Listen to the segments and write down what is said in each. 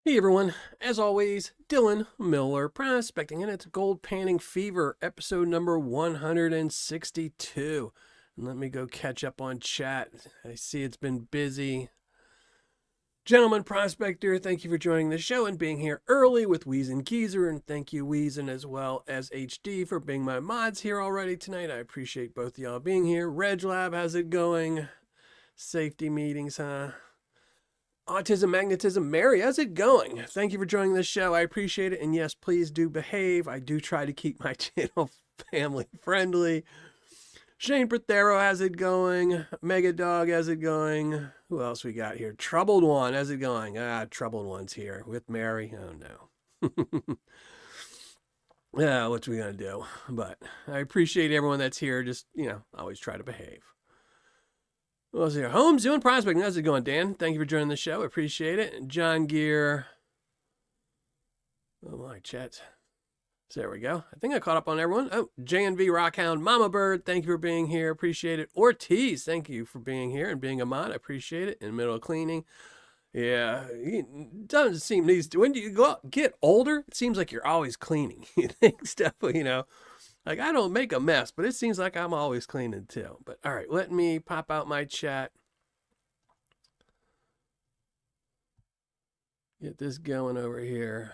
Hey everyone, as always, Dylan Miller Prospecting, and it's Gold Panning Fever, episode number 162. And let me go catch up on chat. I see it's been busy. Gentleman Prospector, thank you for joining the show and being here early with Weezin Geezer, and thank you Weezin as well as HD for being my mods here already tonight. I appreciate both y'all being here. Reg Lab, how's it going? Safety meetings, huh? Autism Magnetism, Mary, how's it going? Thank you for joining the show. I appreciate it. And yes, please do behave. I do try to keep my channel family friendly. Shane Prothero, how's it going? Mega Dog, how's it going? Who else we got here? Troubled One, how's it going? Troubled One's here with Mary. Oh no. Yeah, what's we gonna do? But I appreciate everyone that's here. Just, always try to behave. What was here? Holmes doing prospecting. How's it going, Dan? Thank you for joining the show. Appreciate it. John Gear. Oh my, chat. So there we go. I think I caught up on everyone. Oh, JNV Rockhound, Mama Bird, thank you for being here. Appreciate it. Ortiz, thank you for being here and being a mod. I appreciate it. In the middle of cleaning. Yeah, it doesn't seem these. When you get older, it seems like you're always cleaning. You think stuff, Like, I don't make a mess, but it seems like I'm always cleaning too. But all right, let me pop out my chat. Get this going over here.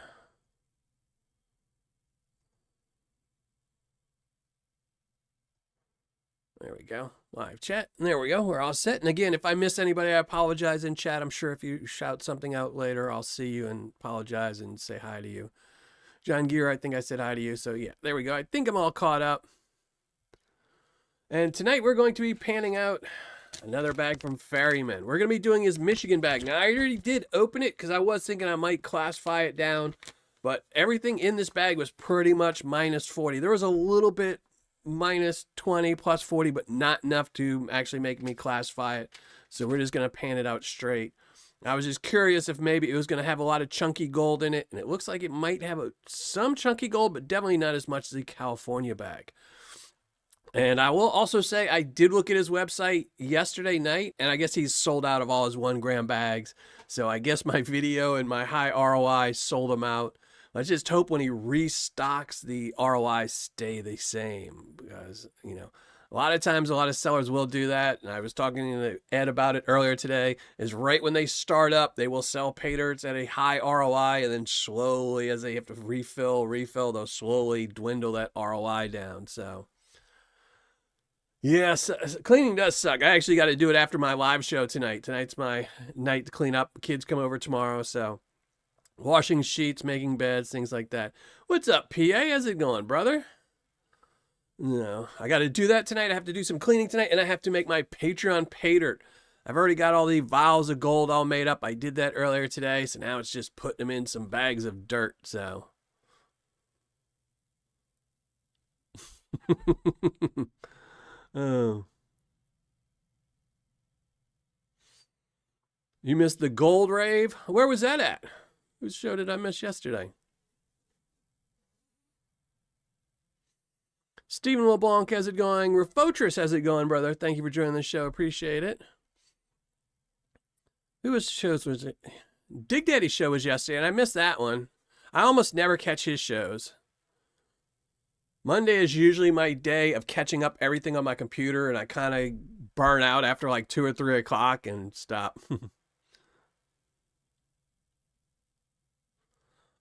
There we go. Live chat. And there we go. We're all set. And again, if I miss anybody, I apologize in chat. I'm sure if you shout something out later, I'll see you and apologize and say hi to you. John Gear, I think I said hi to you. So yeah, there we go. I think I'm all caught up. And tonight we're going to be panning out another bag from Ferryman. We're going to be doing his Michigan bag. Now, I already did open it because I was thinking I might classify it down. But everything in this bag was pretty much minus 40. There was a little bit minus 20, plus 40, but not enough to actually make me classify it. So we're just going to pan it out straight. I was just curious if maybe it was going to have a lot of chunky gold in it, and it looks like it might have some chunky gold, but definitely not as much as the California bag. And I will also say I did look at his website yesterday night, and I guess he's sold out of all his 1 gram bags. So I guess my video and my high ROI sold him out. Let's just hope when he restocks, the ROI stay the same, because, a lot of times, a lot of sellers will do that, and I was talking to Ed about it earlier today, is right when they start up, they will sell Paydirts at a high ROI, and then slowly, as they have to refill, they'll slowly dwindle that ROI down, so. Yes, cleaning does suck. I actually got to do it after my live show tonight. Tonight's my night to clean up. Kids come over tomorrow, so washing sheets, making beds, things like that. What's up, PA? How's it going, brother? No, I got to do that tonight. I have to do some cleaning tonight, and I have to make my Patreon Paydirt. I've already got all the vials of gold all made up. I did that earlier today, so now it's just putting them in some bags of dirt, so. Oh. You missed the gold rave? Where was that at? Whose show did I miss yesterday? Stephen LeBlanc, how's it going? Refotris, how's it going, brother? Thank you for joining the show. Appreciate it. Whose shows was it? Dig Daddy's show was yesterday, and I missed that one. I almost never catch his shows. Monday is usually my day of catching up everything on my computer, and I kind of burn out after like 2 or 3 o'clock and stop.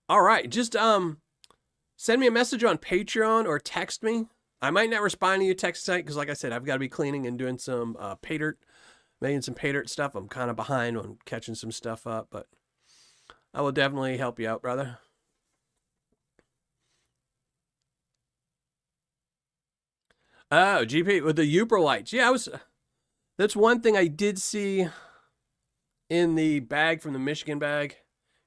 All right, just send me a message on Patreon or text me. I might not respond to you text tonight because, like I said, I've got to be cleaning and doing some Paydirt, making some Paydirt stuff. I'm kind of behind on catching some stuff up, but I will definitely help you out, brother. Oh, GP with the Uber lights. Yeah, that's one thing I did see in the bag from the Michigan bag.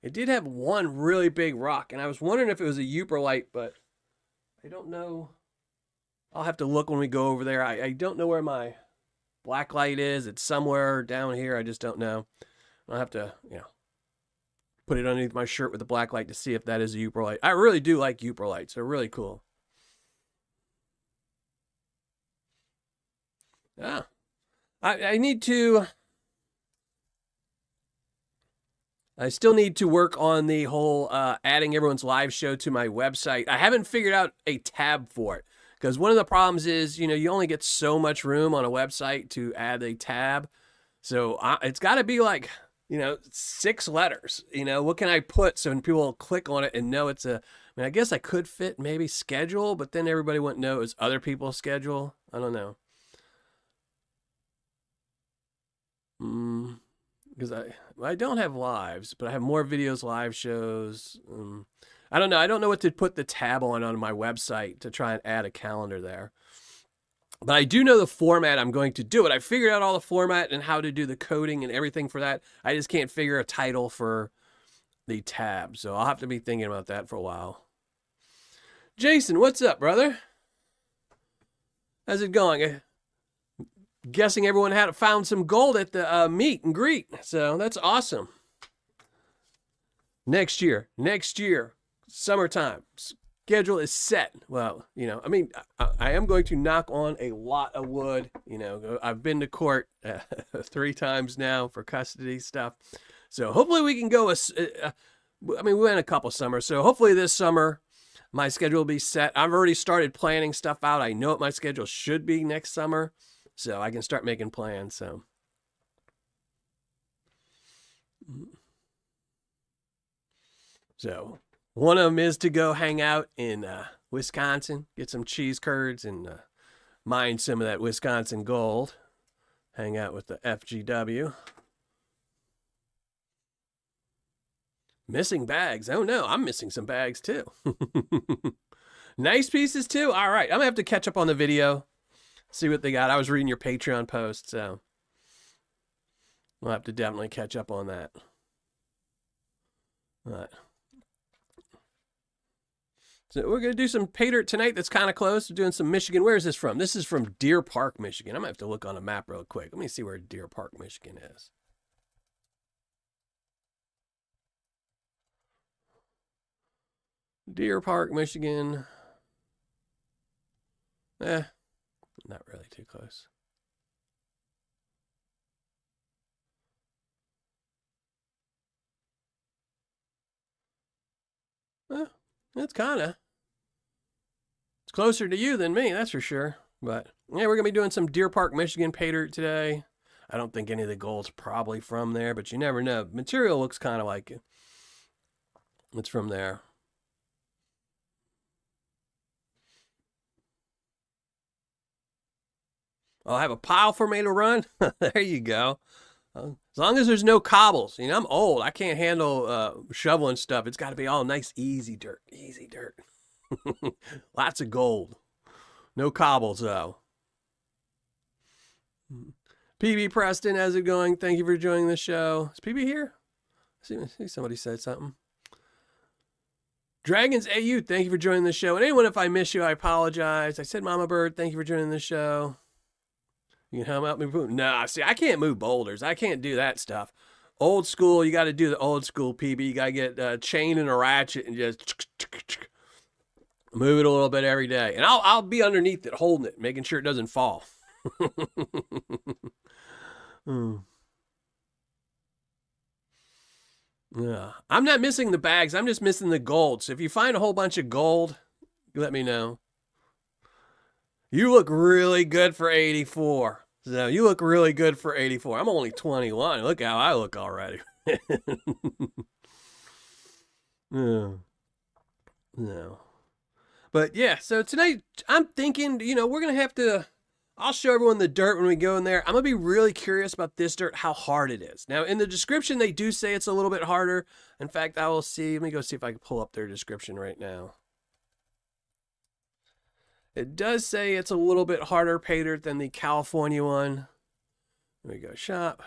It did have one really big rock, and I was wondering if it was a Uber light, but I don't know. I'll have to look when we go over there. I don't know where my black light is. It's somewhere down here. I just don't know. I'll have to, put it underneath my shirt with the black light to see if that is a Uber light. I really do like Uber lights. They're really cool. Yeah. I need to I still need to work on the whole adding everyone's live show to my website. I haven't figured out a tab for it because one of the problems is, you only get so much room on a website to add a tab. So it's got to be like, 6 letters. What can I put so when people will click on it and know it's I guess I could fit maybe schedule, but then everybody wouldn't know it was other people's schedule. I don't know. Because I don't have lives, but I have more videos, live shows. I don't know. I don't know what to put the tab on my website to try and add a calendar there. But I do know the format I'm going to do it. I figured out all the format and how to do the coding and everything for that. I just can't figure a title for the tab. So I'll have to be thinking about that for a while. Jason, what's up, brother? How's it going? Guessing everyone had found some gold at the meet and greet. So that's awesome. Next year, summertime. Schedule is set. Well, I am going to knock on a lot of wood. I've been to court 3 times now for custody stuff. So hopefully we can go. We went a couple summers. So hopefully this summer my schedule will be set. I've already started planning stuff out. I know what my schedule should be next summer. So I can start making plans. So one of them is to go hang out in Wisconsin, get some cheese curds and mine some of that Wisconsin gold. Hang out with the FGW. Missing bags. Oh no, I'm missing some bags too. Nice pieces too. All right, I'm gonna have to catch up on the video. See what they got. I was reading your Patreon post, so we'll have to definitely catch up on that. All right. So we're going to do some Paydirt tonight that's kind of close. We're doing some Michigan. Where is this from? This is from Deer Park, Michigan. I'm going to have to look on a map real quick. Let me see where Deer Park, Michigan is. Deer Park, Michigan. Not really too close. It's closer to you than me, that's for sure. But yeah, we're gonna be doing some Deer Park, Michigan Paydirt today. I don't think any of the gold's probably from there, but you never know. Material looks kind of like it. It's from there. I'll have a pile for me to run. There you go. As long as there's no cobbles. I'm old. I can't handle shoveling stuff. It's got to be all nice, easy dirt. Easy dirt. Lots of gold. No cobbles, though. PB Preston, how's it going? Thank you for joining the show. Is PB here? I see somebody said something. Dragons AU, thank you for joining the show. And anyone, if I miss you, I apologize. I said Mama Bird, thank you for joining the show. You can help me move? Nah, see, I can't move boulders. I can't do that stuff. Old school, you got to do the old school, PB. You got to get a chain and a ratchet and just move it a little bit every day. And I'll be underneath it, holding it, making sure it doesn't fall. Yeah, I'm not missing the bags. I'm just missing the gold. So if you find a whole bunch of gold, let me know. You look really good for 84. So you look really good for 84. I'm only 21. Look how I look already. No. But yeah, so tonight I'm thinking, we're going to have to, I'll show everyone the dirt when we go in there. I'm going to be really curious about this dirt, how hard it is. Now, in the description, they do say it's a little bit harder. In fact, I will see. Let me go see if I can pull up their description right now. It does say it's a little bit harder Paydirt than the California one. There we go, shop.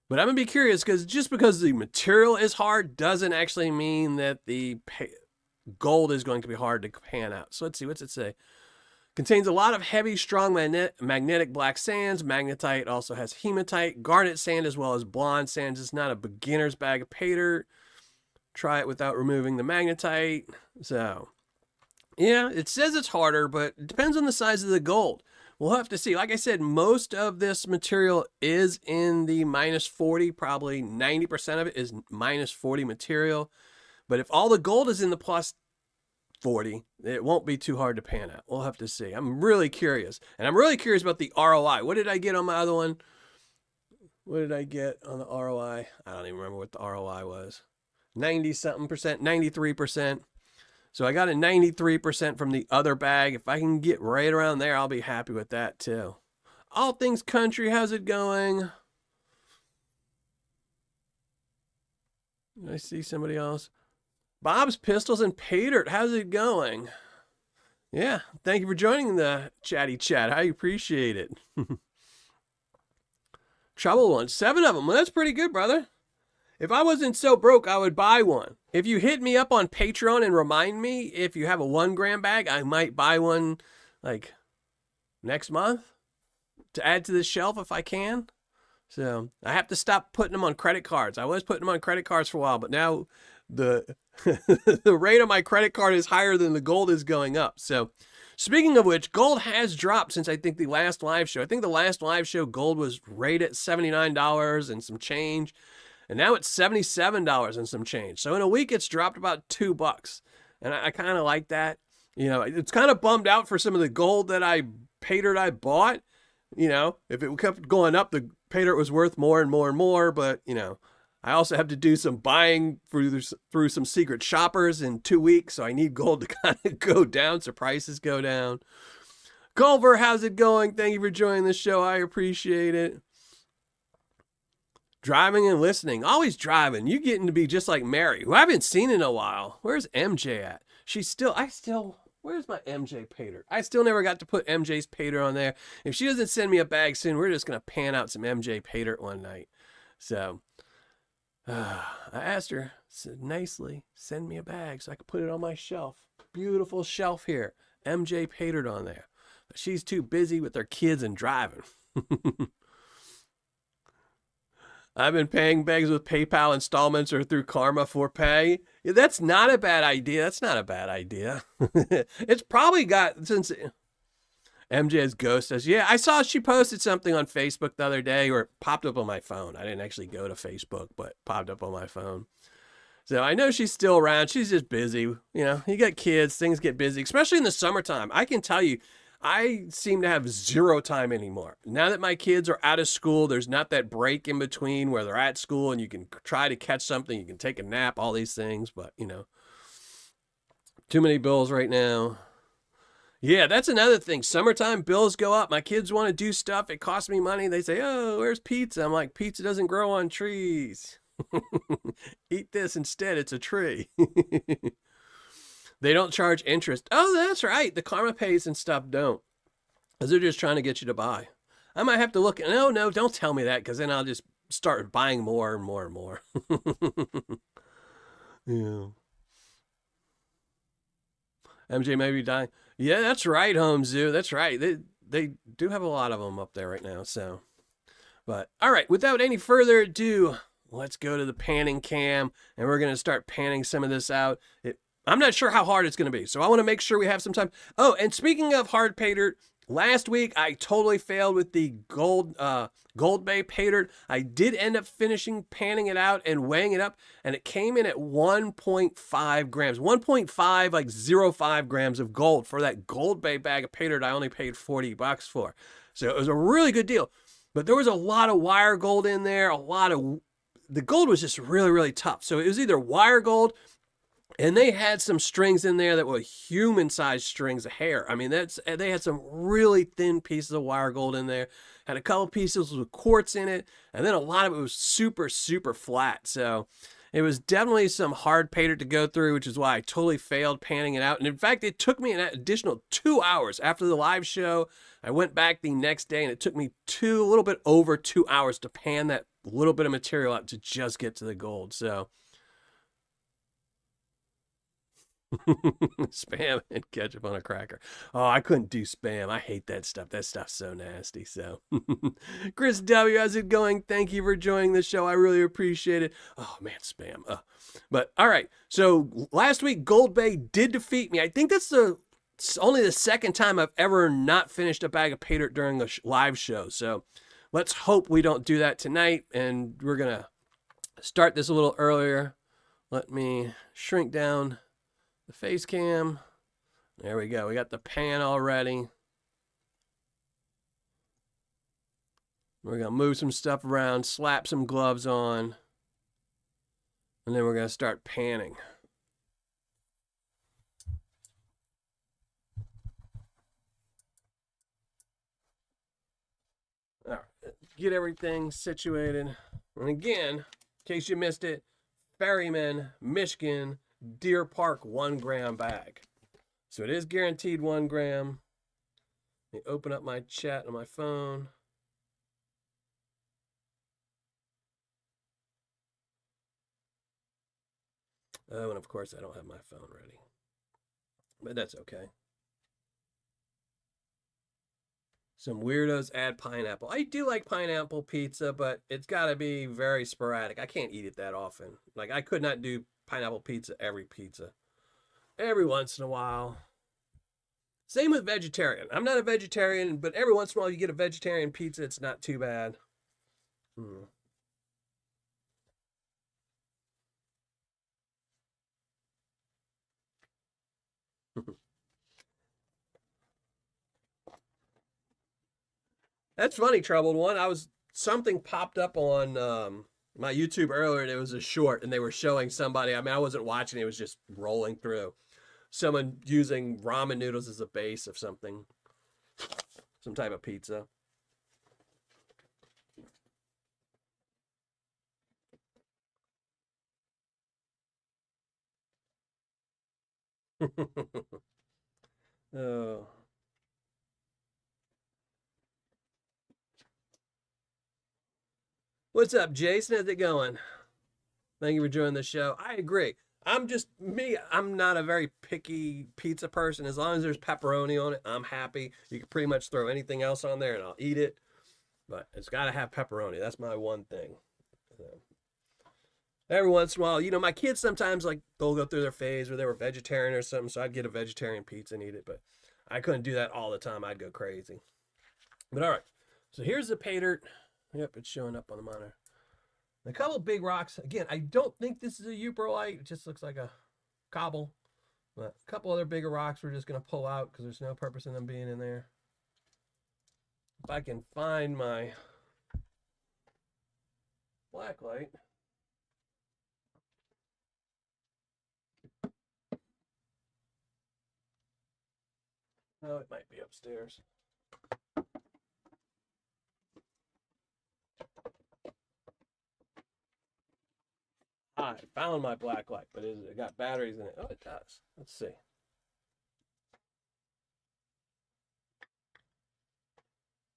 But I'm going to be curious because just because the material is hard doesn't actually mean that the gold is going to be hard to pan out. So let's see, what's it say? Contains a lot of heavy, strong magnetic black sands. Magnetite also has hematite, garnet sand, as well as blonde sands. It's not a beginner's bag of Paydirt. Try it without removing the magnetite. So, yeah, it says it's harder, but it depends on the size of the gold. we'll have to see. Like I said, most of this material is in the -40, probably 90% of it is -40 material. But if all the gold is in the +40, it won't be too hard to pan out. We'll have to see. I'm really curious. And I'm really curious about the ROI. What did I get on my other one? What did I get on the ROI? I don't even remember what the ROI was. 90-something%, 93%. So I got a 93% from the other bag. If I can get right around there, I'll be happy with that too. All Things Country, how's it going? I see somebody else. Bob's Pistols and Paydirt, how's it going? Yeah, thank you for joining the chatty chat. I appreciate it. Trouble ones, 7 of them. Well, that's pretty good, brother. If I wasn't so broke, I would buy one. If you hit me up on Patreon and remind me if you have a 1 gram bag, I might buy one like next month to add to the shelf if I can. So I have to stop putting them on credit cards. I was putting them on credit cards for a while, but now the the rate on my credit card is higher than the gold is going up. So speaking of which, gold has dropped since I think the last live show. I think the last live show gold was right at $79 and some change. And now it's $77 and some change. So in a week, it's dropped about $2. And I kind of like that. You know, it's kind of bummed out for some of the gold that Paydirt I bought. You know, if it kept going up, the Paydirt was worth more and more and more. But, you know, I also have to do some buying through some secret shoppers in 2 weeks. So I need gold to kind of go down so prices go down. Culver, how's it going? Thank you for joining the show. I appreciate it. Driving and listening. Always driving. You getting to be just like Mary, who I haven't seen in a while. Where's MJ at? Where's my MJ Paydirt? I still never got to put MJ's Paydirt on there. If she doesn't send me a bag soon, we're just going to pan out some MJ Paydirt one night. So, I asked her, said nicely, send me a bag so I can put it on my shelf. Beautiful shelf here. MJ Paydirt on there. But she's too busy with her kids and driving. I've been paying bags with PayPal installments or through Karma for pay. Yeah, that's not a bad idea. That's not a bad idea. It's probably got, since MJ's Ghost says, yeah, I saw she posted something on Facebook the other day, or it popped up on my phone. I didn't actually go to Facebook, but popped up on my phone. So I know she's still around. She's just busy. You know, you got kids, things get busy, especially in the summertime. I can tell you, I seem to have 0 time anymore. Now that my kids are out of school, there's not that break in between where they're at school and you can try to catch something, you can take a nap, all these things, but you know, too many bills right now. Yeah, that's another thing. Summertime bills go up. My kids want to do stuff. It costs me money. They say, oh, where's pizza? I'm like, pizza doesn't grow on trees. Eat this instead. It's a tree. They don't charge interest. Oh, that's right. The Karma Pays and stuff don't. Because they're just trying to get you to buy. I might have to look. No, don't tell me that, because then I'll just start buying more and more and more. Yeah. MJ may be dying. Yeah, that's right, Home Zoo. That's right. They do have a lot of them up there right now. So, but all right, without any further ado, let's go to the panning cam, and we're going to start panning some of this out. I'm not sure how hard it's going to be, so I want to make sure we have some time. Oh, and speaking of hard Paydirt, last week I totally failed with the Gold Bay Paydirt. I did end up finishing panning it out and weighing it up, and it came in at 1.5 grams. 1.5, like 0.5 grams of gold for that Gold Bay bag of Paydirt I only paid $40 for. So it was a really good deal. But there was a lot of wire gold in there, the gold was just really, really tough. So it was either wire gold, and they had some strings in there that were human-sized strings of hair. I mean, they had some really thin pieces of wire gold in there. Had a couple pieces with quartz in it, and then a lot of it was super, super flat. So it was definitely some hard Paydirt to go through, which is why I totally failed panning it out. And in fact, it took me an additional 2 hours after the live show. I went back the next day, and it took me a little bit over 2 hours to pan that little bit of material out to just get to the gold. So Spam and ketchup on a cracker. Oh, I couldn't do Spam. I hate that stuff. That stuff's so nasty. So Chris W, how's it going? Thank you for joining the show. I really appreciate it. Oh man, Spam. But all right. So last week, Gold Bay did defeat me. I think that's the It's only the second time I've ever not finished a bag of Paydirt during a live show. So let's hope we don't do that tonight. And we're going to start this a little earlier. Let me shrink down the face cam. There we go. We got the pan already. We're going to move some stuff around, slap some gloves on, and then we're going to start panning. All right, get everything situated. And again, in case you missed it, Ferryman, Michigan, Deer Park 1 gram bag. So it is guaranteed 1 gram. Let me open up my chat on my phone. Oh, and of course I don't have my phone ready. But that's okay. Some weirdos add pineapple. I do like pineapple pizza, but it's got to be very sporadic. I can't eat it that often. Like, I could not do pineapple pizza every pizza. Every once in a while. Same with vegetarian. I'm not a vegetarian, but every once in a while you get a vegetarian pizza, it's not too bad. That's funny, Troubled One. Something popped up on my YouTube earlier, and it was a short, and they were showing somebody. I mean, I wasn't watching; it was just rolling through. Someone using ramen noodles as a base of something, some type of pizza. Oh. What's up, Jason? How's it going? Thank you for joining the show. I agree. I'm just me. I'm not a very picky pizza person. As long as there's pepperoni on it, I'm happy. You can pretty much throw anything else on there and I'll eat it. But it's got to have pepperoni. That's my one thing. So, every once in a while, my kids sometimes they'll go through their phase where they were vegetarian or something. So I'd get a vegetarian pizza and eat it. But I couldn't do that all the time. I'd go crazy. But all right. So here's the Paydirt. Yep, it's showing up on the monitor. A couple big rocks. Again, I don't think this is a Uperlite. It just looks like a cobble. But a couple other bigger rocks we're just going to pull out because there's no purpose in them being in there. If I can find my black light. Oh, it might be upstairs. I found my black light, but it got batteries in it. Oh, it does. Let's see.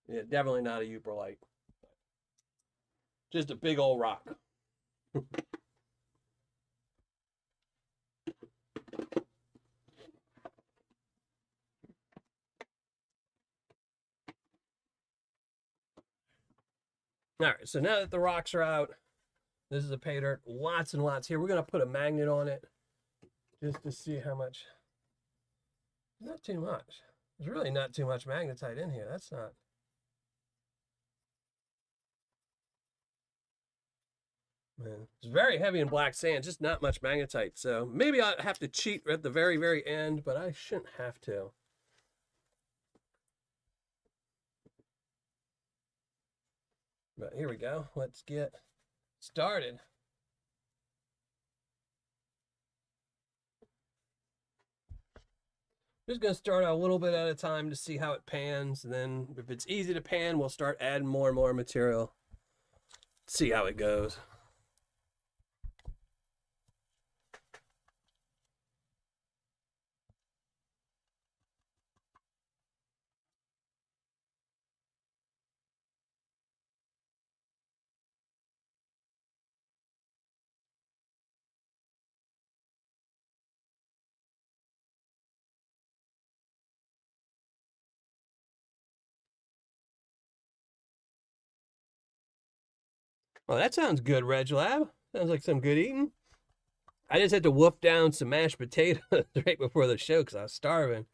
Yeah, definitely not a Uperlite. Just a big old rock. All right, so now that the rocks are out, this is a Paydirt. Lots and lots here. We're going to put a magnet on it just to see how much. Not too much. There's really not too much magnetite in here. That's not. Man, it's very heavy in black sand, just not much magnetite. So maybe I'll have to cheat at the very, very end, but I shouldn't have to. But here we go. Let's get started. Just going to start out a little bit at a time to see how it pans. And then if it's easy to pan, we'll start adding more and more material. See how it goes. Well, that sounds good, Reg Lab. Sounds like some good eating. I just had to wolf down some mashed potatoes right before the show because I was starving.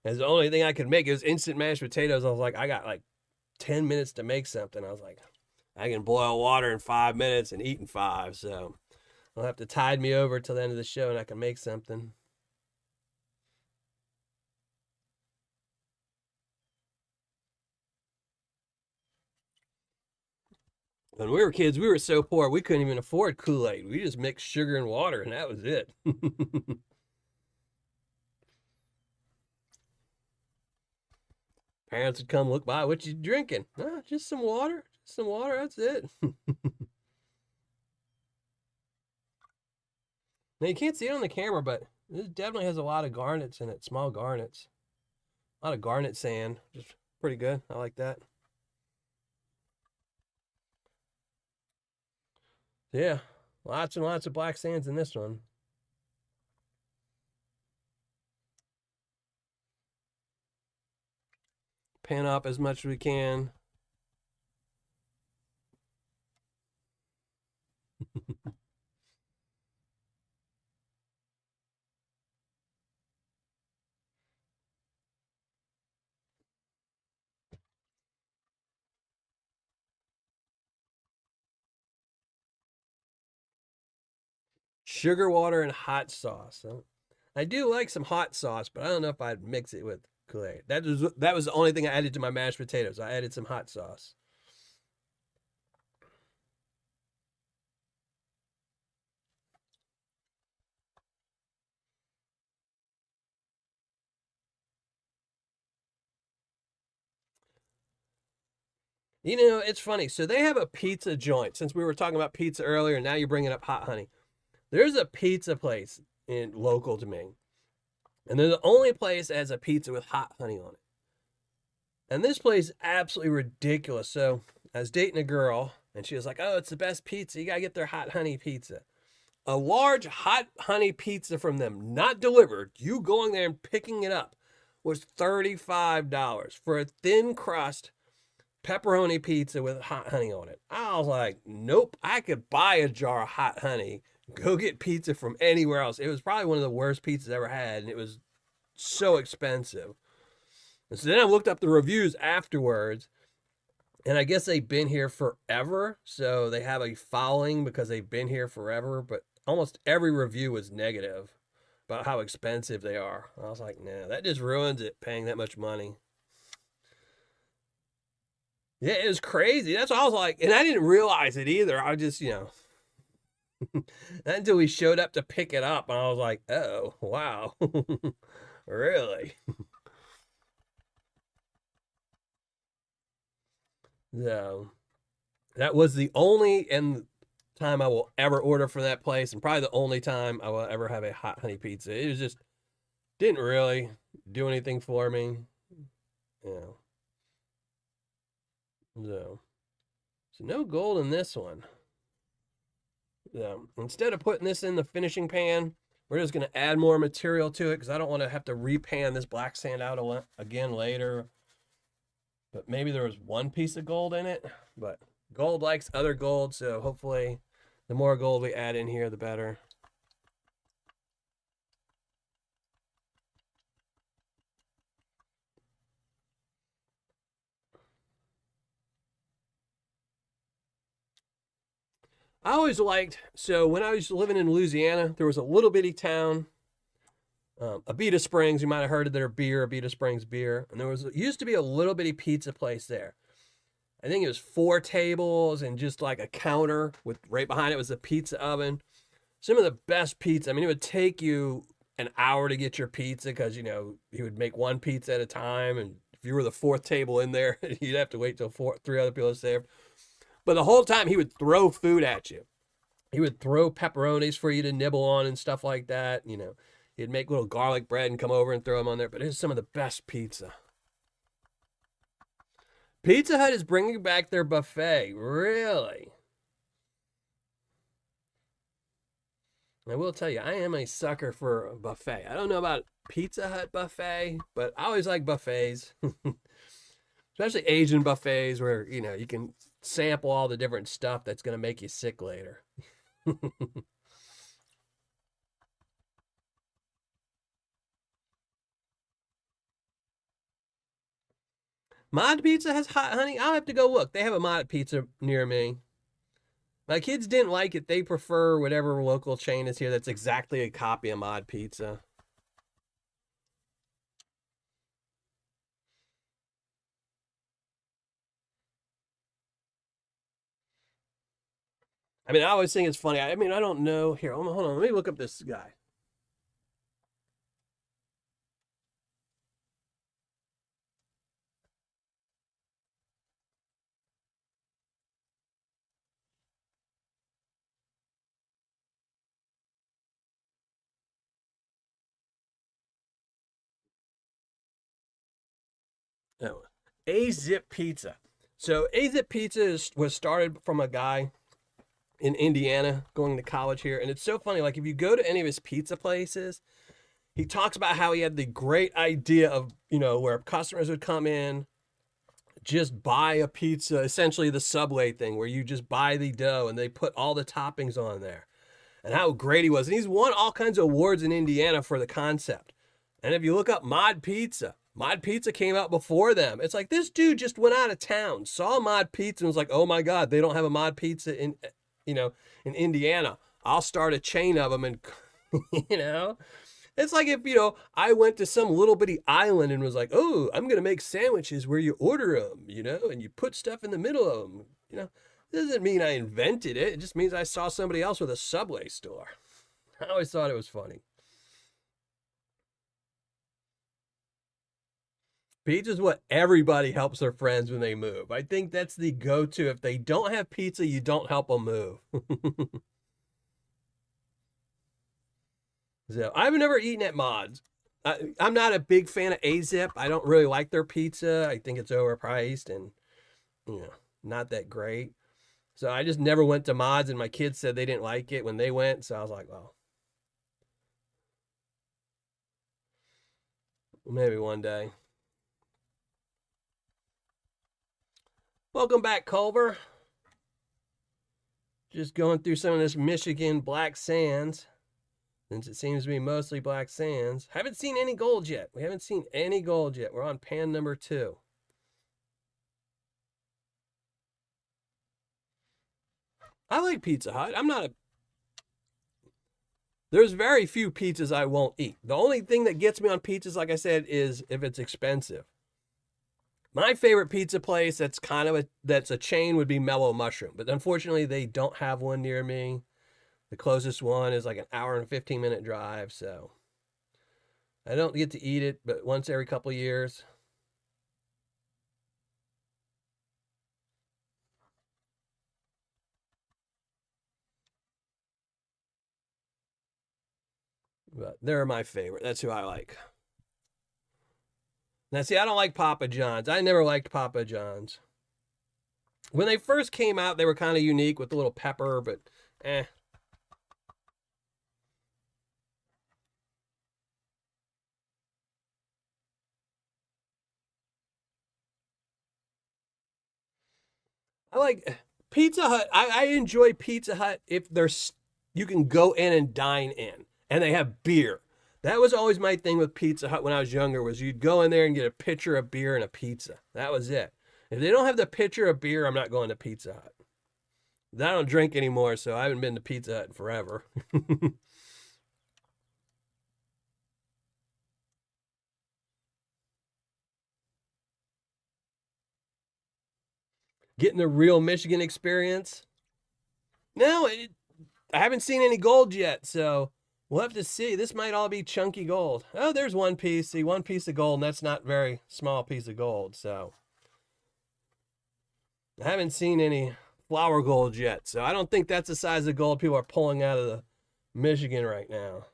It's the only thing I could make. It was instant mashed potatoes. I was like, I got like 10 minutes to make something. I was like, I can boil water in 5 minutes and eat in 5. So I'll have to tide me over till the end of the show and I can make something. When we were kids, we were so poor, we couldn't even afford Kool-Aid. We just mixed sugar and water, and that was it. Parents would come look by. What you drinking? Just some water. Just some water. That's it. Now, you can't see it on the camera, but this definitely has a lot of garnets in it, small garnets. A lot of garnet sand. Just pretty good. I like that. Yeah, lots and lots of black sands in this one. Pan up as much as we can. Sugar water and hot sauce. I do like some hot sauce, but I don't know if I'd mix it with Kool-Aid. That was the only thing I added to my mashed potatoes. I added some hot sauce. You know, it's funny. So they have a pizza joint. Since we were talking about pizza earlier, now you're bringing up hot honey. There's a pizza place in local to me, and they're the only place that has a pizza with hot honey on it. And this place is absolutely ridiculous. So I was dating a girl, and she was like, "Oh, it's the best pizza. You gotta get their hot honey pizza." A large hot honey pizza from them, not delivered, you going there and picking it up, was $35 for a thin crust pepperoni pizza with hot honey on it. I was like, nope, I could buy a jar of hot honey, go get pizza from anywhere else. It was probably one of the worst pizzas I ever had, and it was so expensive. And so then I looked up the reviews afterwards, and I guess they've been here forever, so they have a following because they've been here forever, but almost every review was negative about how expensive they are. I was like, nah, that just ruins it, paying that much money. Yeah, it was crazy. That's what I was like, and I didn't realize it either. I just, until we showed up to pick it up, and I was like, oh, wow. Really? So that was the only and time I will ever order from that place, and probably the only time I will ever have a hot honey pizza. It was just didn't really do anything for me. You so no gold in this one. Instead of putting this in the finishing pan, we're just going to add more material to it because I don't want to have to repan this black sand out again later. But maybe there was one piece of gold in it. But gold likes other gold, so hopefully the more gold we add in here, the better. I always liked, so when I was living in Louisiana, there was a little bitty town, Abita Springs. You might have heard of their beer, Abita Springs beer. And there used to be a little bitty pizza place there. I think it was 4 tables and just like a counter with right behind it was a pizza oven. Some of the best pizza. I mean, it would take you an hour to get your pizza because, he would make one pizza at a time. And if you were the 4th table in there, you'd have to wait till 3 other people to serve. But the whole time he would throw food at you. He would throw pepperonis for you to nibble on and stuff like that. He'd make little garlic bread and come over and throw them on there. But it's some of the best pizza. Pizza Hut is bringing back their buffet. Really? I will tell you, I am a sucker for a buffet. I don't know about Pizza Hut buffet, but I always like buffets. Especially Asian buffets where, you can sample all the different stuff that's going to make you sick later. Mod Pizza has hot honey? I'll have to go look. They have a Mod Pizza near me. My kids didn't like it. They prefer whatever local chain is here that's exactly a copy of Mod Pizza. I mean, I always think it's funny. I mean, I don't know. Here, hold on. Let me look up this guy. Oh, A-Zip Pizza. So A-Zip Pizza was started from a guy in Indiana going to college here. And it's so funny. Like, if you go to any of his pizza places, he talks about how he had the great idea of, where customers would come in, just buy a pizza, essentially the Subway thing, where you just buy the dough and they put all the toppings on there, and how great he was. And he's won all kinds of awards in Indiana for the concept. And if you look up Mod Pizza came out before them. It's like this dude just went out of town, saw Mod Pizza, and was like, oh my God, they don't have a Mod Pizza in Indiana. I'll start a chain of them. And, it's like if, I went to some little bitty island and was like, oh, I'm going to make sandwiches where you order them, and you put stuff in the middle of them, It doesn't mean I invented it. It just means I saw somebody else with a Subway store. I always thought it was funny. Pizza is what everybody helps their friends when they move. I think that's the go-to. If they don't have pizza, you don't help them move. So I've never eaten at Mods. I'm not a big fan of A-Zip. I don't really like their pizza. I think it's overpriced and not that great. So I just never went to Mods, and my kids said they didn't like it when they went. So I was like, well, maybe one day. Welcome back, Culver. Just going through some of this Michigan black sands, since it seems to be mostly black sands. Haven't seen any gold yet. We haven't seen any gold yet. We're on pan number 2. I like Pizza Hut. There's very few pizzas I won't eat. The only thing that gets me on pizzas, like I said, is if it's expensive. My favorite pizza place that's a chain would be Mellow Mushroom, but unfortunately they don't have one near me. The closest one is like an hour and 15-minute drive, so I don't get to eat it, but once every couple of years. But they're my favorite. That's who I like. Now, see, I don't like Papa John's. I never liked Papa John's. When they first came out, they were kind of unique with the little pepper, but eh. I like Pizza Hut. I enjoy Pizza Hut if you can go in and dine in, and they have beer. That was always my thing with Pizza Hut when I was younger, was you'd go in there and get a pitcher of beer and a pizza. That was it. If they don't have the pitcher of beer, I'm not going to Pizza Hut. I don't drink anymore, so I haven't been to Pizza Hut in forever. Getting the real Michigan experience. No, I haven't seen any gold yet, so we'll have to see. This might all be chunky gold. Oh, there's one piece. See, one piece of gold, and that's not very small piece of gold, so I haven't seen any flour gold yet, so I don't think that's the size of gold people are pulling out of the Michigan right now.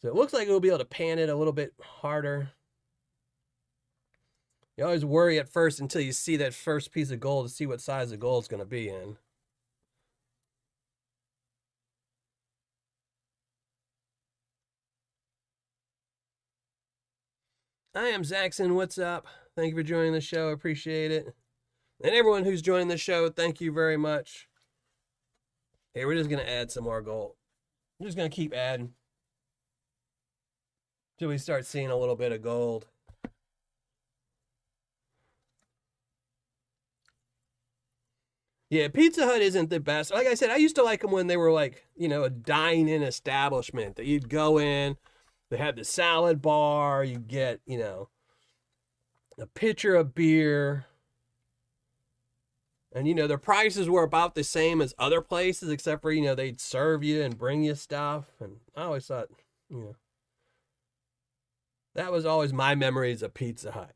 So it looks like we'll be able to pan it a little bit harder. You always worry at first until you see that first piece of gold to see what size the gold's going to be in. I am Zaxxon. What's up? Thank you for joining the show. Appreciate it. And everyone who's joining the show, thank you very much. Here, we're just going to add some more gold. I'm just going to keep adding till we start seeing a little bit of gold. Yeah, Pizza Hut isn't the best. Like I said, I used to like them when they were like, a dine-in establishment that you'd go in. They had the salad bar. You get, a pitcher of beer. And, their prices were about the same as other places, except for, they'd serve you and bring you stuff. And I always thought, that was always my memories of Pizza Hut.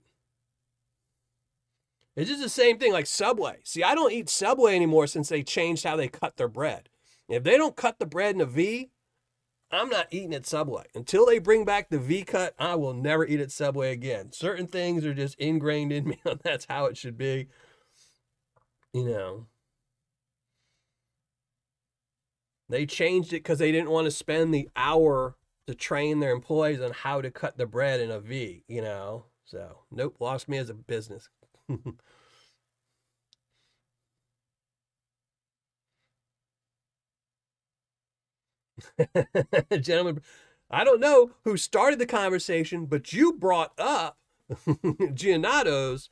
It's just the same thing like Subway. See, I don't eat Subway anymore since they changed how they cut their bread. If they don't cut the bread in a V, I'm not eating at Subway. Until they bring back the V cut, I will never eat at Subway again. Certain things are just ingrained in me, and that's how it should be. They changed it because they didn't want to spend the hour to train their employees on how to cut the bread in a V, So, nope, lost me as a business. Gentlemen, I don't know who started the conversation, but you brought up Giannato's.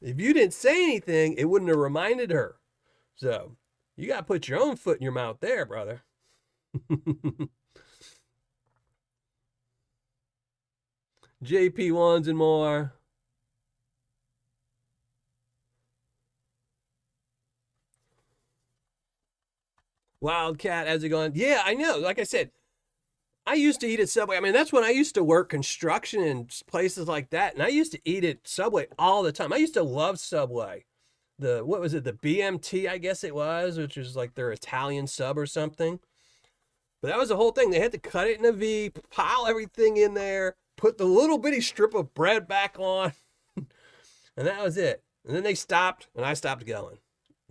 If you didn't say anything, it wouldn't have reminded her. So you got to put your own foot in your mouth there, brother. JP1s and more. Wildcat, how's it going? Yeah, I know. Like I said, I used to eat at Subway. I mean, that's when I used to work construction and places like that. And I used to eat at Subway all the time. I used to love Subway. What was it? The BMT, I guess it was, which was like their Italian sub or something. But that was the whole thing. They had to cut it in a V, pile everything in there, put the little bitty strip of bread back on. And that was it. And then they stopped, and I stopped going.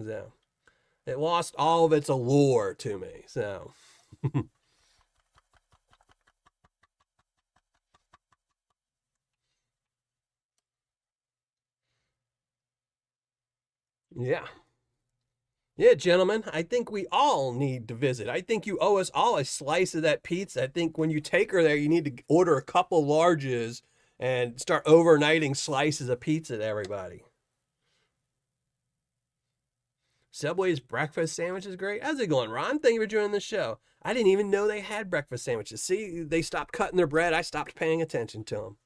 So it lost all of its allure to me. So. Yeah. Yeah, gentlemen, I think we all need to visit. I think you owe us all a slice of that pizza. I think when you take her there, you need to order a couple larges and start overnighting slices of pizza to everybody. Subway's breakfast sandwich is great. How's it going, Ron? Thank you for joining the show. I didn't even know they had breakfast sandwiches. See, they stopped cutting their bread. I stopped paying attention to them.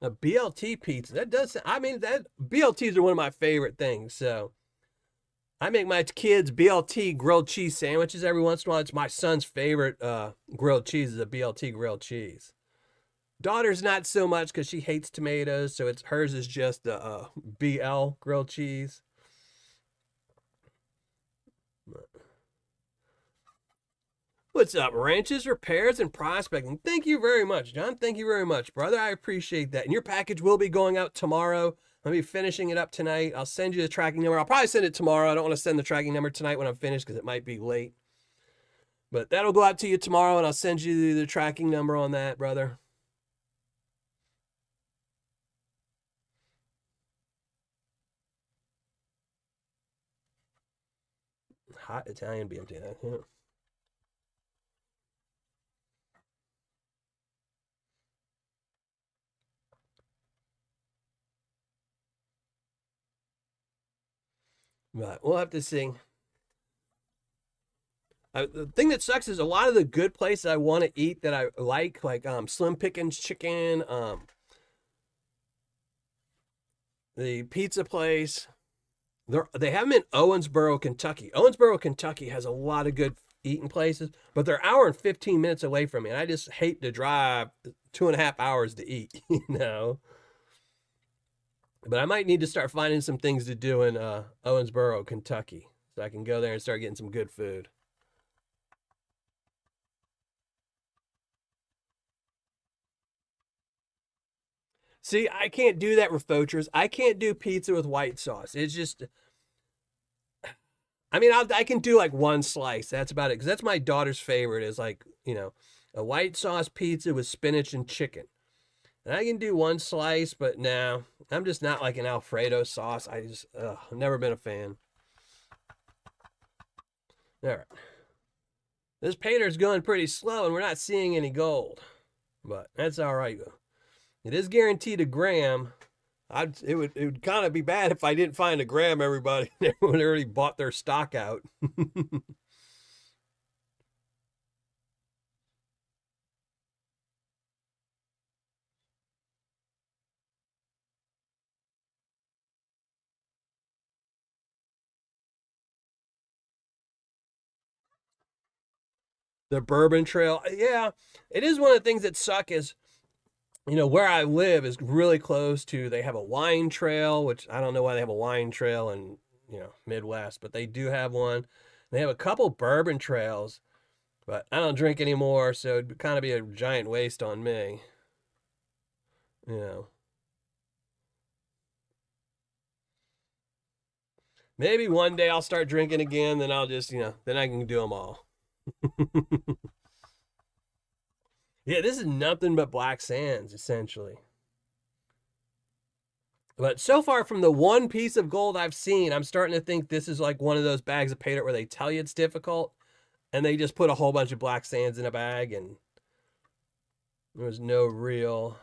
A BLT pizza. That does. I mean, that BLTs are one of my favorite things. So I make my kids BLT grilled cheese sandwiches every once in a while. It's my son's favorite grilled cheese is a BLT grilled cheese. Daughter's not so much because she hates tomatoes, so it's hers is just a BL grilled cheese. What's up, Ranches, Repairs, and Prospecting? Thank you very much, John. Thank you very much, brother. I appreciate that. And your package will be going out tomorrow. I'll be finishing it up tonight. I'll send you the tracking number. I'll probably send it tomorrow. I don't want to send the tracking number tonight when I'm finished because it might be late. But that'll go out to you tomorrow, and I'll send you the tracking number on that, brother. Hot Italian BMT. Yeah. Right. We'll have to see. The thing that sucks is a lot of the good places I want to eat that I like Slim Pickens Chicken, the pizza place. They have them in Owensboro, Kentucky. Owensboro, Kentucky has a lot of good eating places, but they're an hour and 15 minutes away from me, and I just hate to drive 2.5 hours to eat, But I might need to start finding some things to do in Owensboro, Kentucky, so I can go there and start getting some good food. See, I can't do that with Fauchers. I can't do pizza with white sauce. It's just, I mean, I can do like one slice. That's about it. Because that's my daughter's favorite is like, a white sauce pizza with spinach and chicken. And I can do one slice, but now I'm just not like an Alfredo sauce. I've never been a fan. All right. This Paydirt's going pretty slow, and we're not seeing any gold. But that's all right. It is guaranteed a gram. It would kind of be bad if I didn't find a gram, everybody. Everyone already bought their stock out. The Bourbon Trail. Yeah, it is one of the things that suck is, where I live is really close to, they have a wine trail, which I don't know why they have a wine trail in, Midwest, but they do have one. They have a couple bourbon trails, but I don't drink anymore, so it'd kind of be a giant waste on me. You know, maybe one day I'll start drinking again, then I'll just, then I can do them all. Yeah, this is nothing but black sands, essentially. But so far from the one piece of gold I've seen, I'm starting to think this is like one of those bags of Paydirt where they tell you it's difficult, and they just put a whole bunch of black sands in a bag, and there was no real,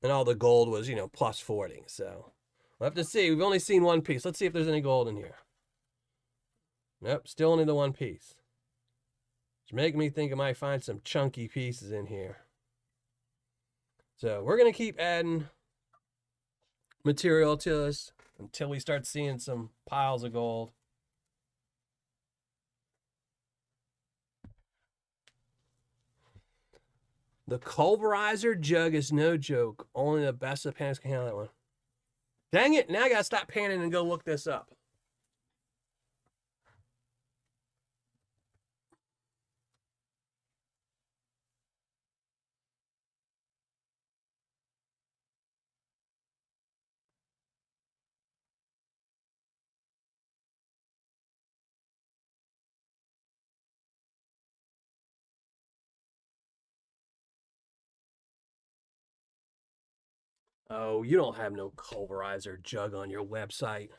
and all the gold was, plus 40. So we'll have to see. We've only seen one piece. Let's see if there's any gold in here. Nope, still only the one piece. It's making me think I might find some chunky pieces in here. So we're going to keep adding material to this until we start seeing some piles of gold. The pulverizer jug is no joke. Only the best of pans can handle that one. Dang it, now I gotta stop panning and go look this up. Oh, you don't have no pulverizer jug on your website.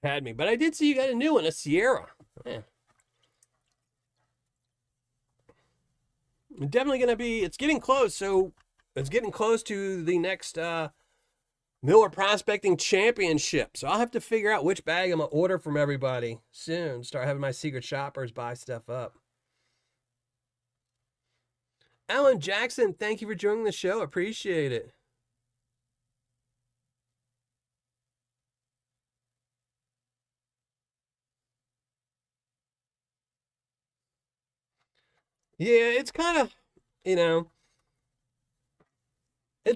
Had me, but I did see you got a new one, a Sierra. Yeah. Definitely gonna be. It's getting close, so it's getting close to the next Miller Prospecting Championship. So I'll have to figure out which bag I'm gonna order from everybody soon. Start having my secret shoppers buy stuff up. Alan Jackson, thank you for joining the show. Appreciate it. Yeah, it's kind of, it's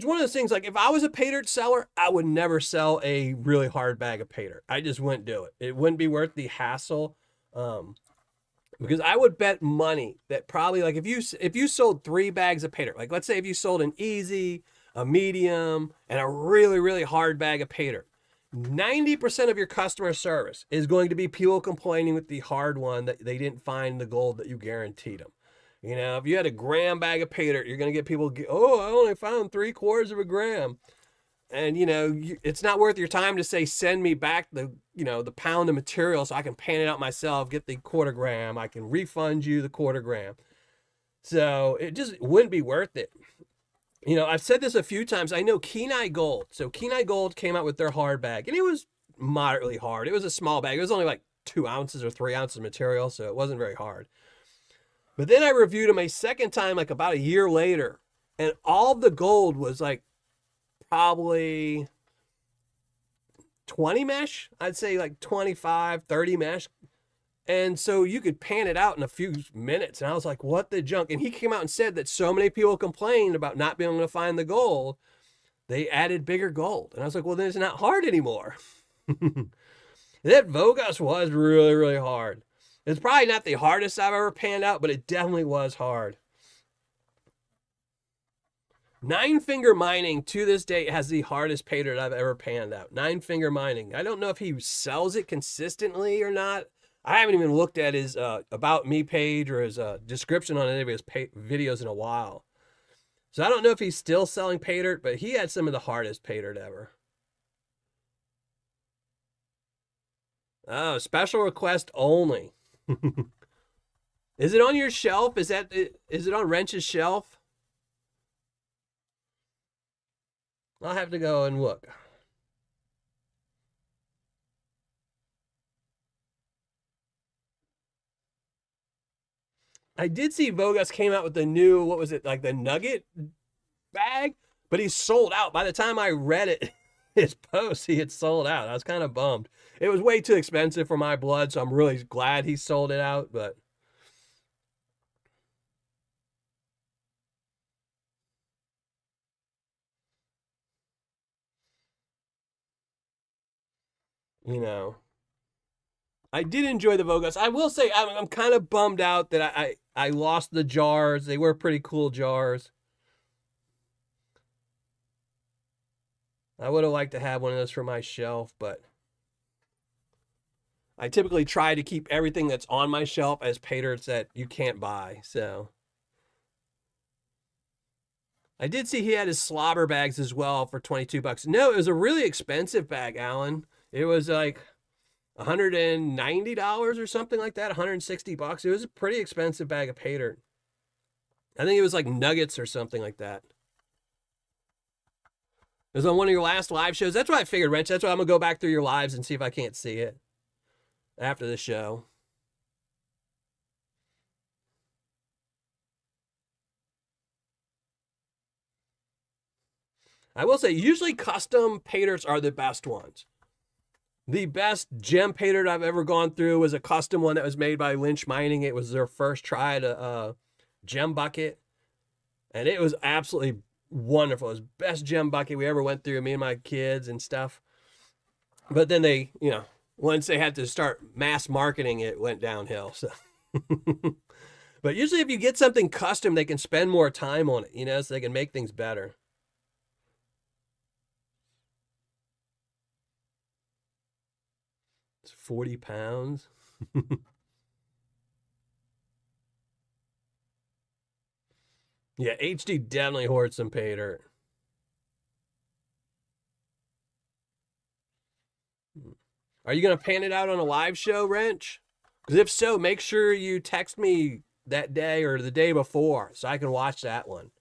one of those things, like if I was a Paydirt seller, I would never sell a really hard bag of Paydirt. I just wouldn't do it. It wouldn't be worth the hassle. Because I would bet money that probably, like, if you sold 3 bags of Paydirt, like let's say if you sold an easy, a medium, and a really, really hard bag of Paydirt, 90% of your customer service is going to be people complaining with the hard one that they didn't find the gold that you guaranteed them. If you had a gram bag of Paydirt, you're going to get people, oh, I only found 3/4 of a gram. And, it's not worth your time to say, send me back the pound of material so I can pan it out myself, get the 1/4 gram. I can refund you the 1/4 gram. So it just wouldn't be worth it. I've said this a few times. I know Kenai Gold. So Kenai Gold came out with their hard bag, and it was moderately hard. It was a small bag. It was only like 2 ounces or 3 ounces of material, so it wasn't very hard. But then I reviewed them a second time, like about a year later, and all the gold was like probably 20 mesh. I'd say like 25, 30 mesh. And so you could pan it out in a few minutes. And I was like, what the junk? And he came out and said that so many people complained about not being able to find the gold, they added bigger gold. And I was like, well, then it's not hard anymore. That Vogas was really, really hard. It's probably not the hardest I've ever panned out, but it definitely was hard. 9 Finger Mining to this date has the hardest Paydirt I've ever panned out. 9 Finger Mining. I don't know if he sells it consistently or not. I haven't even looked at his About Me page or his description on any of his videos in a while. So I don't know if he's still selling Paydirt, but he had some of the hardest Paydirt ever. Oh, special request only. Is it on your shelf? Is it on Wrench's shelf? I'll have to go and look. I did see Vogus came out with the new, what was it, like the Nugget bag? But he's sold out. By the time I read it, his post, he had sold out. I was kind of bummed. It was way too expensive for my blood, so I'm really glad he sold it out. But you know, I did enjoy the Vogus. I will say I'm kind of bummed out that I lost the jars. They were pretty cool jars. I would have liked to have one of those for my shelf, but I typically try to keep everything that's on my shelf as Paydirts that you can't buy. So I did see he had his slobber bags as well for 22 bucks. No, it was a really expensive bag, Alan. It was like $190 or something like that, 160 bucks. It was a pretty expensive bag of Paydirt. I think it was like nuggets or something like that. It was on one of your last live shows. That's what I figured, Wrench. That's why I'm going to go back through your lives and see if I can't see it after the show. I will say, usually custom Paydirts are the best ones. The best gem Paydirt I've ever gone through was a custom one that was made by Lynch Mining. It was their first try at a gem bucket, and it was absolutely wonderful. It was best gem bucket we ever went through, me and my kids and stuff. But then they, once they had to start mass marketing, it went downhill. So, but usually if you get something custom, they can spend more time on it, so they can make things better. It's 40 pounds. Yeah, HD definitely hoards some Paydirt. Are you going to pan it out on a live show, Wrench? Because if so, make sure you text me that day or the day before so I can watch that one.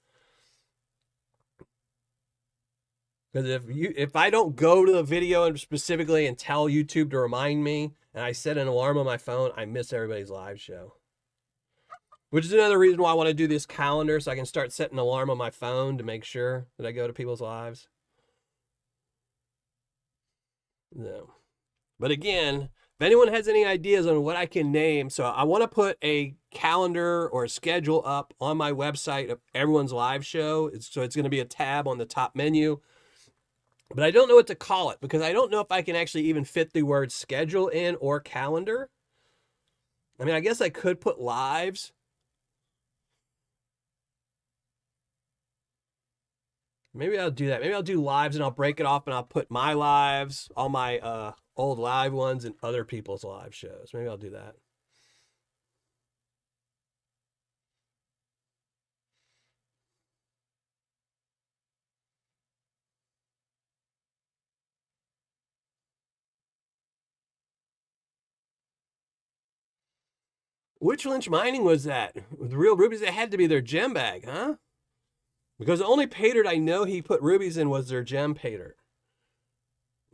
Because if I don't go to the video and specifically and tell YouTube to remind me, and I set an alarm on my phone, I miss everybody's live show. Which is another reason why I want to do this calendar so I can start setting an alarm on my phone to make sure that I go to people's lives. No. But again, if anyone has any ideas on what I can name, so I want to put a calendar or a schedule up on my website of everyone's live show. So it's going to be a tab on the top menu. But I don't know what to call it because I don't know if I can actually even fit the word schedule in or calendar. I mean, I guess I could put lives. Maybe I'll do that. Maybe I'll do lives and I'll break it off and I'll put my lives, all my old live ones, and other people's live shows. Maybe I'll do that. Which Lynch Mining was that? With real rubies? It had to be their gem bag, huh? Because the only Paydirt I know he put rubies in was their gem Paydirt.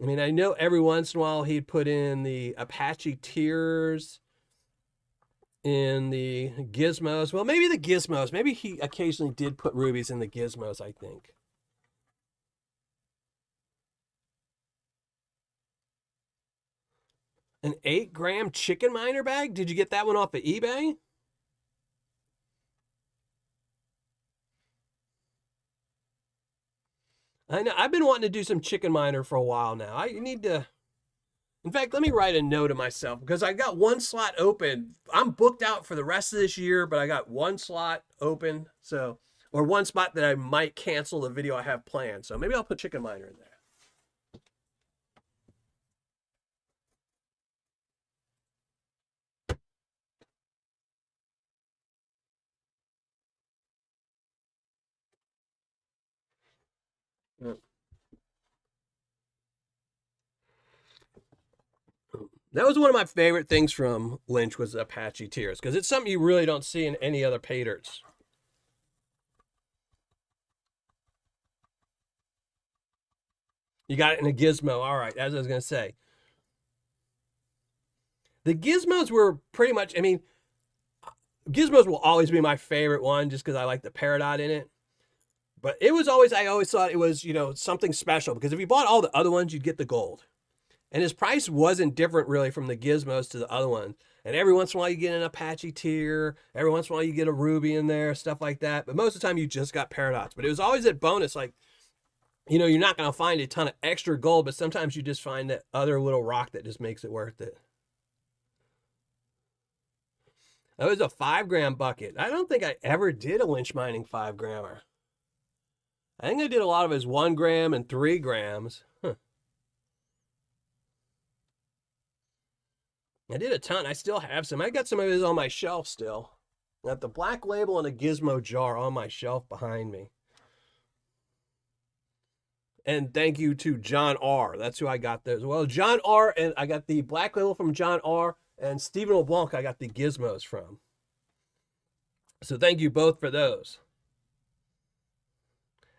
I mean, I know every once in a while he'd put in the Apache Tears, in the Gizmos. Well, maybe the Gizmos. Maybe he occasionally did put rubies in the Gizmos, I think. An 8-gram chicken miner bag? Did you get that one off of eBay? I know. I've been wanting to do some chicken miner for a while now. I need to. In fact, let me write a note to myself because I got one slot open. I'm booked out for the rest of this year, but I got one slot open. So, or one spot that I might cancel the video I have planned. So maybe I'll put chicken miner in there. That was one of my favorite things from Lynch was Apache Tears because it's something you really don't see in any other Paydirts. You got it in a gizmo. All right, as I was going to say. The gizmos were pretty much, I mean, gizmos will always be my favorite one just because I like the Paydirt in it. But it was always, I always thought it was, you know, something special because if you bought all the other ones, you'd get the gold. And his price wasn't different really from the gizmos to the other ones. And every once in a while you get an Apache tier. Every once in a while you get a ruby in there, stuff like that. But most of the time you just got paradox. But it was always that bonus, like, you know, you're not going to find a ton of extra gold, but sometimes you just find that other little rock that just makes it worth it. That was a 5-gram bucket. I don't think I ever did a Lynch mining 5-grammer. I think I did a lot of his 1 gram and 3 grams. Huh. I did a ton. I still have some. I got some of his on my shelf still. I got the black label and a gizmo jar on my shelf behind me. And thank you to John R. That's who I got there as well. John R. And I got the black label from John R. And Stephen LeBlanc I got the gizmos from. So thank you both for those.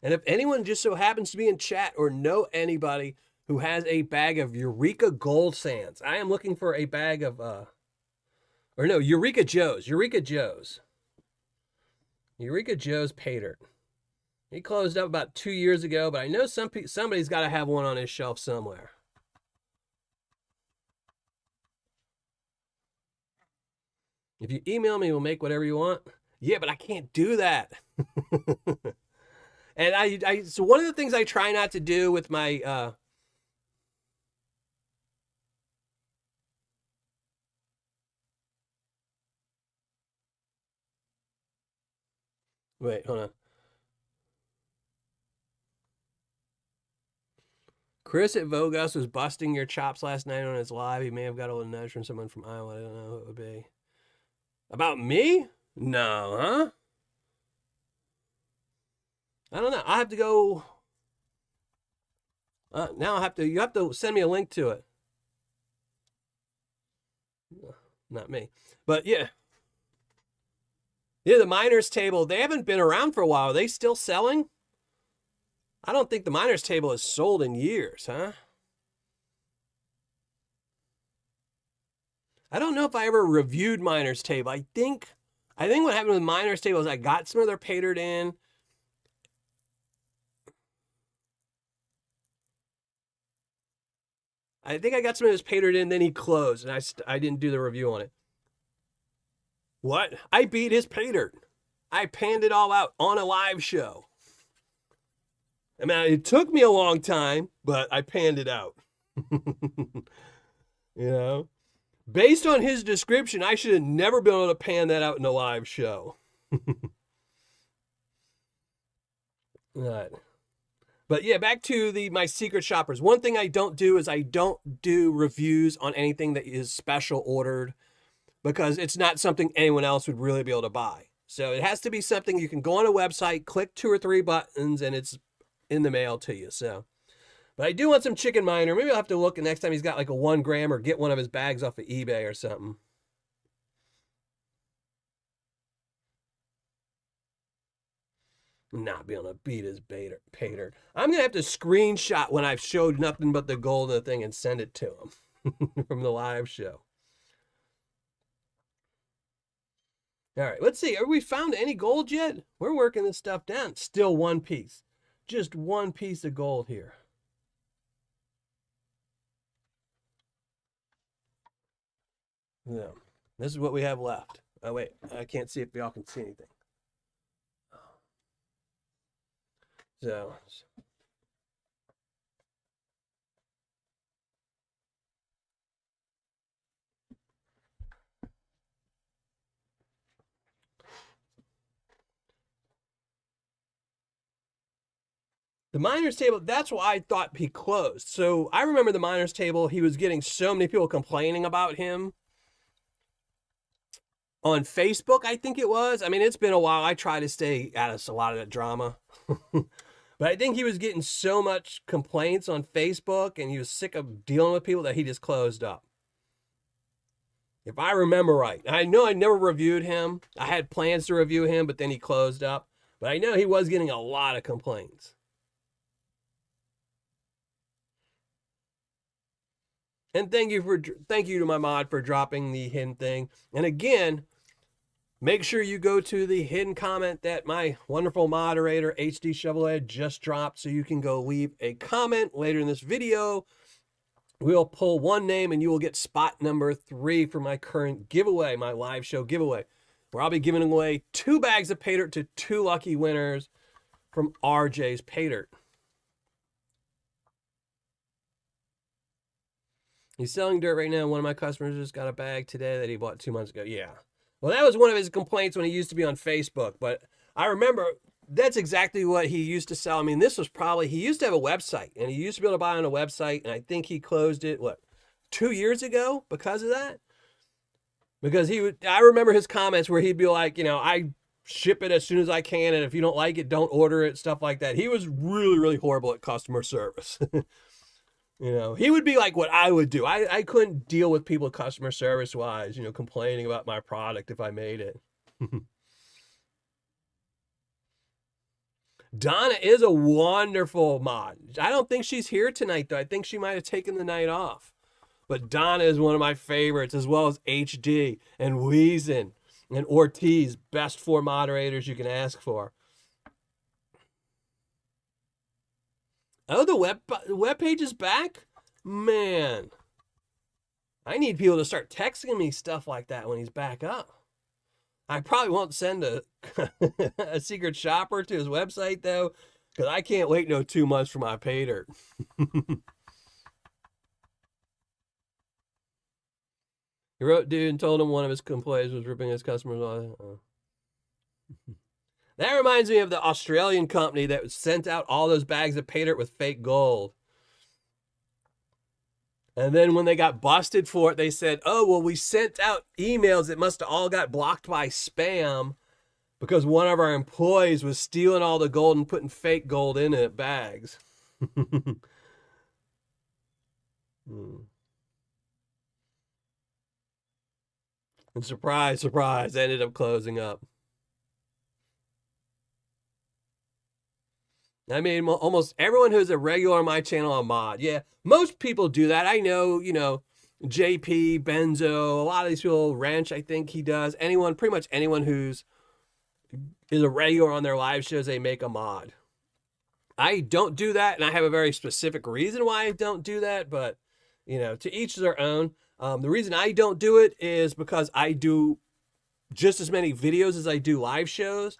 And if anyone just so happens to be in chat or know anybody who has a bag of Eureka Gold Sands, I am looking for a bag of, Eureka Joe's. Eureka Joe's Paydirt. He closed up about 2 years ago, but I know somebody's got to have one on his shelf somewhere. If you email me, we'll make whatever you want. Yeah, but I can't do that. And so one of the things I try not to do with my, wait, hold on. Chris at Vogus was busting your chops last night on his live. He may have got a little nudge from someone from Iowa. I don't know who it would be. About me? No, huh? I don't know. I have to go. Now you have to send me a link to it. Not me. But yeah. Yeah, the miners table, they haven't been around for a while. Are they still selling? I don't think the miners table has sold in years, huh? I don't know if I ever reviewed miners table. I think what happened with miners table is I got some of their Paydirt in. I think I got some of his Paydirt in, then he closed, and I didn't do the review on it. What? I beat his Paydirt. I panned it all out on a live show. I mean, it took me a long time, but I panned it out. You know? Based on his description, I should have never been able to pan that out in a live show. Right. But yeah, back to my secret shoppers. One thing I don't do is I don't do reviews on anything that is special ordered because it's not something anyone else would really be able to buy. So it has to be something you can go on a website, click 2 or 3 buttons, and it's in the mail to you. So, but I do want some chicken miner. Maybe I'll have to look next time he's got like a 1 gram or get one of his bags off of eBay or something. Not be able to beat his Paydirt. I'm going to have to screenshot when I've showed nothing but the gold in the thing and send it to him from the live show. All right, let's see. Have we found any gold yet? We're working this stuff down. Still 1 piece. Just 1 piece of gold here. Yeah, this is what we have left. Oh, wait. I can't see if y'all can see anything. So, the miners table, that's why I thought he closed. So I remember the miners table, he was getting so many people complaining about him on Facebook, I think it was. I mean, it's been a while. I try to stay out of a lot of that drama. But I think he was getting so much complaints on Facebook and he was sick of dealing with people that he just closed up. If I remember right. I know I never reviewed him. I had plans to review him, but then he closed up. But I know he was getting a lot of complaints. And thank you to my mod for dropping the hidden thing. And again, make sure you go to the hidden comment that my wonderful moderator HD Shovelhead just dropped, so you can go leave a comment later in this video. We'll pull one name and you will get spot number 3 for my current giveaway, my live show giveaway, where I'll be giving away 2 bags of Paydirt to 2 lucky winners from RJ's Paydirt. He's selling dirt right now. One of my customers just got a bag today that he bought 2 months ago. Yeah. Well, that was one of his complaints when he used to be on Facebook. But I remember that's exactly what he used to sell. I mean, this was probably, he used to have a website. And he used to be able to buy on a website. And I think he closed it, 2 years ago because of that? Because I remember his comments where he'd be like, I ship it as soon as I can. And if you don't like it, don't order it, stuff like that. He was really, really horrible at customer service. He would be like what I would do. I couldn't deal with people customer service wise, complaining about my product if I made it. Donna is a wonderful mod. I don't think she's here tonight, though. I think she might have taken the night off. But Donna is one of my favorites, as well as HD and Weezen and Ortiz. Best 4 moderators you can ask for. Oh, the web page is back? Man. I need people to start texting me stuff like that when he's back up. I probably won't send a, a secret shopper to his website, though, because I can't wait 2 months for my Paydirt. He wrote dude and told him one of his complaints was ripping his customers off. That reminds me of the Australian company that sent out all those bags of Paydirt with fake gold. And then when they got busted for it, they said, oh, well, we sent out emails that must have all got blocked by spam because one of our employees was stealing all the gold and putting fake gold in it bags. And surprise, surprise, they ended up closing up. I mean, almost everyone who's a regular on my channel on mod. Yeah, most people do that. I know, JP, Benzo, a lot of these people, Wrench, I think he does. Anyone, pretty much anyone is a regular on their live shows, they make a mod. I don't do that, and I have a very specific reason why I don't do that, but, to each their own. The reason I don't do it is because I do just as many videos as I do live shows.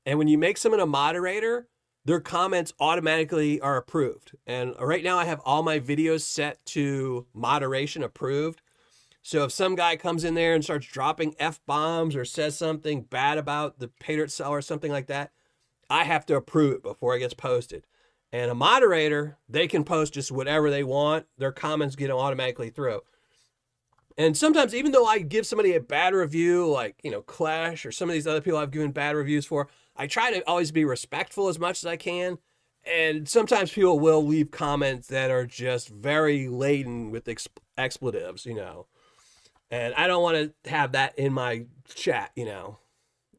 And when you make someone a moderator, their comments automatically are approved. And right now I have all my videos set to moderation approved. So if some guy comes in there and starts dropping F-bombs or says something bad about the Paydirt seller or something like that, I have to approve it before it gets posted. And a moderator, they can post just whatever they want. Their comments get automatically through. And sometimes, even though I give somebody a bad review, like, Clash or some of these other people I've given bad reviews for, I try to always be respectful as much as I can. And sometimes people will leave comments that are just very laden with expletives, And I don't want to have that in my chat,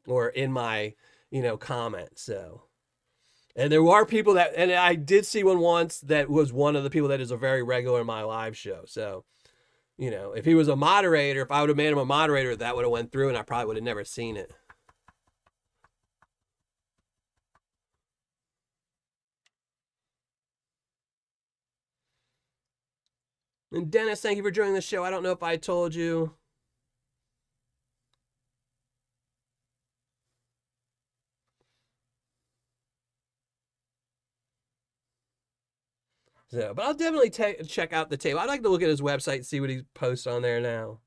or in my, comments. So, and there are people that, and I did see one once that was one of the people that is a very regular in my live show. So, if he was a moderator, if I would have made him a moderator, that would have went through and I probably would have never seen it. And Dennis, thank you for joining the show. I don't know if I told you. So, but I'll definitely check out the table. I'd like to look at his website and see what he posts on there now.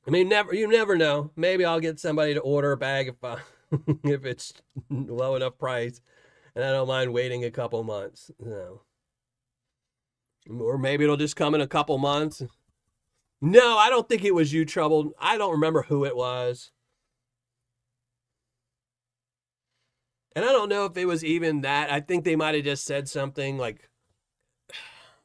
I mean, you never know. Maybe I'll get somebody to order a bag if it's low enough price, and I don't mind waiting a couple months. Or maybe it'll just come in a couple months. No, I don't think it was you, Trouble. I don't remember who it was. And I don't know if it was even that. I think they might have just said something like,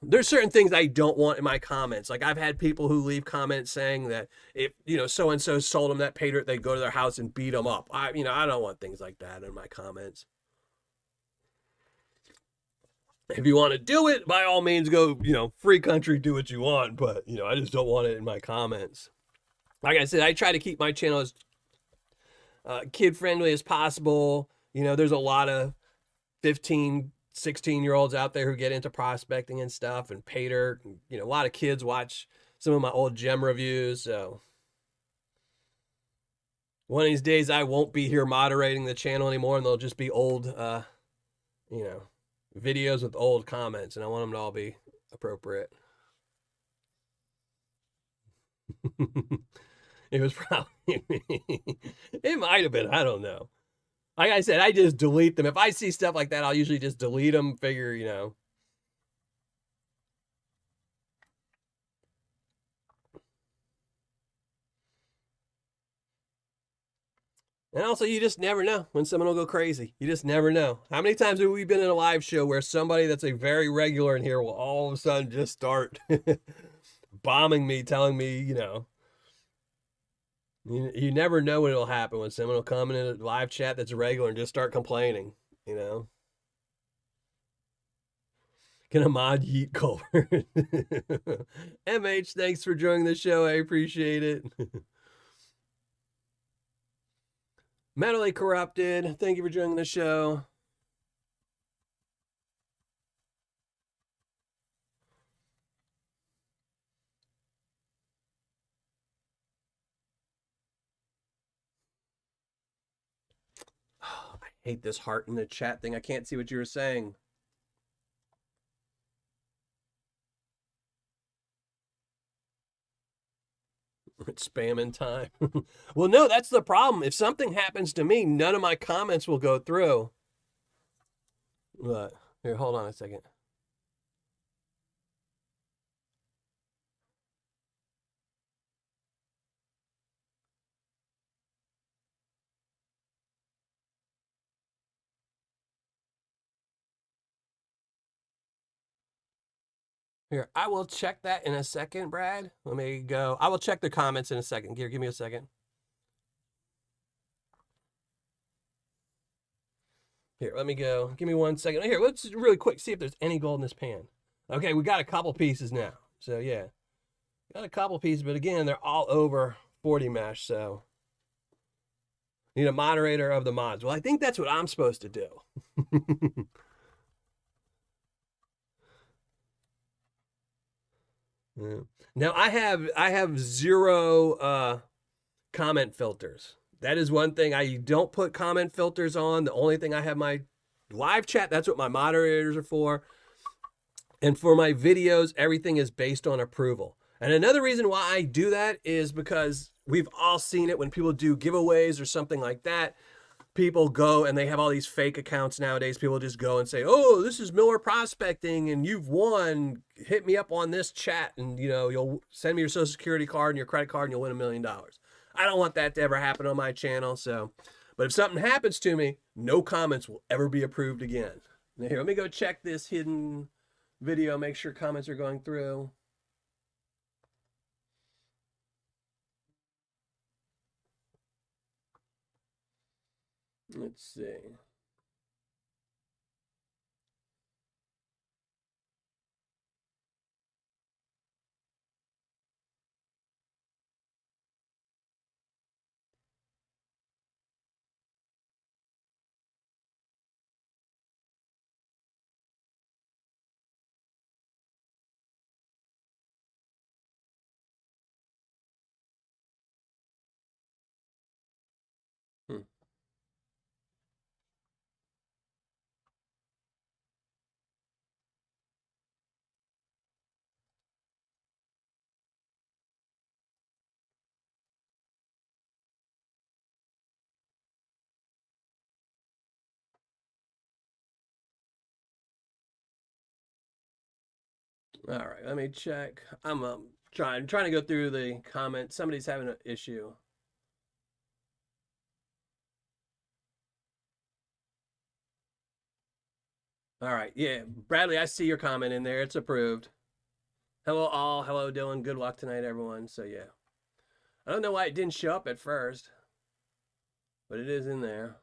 there's certain things I don't want in my comments. Like I've had people who leave comments saying that if, so and so sold them that Paydirt, they'd go to their house and beat them up. I don't want things like that in my comments. If you want to do it, by all means, go, free country, do what you want. But, I just don't want it in my comments. Like I said, I try to keep my channel as kid friendly as possible. There's a lot of 15, 16-year-olds out there who get into prospecting and stuff and Paydirt. A lot of kids watch some of my old gem reviews. So one of these days I won't be here moderating the channel anymore, and they'll just be old, videos with old comments, and I want them to all be appropriate. It was probably me. It might have been. I don't know. Like I said, I just delete them. If I see stuff like that, I'll usually just delete them. Figure, And also, you just never know when someone will go crazy. You just never know. How many times have we been in a live show where somebody that's a very regular in here will all of a sudden just start bombing me, telling me, you never know when it'll happen, when someone will come in a live chat that's regular and just start complaining, Can a mod yeet Culver? MH, thanks for joining the show. I appreciate it. Mentally Corrupted, thank you for joining the show. Oh, I hate this heart in the chat thing. I can't see what you were saying. It's spamming time. Well, no, that's the problem. If something happens to me, none of my comments will go through. But here, hold on a second. Here, I will check that in a second, Brad. Let me go. I will check the comments in a second. Here, give me a second. Here, let me go. Give me 1 second. Here, let's really quick see if there's any gold in this pan. Okay, we got a couple pieces now. So, yeah. Got a couple pieces, but again, they're all over 40 mesh, so need a moderator of the mods. Well, I think that's what I'm supposed to do. Yeah. Now I have zero comment filters. That is one thing. I don't put comment filters on. The only thing I have my live chat, that's what my moderators are for. And for my videos, everything is based on approval. And another reason why I do that is because we've all seen it when people do giveaways or something like that. People go and they have all these fake accounts nowadays. People just go and say, oh, this is Miller Prospecting and you've won. Hit me up on this chat and, you'll send me your social security card and your credit card and you'll win $1 million. I don't want that to ever happen on my channel. So, but if something happens to me, no comments will ever be approved again. Now here, let me go check this hidden video, make sure comments are going through. Let's see. All right, let me check. I'm trying to go through the comments. Somebody's having an issue. All right. Yeah. Bradley, I see your comment in there. It's approved. Hello, all. Hello, Dylan. Good luck tonight, everyone. So, yeah. I don't know why it didn't show up at first, but it is in there.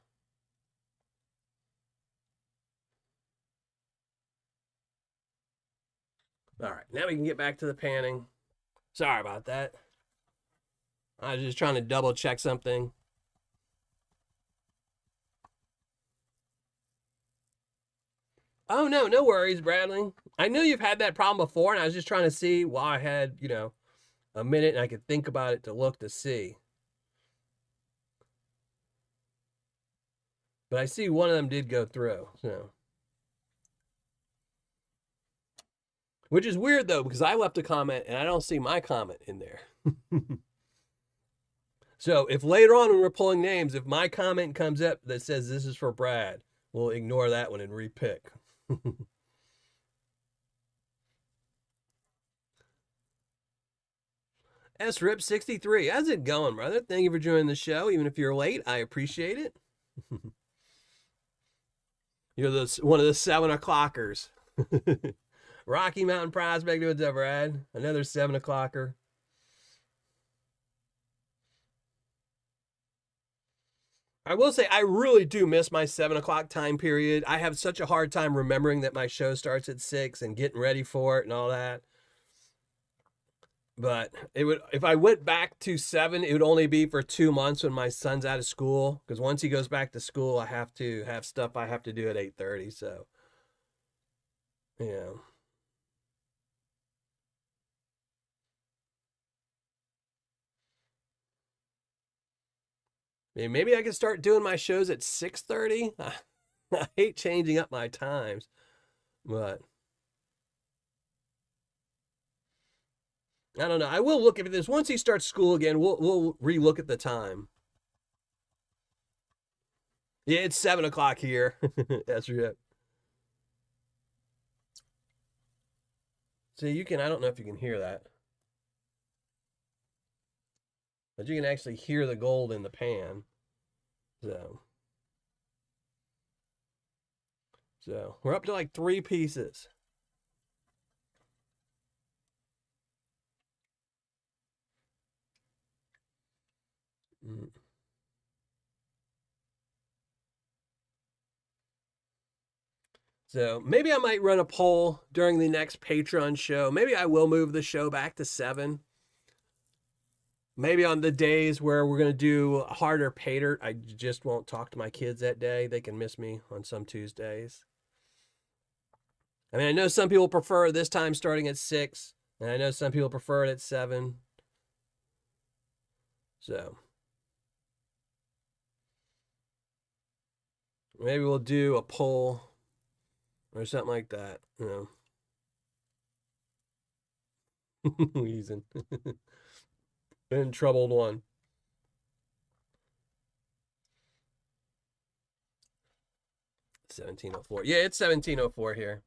All right. Now we can get back to the panning. Sorry about that. I was just trying to double check something. Oh, no. No worries, Bradley. I knew you've had that problem before, and I was just trying to see why I had, a minute and I could think about it to look to see. But I see one of them did go through, so. Which is weird though, because I left a comment and I don't see my comment in there. So if later on when we're pulling names, if my comment comes up that says this is for Brad, we'll ignore that one and repick. SRIP63, how's it going, brother? Thank you for joining the show. Even if you're late, I appreciate it. You're one of the 7 o'clockers. Rocky Mountain Prospect, what's up, Brad? Another 7 o'clocker. I will say I really do miss my 7 o'clock time period. I have such a hard time remembering that my show starts at 6 and getting ready for it and all that. But it would, if I went back to 7, it would only be for 2 months when my son's out of school. Because once he goes back to school, I have to have stuff I have to do at 8:30. So, yeah. Maybe I could start doing my shows at 6:30. I hate changing up my times, but I don't know. I will look at this once he starts school again. We'll relook at the time. Yeah, it's 7 o'clock here. That's right. See, you can. I don't know if you can hear that, but you can actually hear the gold in the pan. So, so we're up to like 3 pieces. Mm. So maybe I might run a poll during the next Patreon show. Maybe I will move the show back to 7. Maybe on the days where we're going to do harder Paydirt, I just won't talk to my kids that day. They can miss me on some Tuesdays. I mean, I know some people prefer this time starting at 6, and I know some people prefer it at 7. So maybe we'll do a poll or something like that. Wheezing. Been troubled one. 1704. Yeah, it's 1704 here.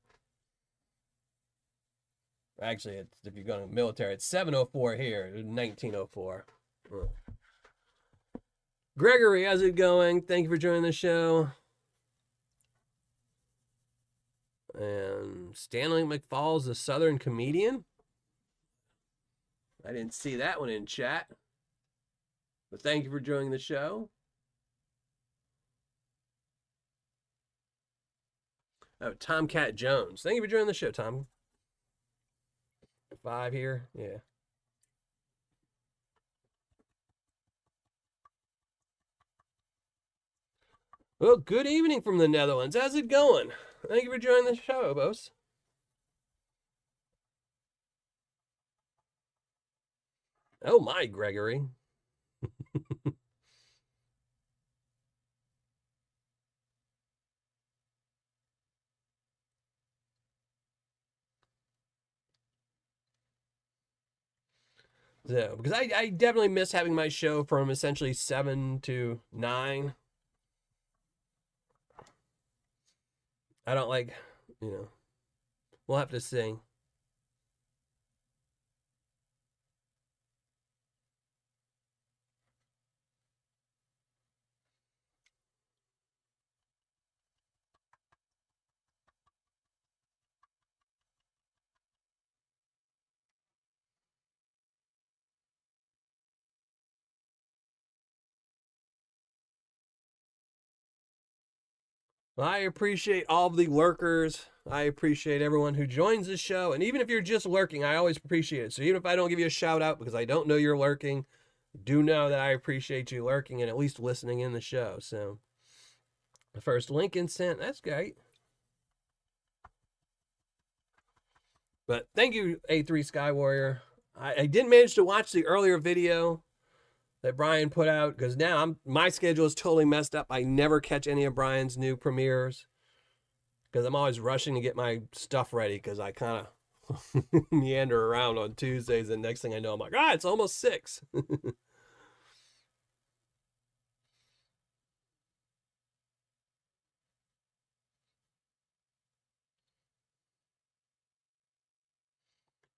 Actually, it's, if you're going to military, it's 704 here. 1904. Oh. Gregory, how's it going? Thank you for joining the show. And Stanley McFall's a Southern comedian. I didn't see that one in chat. But thank you for joining the show. Oh, Tomcat Jones. Thank you for joining the show, Tom. 5 here. Yeah. Well, good evening from the Netherlands. How's it going? Thank you for joining the show, boss. Oh my, Gregory. So, because I definitely miss having my show from essentially 7 to 9. I don't like, we'll have to see. I appreciate all of the lurkers. I appreciate everyone who joins the show. And even if you're just lurking, I always appreciate it. So even if I don't give you a shout out because I don't know you're lurking, do know that I appreciate you lurking and at least listening in the show. So the first link in sent. That's great. But thank you, A3 Sky Warrior. I didn't manage to watch the earlier video that Brian put out because now my schedule is totally messed up. I never catch any of Brian's new premieres because I'm always rushing to get my stuff ready because I kind of meander around on Tuesdays, and next thing I know, I'm like, it's almost 6.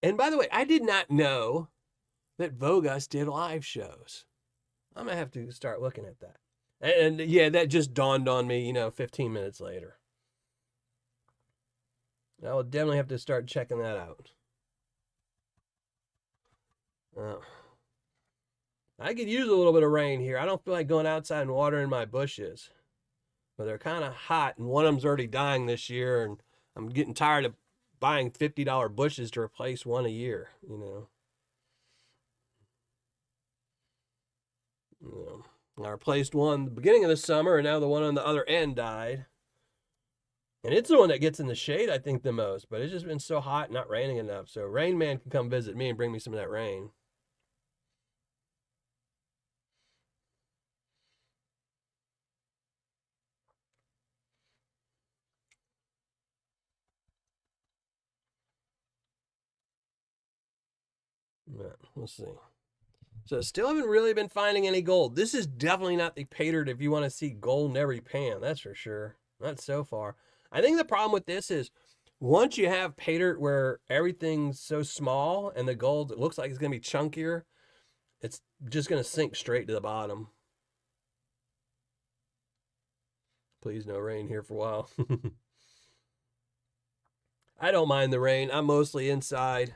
And by the way, I did not know that Vogus did live shows. I'm going to have to start looking at that. And yeah, that just dawned on me, 15 minutes later. I will definitely have to start checking that out. I could use a little bit of rain here. I don't feel like going outside and watering my bushes. But they're kind of hot, and one of them's already dying this year, and I'm getting tired of buying $50 bushes to replace one a year, I replaced one at the beginning of the summer, and now the one on the other end died. And it's the one that gets in the shade, I think, the most. But it's just been so hot, not raining enough. So Rain Man can come visit me and bring me some of that rain. But we'll see. So still haven't really been finding any gold. This is definitely not the Paydirt if you want to see gold in every pan. That's for sure. Not so far. I think the problem with this is once you have Paydirt where everything's so small and the gold, it looks like it's going to be chunkier, it's just going to sink straight to the bottom. Please no rain here for a while. I don't mind the rain. I'm mostly inside,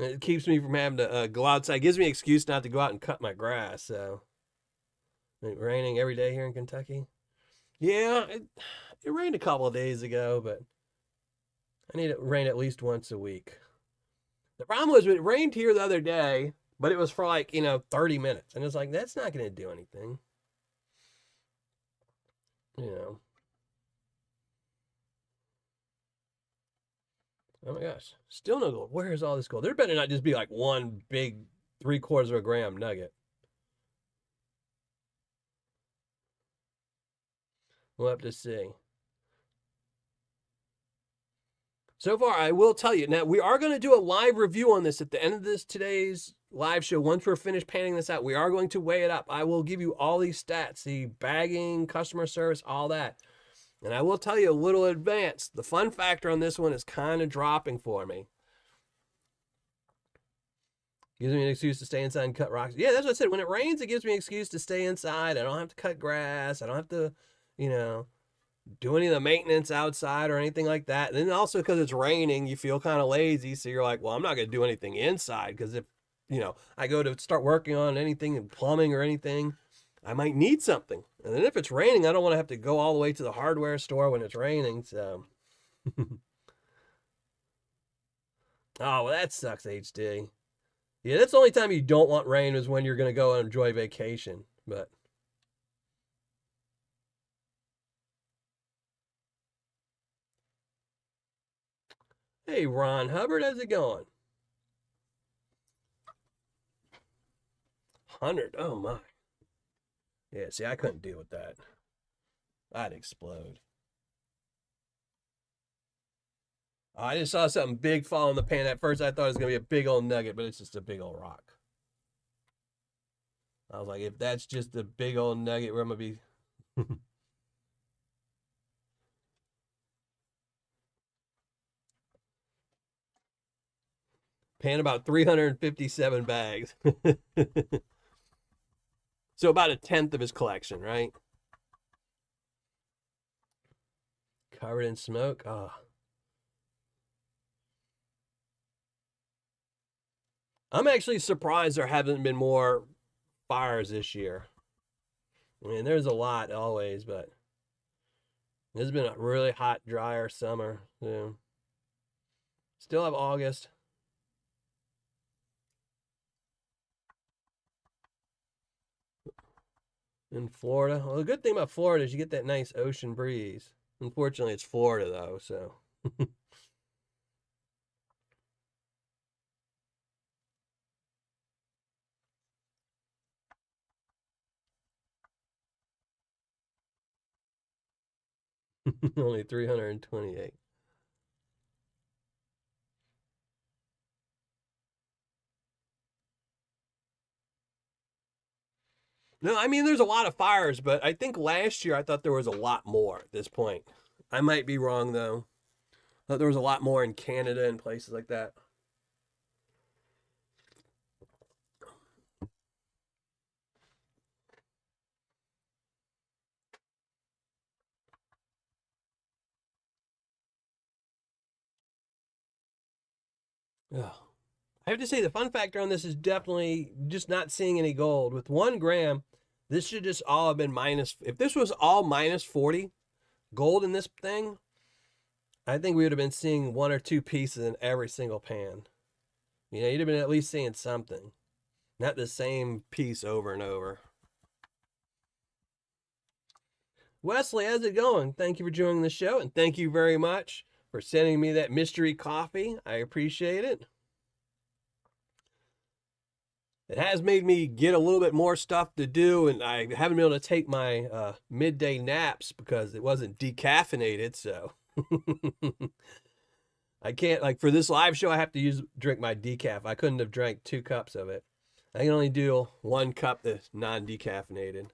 It keeps me from having to go outside. It gives me an excuse not to go out and cut my grass. So, it's raining every day here in Kentucky. Yeah, it rained a couple of days ago, but I need it to rain at least once a week. The problem was it rained here the other day, but it was for 30 minutes. And it's like, that's not going to do anything. Oh my gosh. Still no gold. Where is all this gold? There better not just be like one big 3/4 of a gram nugget. We'll have to see. So far, I will tell you. Now, we are going to do a live review on this at the end of today's live show. Once we're finished panning this out, we are going to weigh it up. I will give you all these stats, the bagging, customer service, all that. And I will tell you a little advance. The fun factor on this one is kind of dropping for me. Gives me an excuse to stay inside and cut rocks. Yeah, that's what I said. When it rains, it gives me an excuse to stay inside. I don't have to cut grass. I don't have to, do any of the maintenance outside or anything like that. And then also because it's raining, you feel kind of lazy. So you're like, well, I'm not going to do anything inside because if, I go to start working on anything in plumbing or anything, I might need something. And then if it's raining, I don't want to have to go all the way to the hardware store when it's raining. So, oh, well, that sucks, HD. Yeah, that's the only time you don't want rain is when you're going to go and enjoy vacation. But hey, Ron Hubbard, how's it going? 100. Oh my. Yeah, see, I couldn't deal with that. I'd explode. Oh, I just saw something big fall in the pan. At first, I thought it was going to be a big old nugget, but it's just a big old rock. I was like, if that's just a big old nugget, where I'm going to be. Pan about 357 bags. So about 1/10 of his collection, right? Covered in smoke. Oh. I'm actually surprised there haven't been more fires this year. I mean, there's a lot always, but this has been a really hot, drier summer. Yeah. Still have August. In Florida. Well, the good thing about Florida is you get that nice ocean breeze. Unfortunately, it's Florida, though, so. Only 328. No, I mean, there's a lot of fires, but I think last year I thought there was a lot more at this point. I might be wrong, though. I thought there was a lot more in Canada and places like that. Ugh. I have to say, the fun factor on this is definitely just not seeing any gold. With 1 gram, this should just all have been minus. If this was all minus 40 gold in this thing, I think we would have been seeing 1 or 2 pieces in every single pan. You know, you'd have been at least seeing something, not the same piece over and over. Wesley, how's it going? Thank you for joining the show, and thank you very much for sending me that mystery coffee. I appreciate it. It has made me get a little bit more stuff to do, and I haven't been able to take my midday naps because it wasn't decaffeinated, so I can't, like, for this live show, I have to drink my decaf. I couldn't have drank 2 cups of it. I can only do 1 cup that's non-decaffeinated.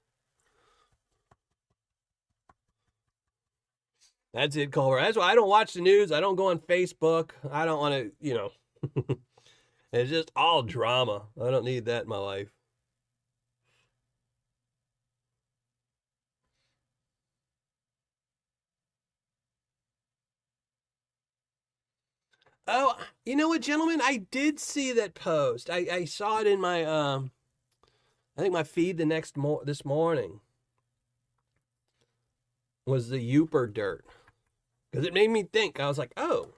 That's it, Culver. That's why I don't watch the news. I don't go on Facebook. I don't want to, you know. It's just all drama. I don't need that in my life. Oh, you know what, gentlemen? I did see that post. I saw it in my I think my feed this morning was the Paydirt. Because it made me think. I was like, oh,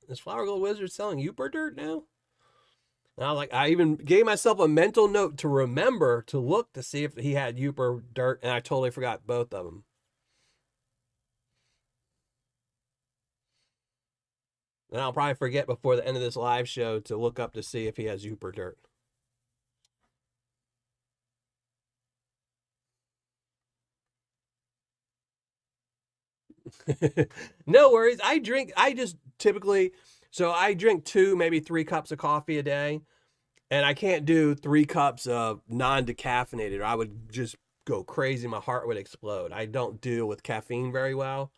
is Flower Gold Wizard selling Paydirt now? And I was like, I even gave myself a mental note to remember to look to see if he had Paydirt, and I totally forgot both of them. And I'll probably forget before the end of this live show to look up to see if he has Paydirt. No worries. I just typically, so I drink 2, maybe 3 cups of coffee a day. And I can't do 3 cups of non-decaffeinated, or I would just go crazy. My heart would explode. I don't deal with caffeine very well.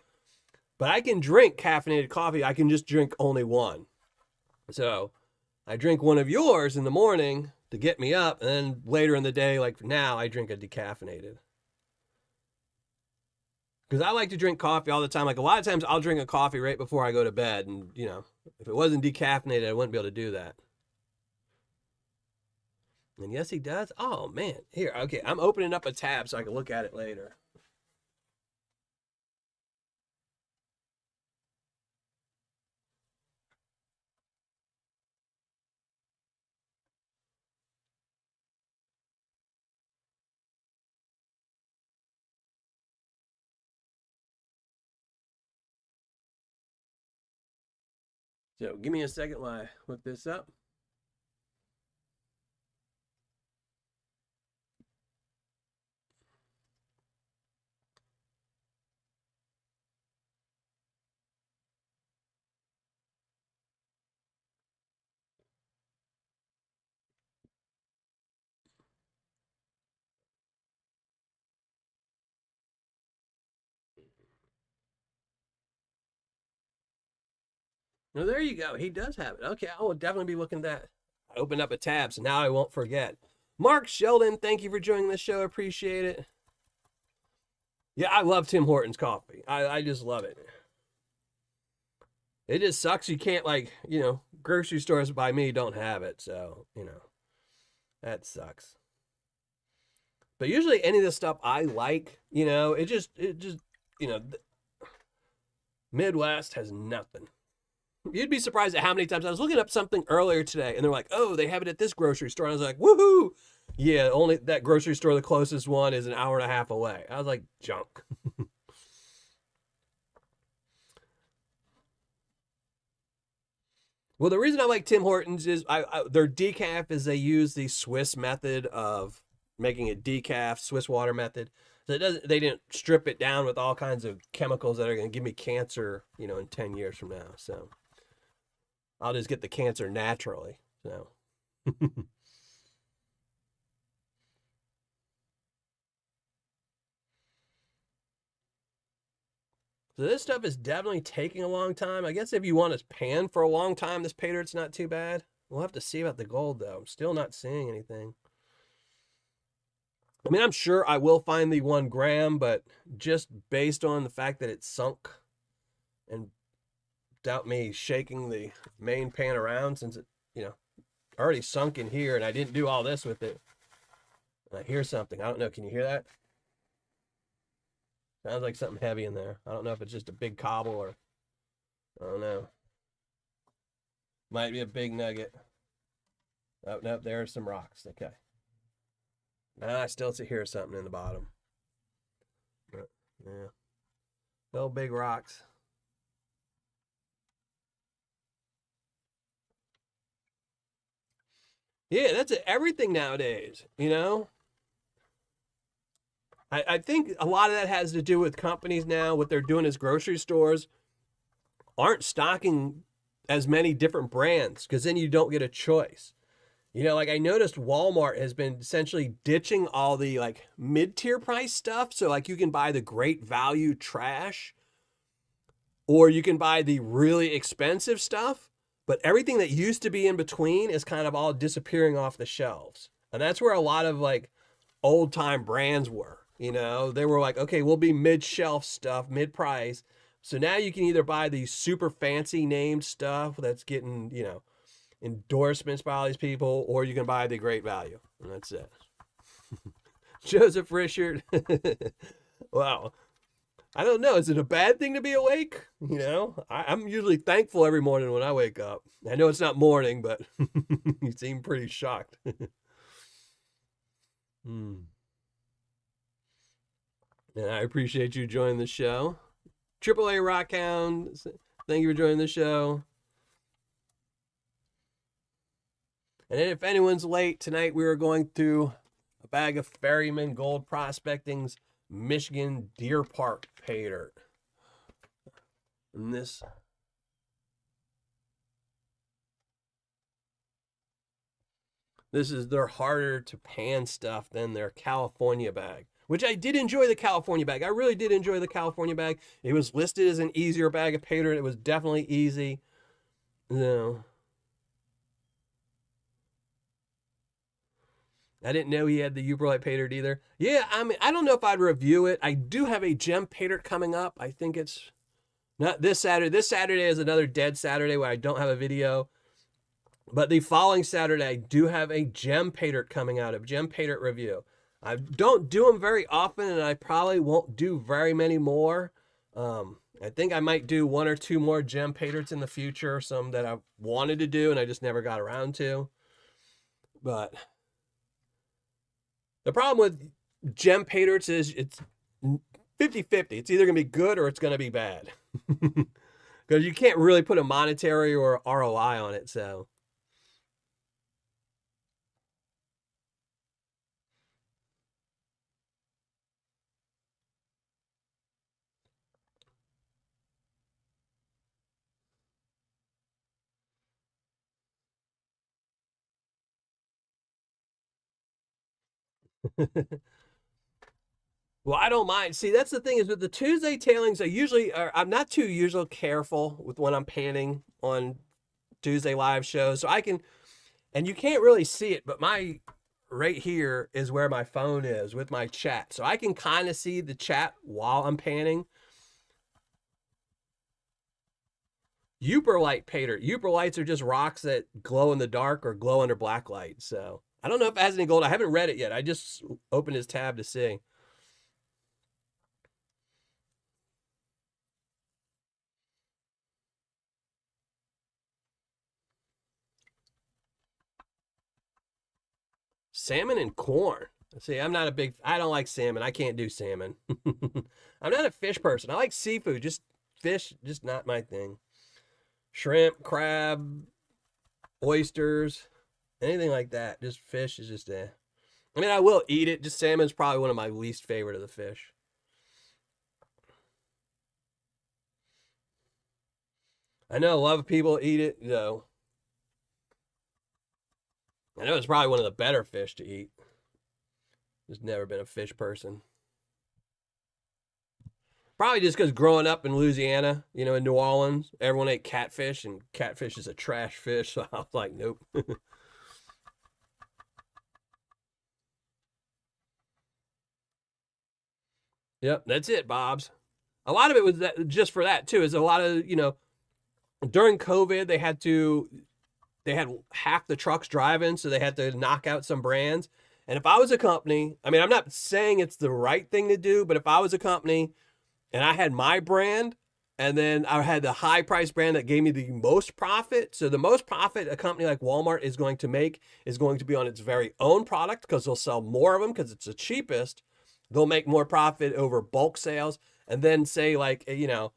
But I can drink caffeinated coffee. I can just drink only one. So I drink one of yours in the morning to get me up. And then later in the day, like now, I drink a decaffeinated. Because I like to drink coffee all the time. Like a lot of times I'll drink a coffee right before I go to bed. And, you know, if it wasn't decaffeinated, I wouldn't be able to do that. And yes, he does. Oh, man. Here, okay, I'm opening up a tab so I can look at it later. So give me a second while I look this up. No, there you go. He does have it. Okay, I will definitely be looking at that. I opened up a tab, so now I won't forget. Mark Sheldon, thank you for joining the show. Appreciate it. Yeah, I love Tim Hortons coffee. I just love it. It just sucks you can't, like, you know, grocery stores by me don't have it, so, you know, that sucks. But usually any of this stuff I like, it just, you know, Midwest has nothing. You'd be surprised at how many times I was looking up something earlier today and they're like, oh, they have it at this grocery store. And I was like, woohoo. Yeah, only that grocery store, the closest one, is an hour and a half away. I was like, junk. Well, the reason I like Tim Hortons is their decaf is they use the Swiss method of making it decaf, Swiss water method. So they didn't strip it down with all kinds of chemicals that are going to give me cancer, in 10 years from now. So I'll just get the cancer naturally. So. So this stuff is definitely taking a long time. I guess if you want to pan for a long time, this Paydirt's not too bad. We'll have to see about the gold, though. I'm still not seeing anything. I mean, I'm sure I will find the 1 gram, but just based on the fact that it's sunk, and doubt me shaking the main pan around since it, already sunk in here, and I didn't do all this with it. I hear something. I don't know. Can you hear that? Sounds like something heavy in there. I don't know if it's just a big cobble or, I don't know. Might be a big nugget. Oh, no, there's some rocks. Okay. Now I still hear something in the bottom. But, yeah. Little big rocks. Yeah, that's everything nowadays, I think a lot of that has to do with companies now. What they're doing is grocery stores aren't stocking as many different brands because then you don't get a choice. Like I noticed Walmart has been essentially ditching all the like mid-tier price stuff. So like you can buy the great value trash or you can buy the really expensive stuff. But everything that used to be in between is kind of all disappearing off the shelves. And that's where a lot of like old time brands were. They were like, okay, we'll be mid-shelf stuff, mid-price. So now you can either buy the super fancy named stuff that's getting, endorsements by all these people, or you can buy the great value. And that's it. Joseph Richard. Wow. I don't know. Is it a bad thing to be awake? I'm usually thankful every morning when I wake up. I know it's not morning, but you seem pretty shocked. And I appreciate you joining the show. AAA Rockhound, thank you for joining the show. And then if anyone's late, tonight we are going through a bag of Ferryman Gold Prospecting's Michigan Deer Park Paydirt. And this is their harder to pan stuff than their California bag, which I did enjoy the California bag. I really did enjoy the California bag. It was listed as an easier bag of Paydirt. It was definitely easy. I didn't know he had the Uberlite Paydirt either. Yeah, I mean, I don't know if I'd review it. I do have a gem Paydirt coming up. I think it's not this Saturday. This Saturday is another dead Saturday where I don't have a video. But the following Saturday, I do have a gem Paydirt coming out, a gem Paydirt review. I don't do them very often, and I probably won't do very many more. I think I might do 1 or 2 more gem Paydirts in the future, some that I wanted to do and I just never got around to. But the problem with gem Paydirts is it's 50-50. It's either going to be good or it's going to be bad. Because you can't really put a monetary or ROI on it, so... Well, I don't mind. See, that's the thing is with the Tuesday tailings, I'm not too usually careful with when I'm panning on Tuesday live shows. So I can, and you can't really see it, but right here is where my phone is with my chat. So I can kind of see the chat while I'm panning. Uberlite Paydirt. Uberlites are just rocks that glow in the dark or glow under black light. So I don't know if it has any gold. I haven't read it yet. I just opened his tab to see. Salmon and corn. See, I don't like salmon. I can't do salmon. I'm not a fish person. I like seafood. Just fish, just not my thing. Shrimp, crab, oysters, anything like that. Just fish is just I mean, I will eat it. Just salmon's probably one of my least favorite of the fish. I know a lot of people eat it, though. I know it's probably one of the better fish to eat. Just never been a fish person. Probably just because growing up in Louisiana, in New Orleans, everyone ate catfish, and catfish is a trash fish. So I was like, nope. Yep, that's it, Bob's. A lot of it was just for that too. Is a lot of during COVID they had half the trucks driving, so they had to knock out some brands. And if I was a company, I mean, I'm not saying it's the right thing to do, but if I was a company and I had my brand and then I had the high price brand that gave me the most profit. So the most profit a company like Walmart is going to make is going to be on its very own product because they'll sell more of them because it's the cheapest. They'll make more profit over bulk sales. And then say like, a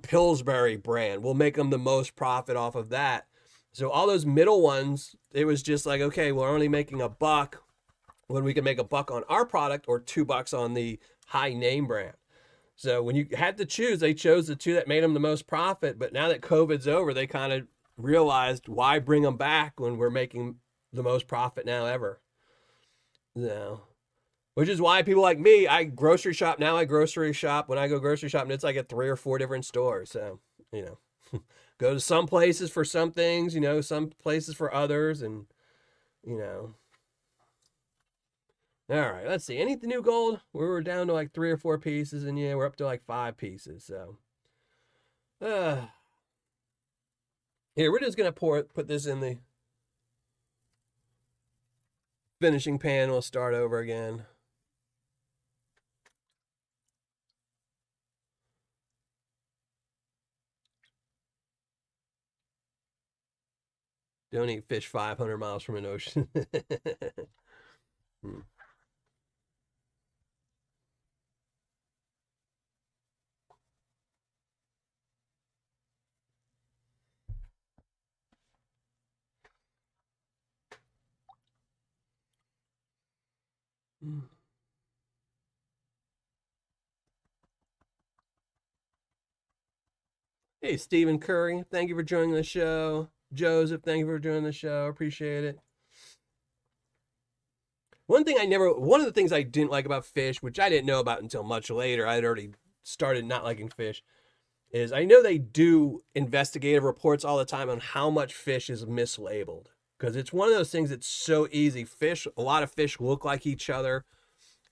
Pillsbury brand will make them the most profit off of that. So all those middle ones, it was just like, okay, we're only making a buck when we can make a buck on our product or $2 on the high name brand. So when you had to choose, they chose the two that made them the most profit. But now that COVID's over, they kind of realized why bring them back when we're making the most profit now ever. Which is why people like me, I grocery shop now. I grocery shop when I go grocery shopping. It's like at 3 or 4 different stores. So go to some places for some things, some places for others, and you know. All right, let's see. Any new gold? We were down to like 3 or 4 pieces, and yeah, we're up to like 5 pieces. So, here we're just gonna put this in the finishing pan. We'll start over again. Don't eat fish 500 miles from an ocean. hmm. Hey, Stephen Curry, thank you for joining the show. Joseph, thank you for joining the show. Appreciate it. One of the things I didn't like about fish, which I didn't know about until much later, I had already started not liking fish, is I know they do investigative reports all the time on how much fish is mislabeled. Because it's one of those things that's so easy. A lot of fish look like each other.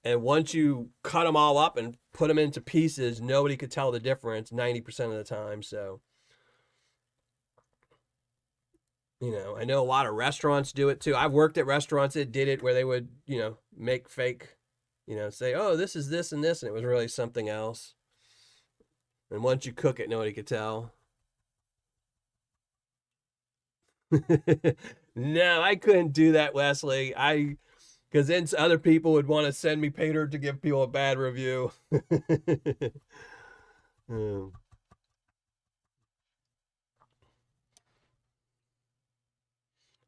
And once you cut them all up and put them into pieces, nobody could tell the difference 90% of the time. So, I know a lot of restaurants do it too. I've worked at restaurants that did it where they would, make fake, say, oh, this is this and this. And it was really something else. And once you cook it, nobody could tell. No, I couldn't do that, Wesley. Because then other people would want to send me Paydirt to give people a bad review. Hmm.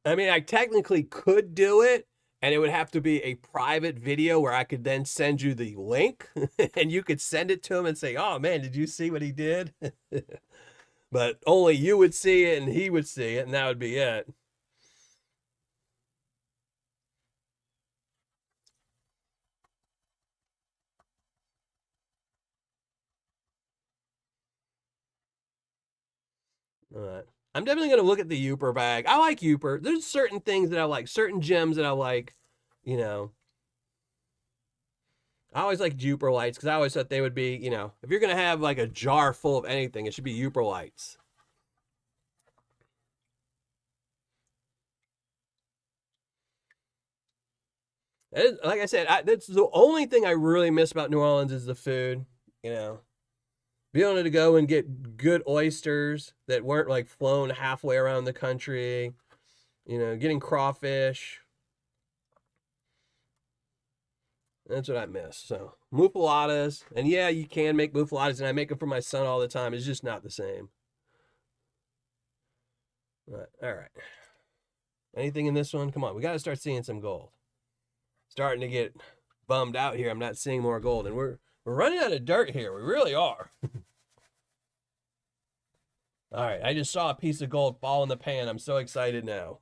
I mean, I technically could do it, and it would have to be a private video where I could then send you the link, and you could send it to him and say, "Oh man, did you see what he did?" But only you would see it, and he would see it, and that would be it. All right. I'm definitely going to look at the Uper bag. I like Uper. There's certain things that I like, certain gems that I like. You know, I always like Uper lights because I always thought they would be, if you're going to have like a jar full of anything, it should be Uper lights. And like I said, that's the only thing I really miss about New Orleans is the food. You know, being able to go and get good oysters that weren't like flown halfway around the country. You know, getting crawfish. That's what I miss. So muffaladas, and yeah, you can make muffaladas, and I make them for my son all the time. It's just not the same. But, all right. Anything in this one? Come on, we got to start seeing some gold. Starting to get bummed out here. I'm not seeing more gold, and we're running out of dirt here. We really are. All right, I just saw a piece of gold fall in the pan. I'm so excited now.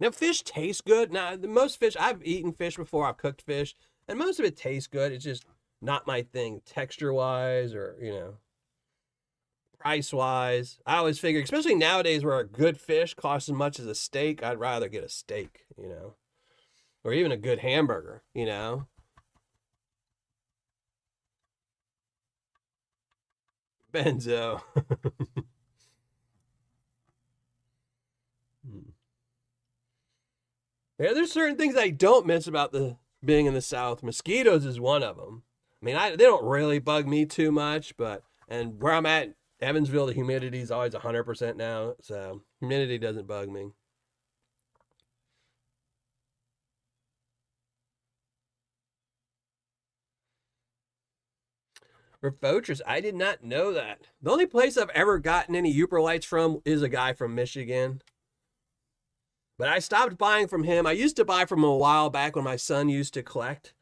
Now, fish tastes good. Now, the most fish, I've eaten fish before. I've cooked fish, and most of it tastes good. It's just not my thing, texture-wise or, price-wise. I always figure, especially nowadays where a good fish costs as much as a steak, I'd rather get a steak. Or even a good hamburger. Benzo. Yeah, there's certain things I don't miss about the being in the South. Mosquitoes is one of them. I mean, they don't really bug me too much, and where I'm at, Evansville, the humidity is always 100% now, so humidity doesn't bug me. For Fortress, I did not know that. The only place I've ever gotten any Uperlights from is a guy from Michigan. But I stopped buying from him. I used to buy from him a while back when my son used to collect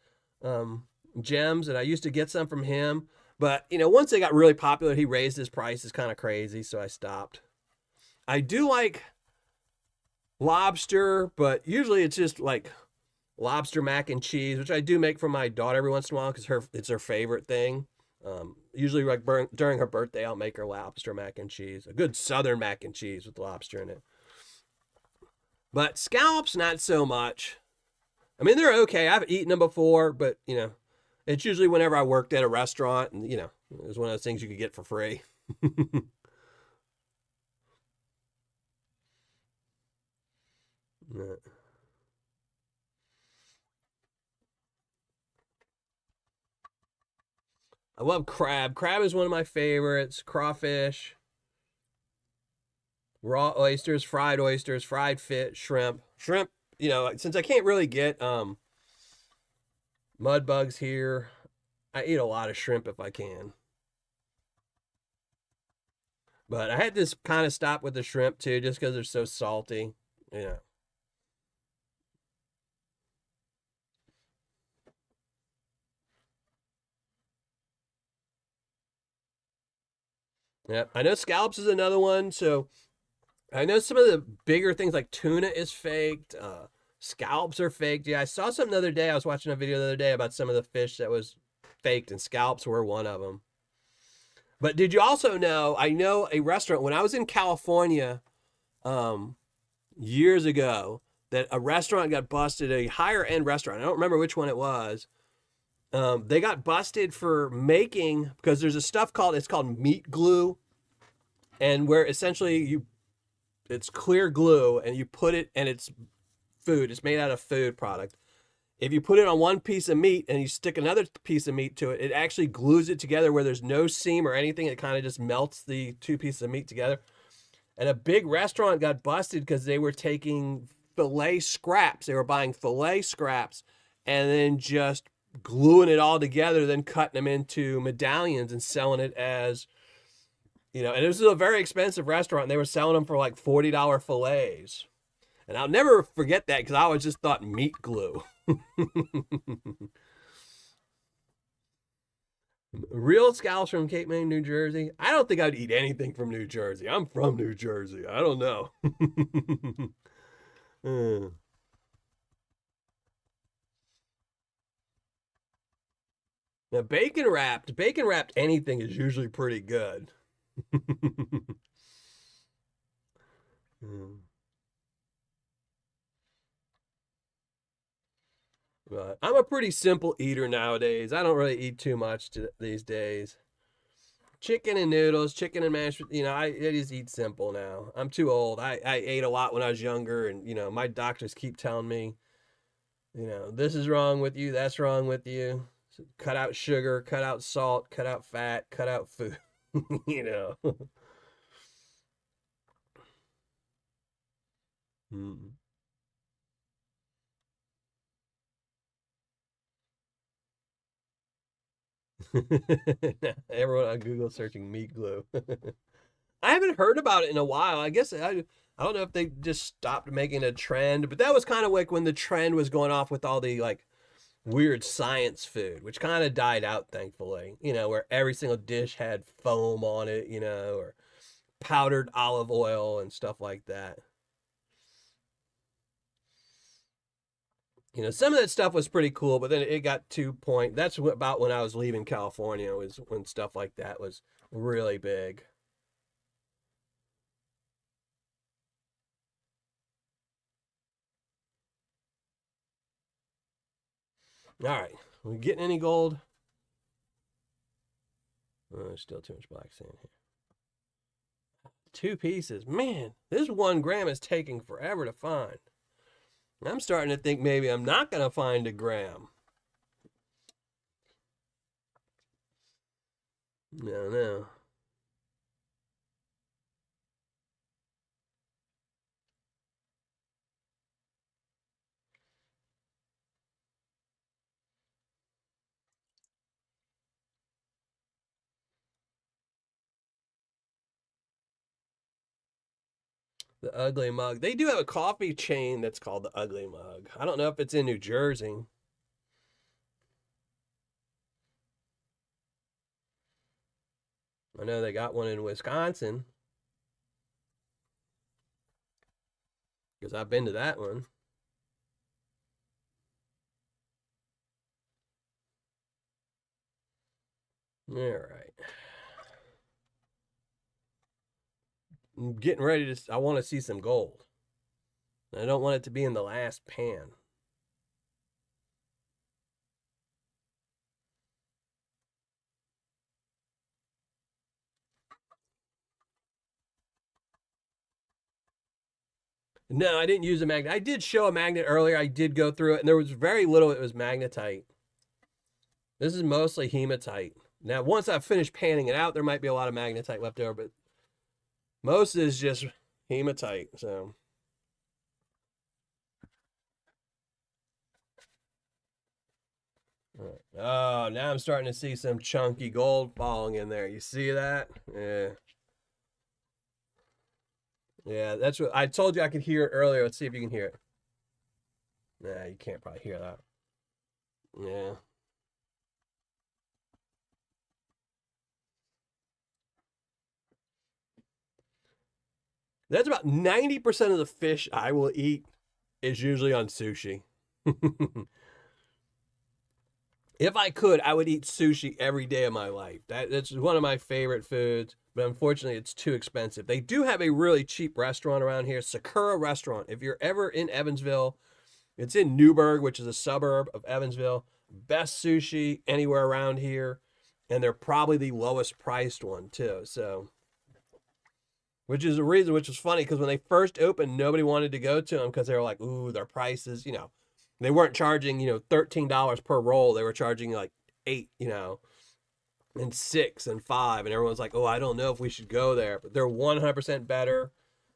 gems, and I used to get some from him. But, once they got really popular, he raised his prices kind of crazy, so I stopped. I do like lobster, but usually it's just like lobster mac and cheese, which I do make for my daughter every once in a while because it's her favorite thing. Usually, like during her birthday, I'll make her lobster mac and cheese, a good southern mac and cheese with lobster in it. But scallops, not so much. I mean, they're okay. I've eaten them before, but it's usually whenever I worked at a restaurant, and it was one of those things you could get for free. I love crab. Crab is one of my favorites. Crawfish, raw oysters, fried fish, shrimp. Shrimp, since I can't really get mud bugs here, I eat a lot of shrimp if I can. But I had to kind of stop with the shrimp too, just because they're so salty. Yeah. Yep. I know scallops is another one. So I know some of the bigger things like tuna is faked. Scallops are faked. Yeah, I saw something the other day. I was watching a video the other day about some of the fish that was faked, and scallops were one of them. But did you also know? I know a restaurant when I was in California, years ago, that a restaurant got busted. A higher end restaurant. I don't remember which one it was. They got busted for making because there's a stuff called meat glue, and where essentially it's clear glue and you put it and it's food. It's made out of food product. If you put it on one piece of meat and you stick another piece of meat to it, it actually glues it together where there's no seam or anything. It kind of just melts the two pieces of meat together. And a big restaurant got busted because they were taking fillet scraps. They were buying fillet scraps and then just gluing it all together, then cutting them into medallions and selling it as, and this is a very expensive restaurant. And they were selling them for like $40 fillets. And I'll never forget that because I always just thought meat glue. Real scallops from Cape May, New Jersey. I don't think I'd eat anything from New Jersey. I'm from New Jersey. I don't know. Now, bacon wrapped anything is usually pretty good. But I'm a pretty simple eater nowadays. I don't really eat too much these days. Chicken and noodles, chicken and mashed. I just eat simple now. I'm too old. I ate a lot when I was younger, and my doctors keep telling me, this is wrong with you, that's wrong with you. So cut out sugar, cut out salt, cut out fat, cut out food. you know. Mm. Everyone on Google searching meat glue. I haven't heard about it in a while. I guess I don't know if they just stopped making a trend, but that was kind of like when the trend was going off with all the like weird science food, which kind of died out, thankfully. Where every single dish had foam on it, or powdered olive oil and stuff like that. Some of that stuff was pretty cool, but then it got to point. That's about when I was leaving California, was when stuff like that was really big. All right, we getting any gold? There's still too much black sand here. 2 pieces. Man, this 1 gram is taking forever to find. I'm starting to think maybe I'm not going to find a gram. No. The Ugly Mug. They do have a coffee chain that's called the Ugly Mug. I don't know if it's in New Jersey. I know they got one in Wisconsin, because I've been to that one. All right. I'm getting ready to. I want to see some gold. I don't want it to be in the last pan. No, I didn't use a magnet. I did show a magnet earlier. I did go through it, and there was very little. It was magnetite. This is mostly hematite. Now, once I've finished panning it out, there might be a lot of magnetite left over, but most is just hematite. So, oh, now I'm starting to see some chunky gold falling in there. You see that? Yeah. Yeah, that's what I told you. I could hear it earlier. Let's see if you can hear it. Nah, you can't probably hear that. Yeah. That's about 90% of the fish I will eat is usually on sushi. If I could, I would eat sushi every day of my life. That's one of my favorite foods, but unfortunately, it's too expensive. They do have a really cheap restaurant around here, Sakura Restaurant. If you're ever in Evansville, it's in Newburgh, which is a suburb of Evansville. Best sushi anywhere around here, and they're probably the lowest priced one too. So, which is a reason, which was funny because when they first opened, nobody wanted to go to them because they were like, "Ooh, their prices," They weren't charging, $13 per roll. They were charging like 8, and 6 and 5, and everyone's like, "Oh, I don't know if we should go there," but they're 100% better,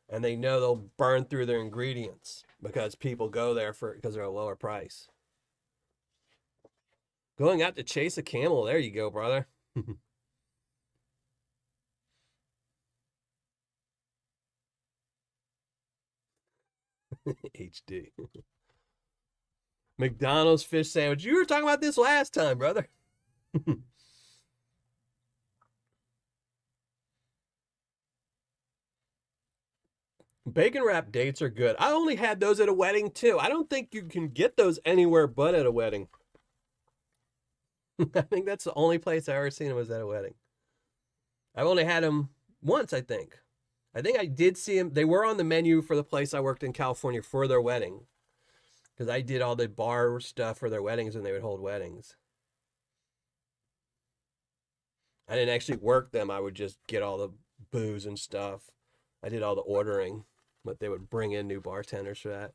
and they know they'll burn through their ingredients because people go there because they're a lower price. Going out to chase a camel. There you go, brother. HD. McDonald's fish sandwich. You were talking about this last time, brother. Bacon wrapped dates are good. I only had those at a wedding too. I don't think you can get those anywhere but at a wedding. I think that's the only place I ever seen them was at a wedding. I've only had them once, I think. I think I did see them. They were on the menu for the place I worked in California for their wedding. because I did all the bar stuff for their weddings when they would hold weddings. I didn't actually work them. I would just get all the booze and stuff. I did all the ordering, but they would bring in new bartenders for that.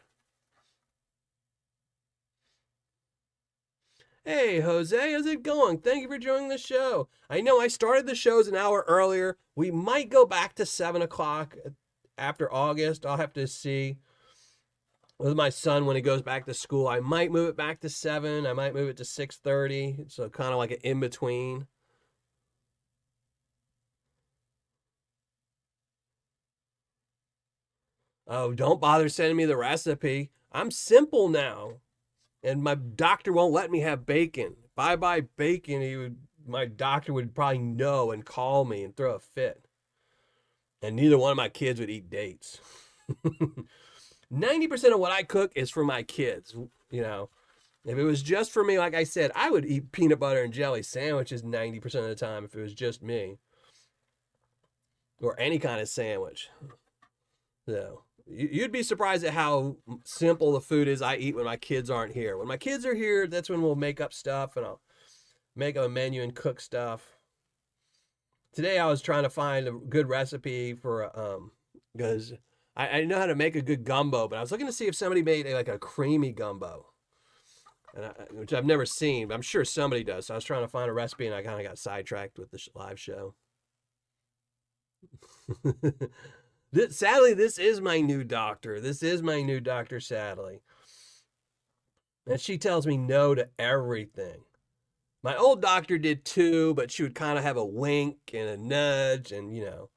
Hey, Jose, how's it going? Thank you for joining the show. I know I started the shows an hour earlier. We might go back to 7 o'clock after August. I'll have to see with my son when he goes back to school. I might move it back to 7. I might move it to 6:30. So kind of like an in-between. Oh, don't bother sending me the recipe. I'm simple now. And my doctor won't let me have bacon. If I buy bacon, my doctor would probably know and call me and throw a fit. And neither one of my kids would eat dates. 90% of what I cook is for my kids. You know, if it was just for me, like I said, I would eat peanut butter and jelly sandwiches 90% of the time if it was just me. Or any kind of sandwich. So you'd be surprised at how simple the food is I eat when my kids aren't here. When my kids are here, that's when we'll make up stuff and I'll make up a menu and cook stuff. Today I was trying to find a good recipe for because I know how to make a good gumbo, but I was looking to see if somebody made like a creamy gumbo, which I've never seen, but I'm sure somebody does. So I was trying to find a recipe and I kind of got sidetracked with the live show. Sadly, this is my new doctor. This is my new doctor, sadly. And she tells me no to everything. My old doctor did too, but she would kind of have a wink and a nudge and, you know.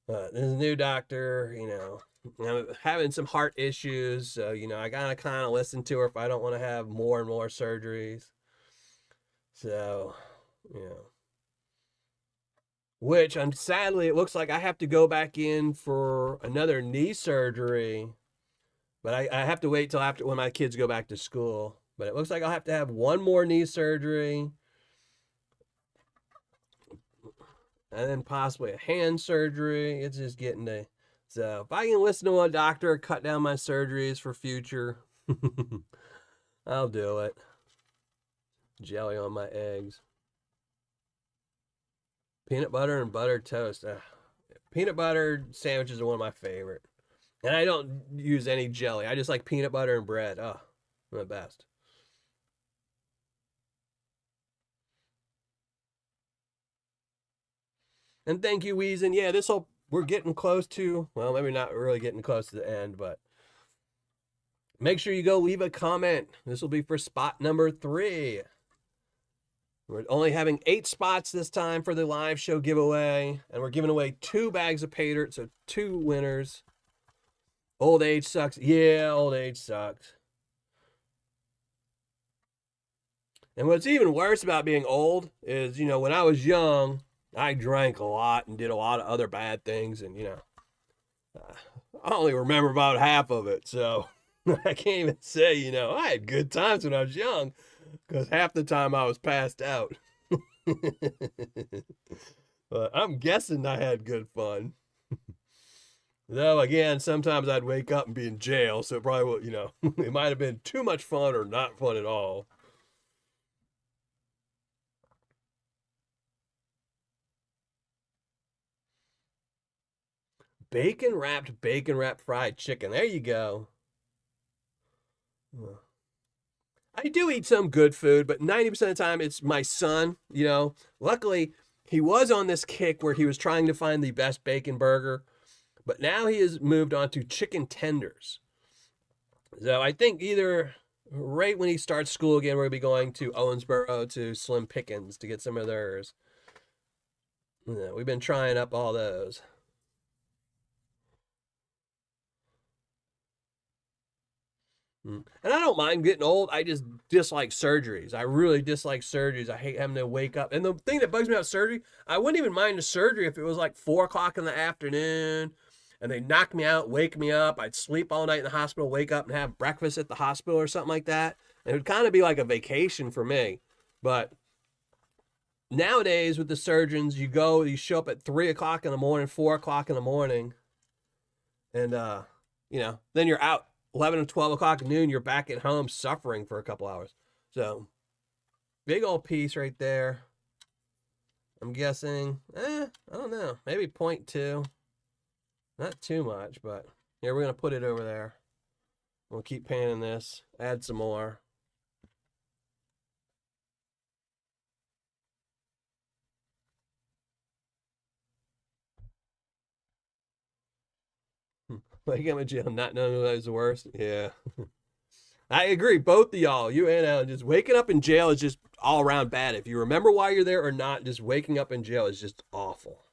This is a new doctor, you know. I'm having some heart issues, so, you know, I gotta kind of listen to her if I don't want to have more and more surgeries. So, you know. Which, sadly, it looks like I have to go back in for another knee surgery. But I have to wait till after when my kids go back to school. But it looks like I'll have to have one more knee surgery. And then possibly a hand surgery. It's just getting to... So if I can listen to a doctor, cut down my surgeries for future, I'll do it. Jelly on my eggs. Peanut butter and buttered toast. Peanut butter sandwiches are one of my favorite. And I don't use any jelly. I just like peanut butter and bread. Oh, the best. And thank you, Weezin. Yeah, we're getting close to, well, maybe not really getting close to the end, but make sure you go leave a comment. This will be for spot number 3. We're only having 8 spots this time for the live show giveaway. And we're giving away 2 bags of Paydirt, so 2 winners. Old age sucks. Yeah, old age sucks. And what's even worse about being old is, you know, when I was young, I drank a lot and did a lot of other bad things. And, you know, I only remember about half of it. So I can't even say, you know, I had good times when I was young. Because half the time I was passed out. But I'm guessing I had good fun. Though, again, sometimes I'd wake up and be in jail. So it probably would, you know, it might have been too much fun or not fun at all. Bacon wrapped fried chicken. There you go. I do eat some good food, but 90% of the time it's my son, you know. Luckily, he was on this kick where he was trying to find the best bacon burger, but now he has moved on to chicken tenders. So I think either right when he starts school again, we're going to be going to Owensboro to Slim Pickens to get some of theirs. Yeah, we've been trying up all those. And I don't mind getting old. I just dislike surgeries. I really dislike surgeries. I hate having to wake up. And the thing that bugs me about surgery, I wouldn't even mind a surgery if it was like 4 o'clock in the afternoon and they knock me out, wake me up. I'd sleep all night in the hospital, wake up and have breakfast at the hospital or something like that. And it would kind of be like a vacation for me. But nowadays with the surgeons, you show up at 3 o'clock in the morning, 4 o'clock in the morning. And, you know, then you're out 11 or 12 o'clock noon, you're back at home suffering for a couple hours. So, big old piece right there. I'm guessing, I don't know, maybe 0.2. Not too much, but here, we're going to put it over there. We'll keep panning this, add some more. Like I'm in jail, not knowing who was the worst. Yeah. I agree. Both of y'all, you and Alan, just waking up in jail is just all around bad. If you remember why you're there or not, just waking up in jail is just awful.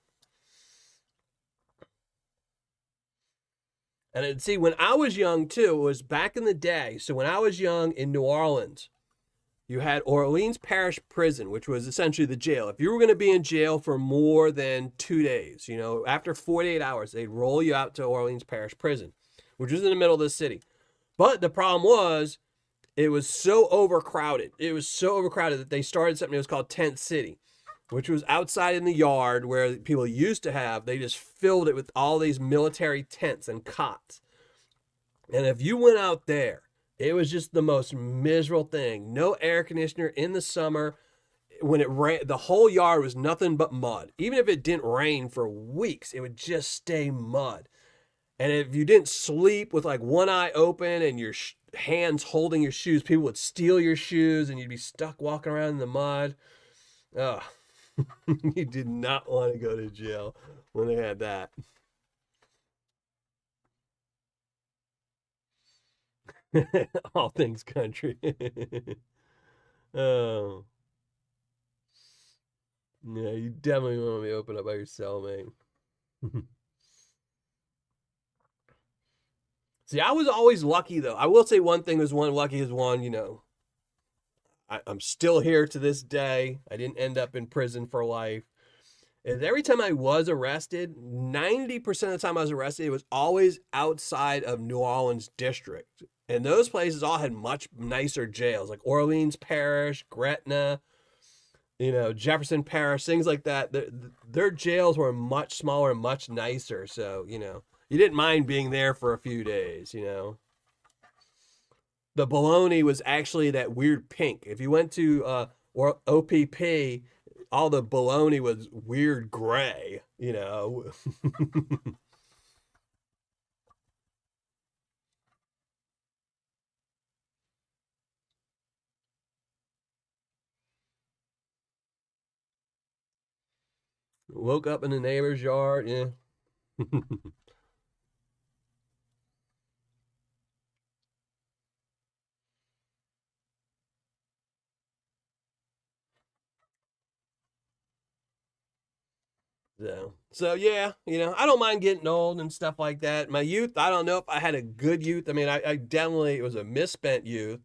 And see, when I was young too, it was back in the day. So when I was young in New Orleans, you had Orleans Parish Prison, which was essentially the jail. If you were going to be in jail for more than 2 days, after 48 hours, they'd roll you out to Orleans Parish Prison, which was in the middle of the city. But the problem was, it was so overcrowded. It was so overcrowded that they started something that was called Tent City, which was outside in the yard where people used to have. They just filled it with all these military tents and cots. And if you went out there, it was just the most miserable thing. No air conditioner in the summer. When it rained, the whole yard was nothing but mud. Even if it didn't rain for weeks, it would just stay mud. And if you didn't sleep with like one eye open and your hands holding your shoes, people would steal your shoes and you'd be stuck walking around in the mud. Ugh. You did not want to go to jail when they had that. All things country. Oh. Yeah, you definitely want to be open up by your cellmate. See, I was always lucky, though. I will say one thing was lucky is I'm still here to this day. I didn't end up in prison for life. And every time I was arrested, 90% of the time I was arrested, it was always outside of New Orleans district. And those places all had much nicer jails, like Orleans Parish, Gretna, Jefferson Parish, things like that. Their jails were much smaller and much nicer. So, you didn't mind being there for a few days, The bologna was actually that weird pink. If you went to or OPP, all the bologna was weird gray, Woke up in the neighbor's yard, yeah. So yeah, I don't mind getting old and stuff like that. My youth, I don't know if I had a good youth. I mean, I definitely, it was a misspent youth,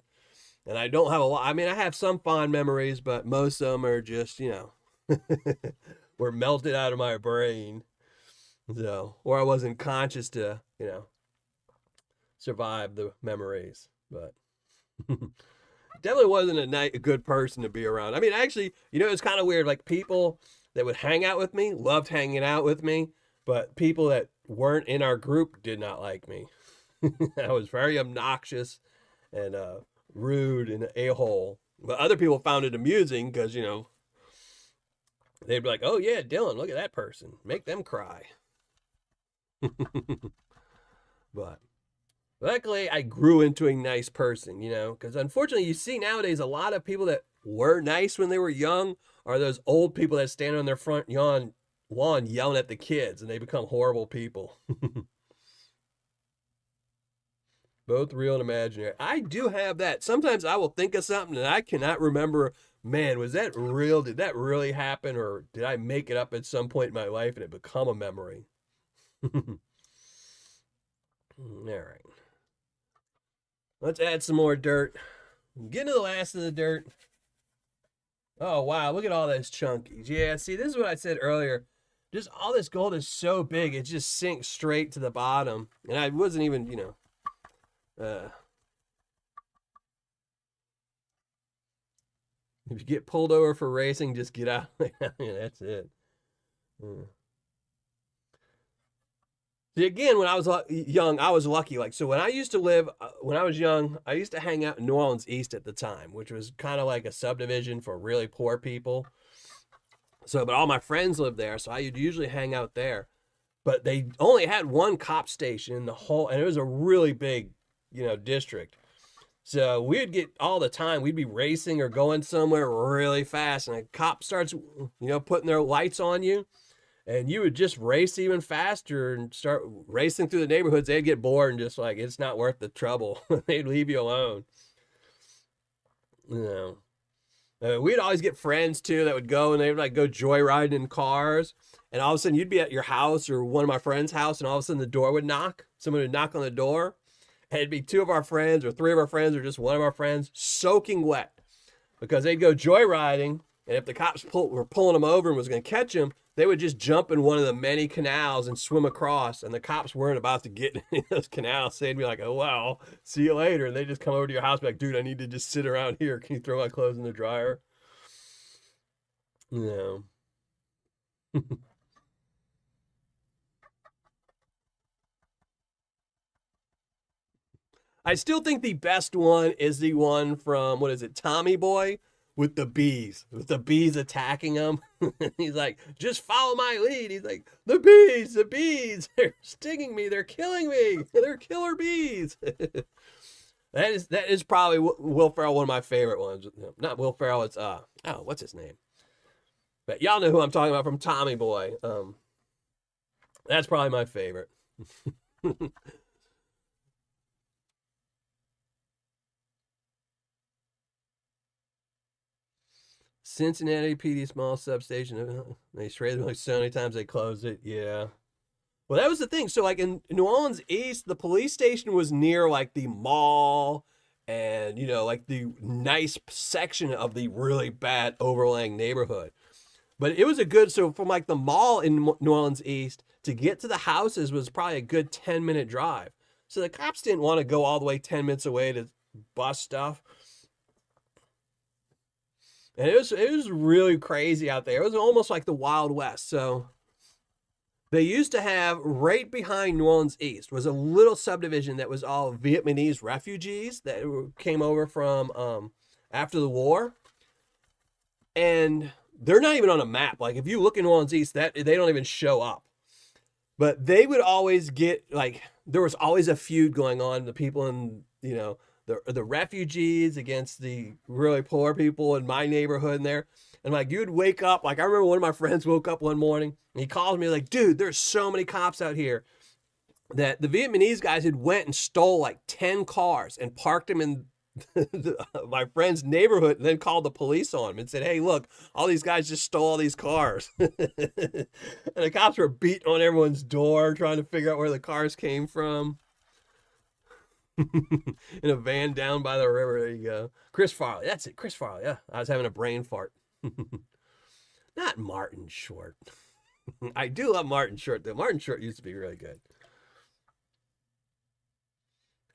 and I don't have a lot. I mean, I have some fond memories, but most of them are just, were melted out of my brain. So, or I wasn't conscious to, survive the memories, but definitely wasn't a good person to be around. I mean, actually, it's kind of weird. Like people that would hang out with me loved hanging out with me, but people that weren't in our group did not like me. I was very obnoxious and rude and a-hole. But other people found it amusing because, they'd be like, oh, yeah, Dylan, look at that person. Make them cry. But luckily, I grew into a nice person, because unfortunately, you see nowadays a lot of people that were nice when they were young are those old people that stand on their front lawn yelling at the kids, and they become horrible people. Both real and imaginary. I do have that. Sometimes I will think of something and I cannot remember, man, was that real? Did that really happen? Or did I make it up at some point in my life and it become a memory? All right. Let's add some more dirt. Get to the last of the dirt. Oh, wow. Look at all those chunkies. Yeah, see, this is what I said earlier. Just all this gold is so big, it just sinks straight to the bottom. And I wasn't even, if you get pulled over for racing, just get out. Yeah, that's it. See, again, when I was young, I was lucky. Like, so when I used to live, when I was young, I used to hang out in New Orleans East at the time, which was kind of like a subdivision for really poor people. So, but all my friends lived there, so I would usually hang out there. But they only had one cop station in the whole, and it was a really big, district. So we'd get all the time. We'd be racing or going somewhere really fast, and a cop starts, putting their lights on you, and you would just race even faster and start racing through the neighborhoods. They'd get bored and just like it's not worth the trouble. They'd leave you alone. You we'd always get friends too that would go and they would like go joyriding in cars. And all of a sudden you'd be at your house or one of my friend's house, and all of a sudden the door would knock. Someone would knock on the door, and it'd be two of our friends or three of our friends or just one of our friends soaking wet because they'd go joyriding. And if the cops were pulling them over and was going to catch them, they would just jump in one of the many canals and swim across. And the cops weren't about to get in those canals. So they'd be like, oh, well, see you later. And they just come over to your house and be like, dude, I need to just sit around here. Can you throw my clothes in the dryer? No. I still think the best one is the one from, what is it, Tommy Boy? With the bees attacking him. He's like, just follow my lead. He's like, the bees, they're stinging me, they're killing me, they're killer bees. That is probably Will Ferrell, one of my favorite ones. Not Will Ferrell, it's what's his name? But y'all know who I'm talking about from Tommy Boy. That's probably my favorite. Cincinnati PD small substation. They shredded like so many times they closed it. Yeah. Well, that was the thing. So, like in New Orleans East, the police station was near like the mall and, like the nice section of the really bad overlaying neighborhood. But it was so from like the mall in New Orleans East to get to the houses was probably a good 10-minute drive. So the cops didn't want to go all the way 10 minutes away to bust stuff. And it was really crazy out there. It was almost like the Wild West. So they used to have right behind New Orleans East was a little subdivision that was all Vietnamese refugees that came over from after the war. And they're not even on a map. Like if you look in New Orleans East, that they don't even show up. But they would always get like there was always a feud going on. The people in the refugees against the really poor people in my neighborhood in there. And like you'd wake up, like I remember one of my friends woke up one morning and he called me like, dude, there's so many cops out here that the Vietnamese guys had went and stole like 10 cars and parked them in my friend's neighborhood and then called the police on him and said, hey, look, all these guys just stole all these cars. And the cops were beating on everyone's door trying to figure out where the cars came from. In a van down by the river. There you go. Chris Farley. That's it. Chris Farley. Yeah. I was having a brain fart. Not Martin Short. I do love Martin Short, though. Martin Short used to be really good.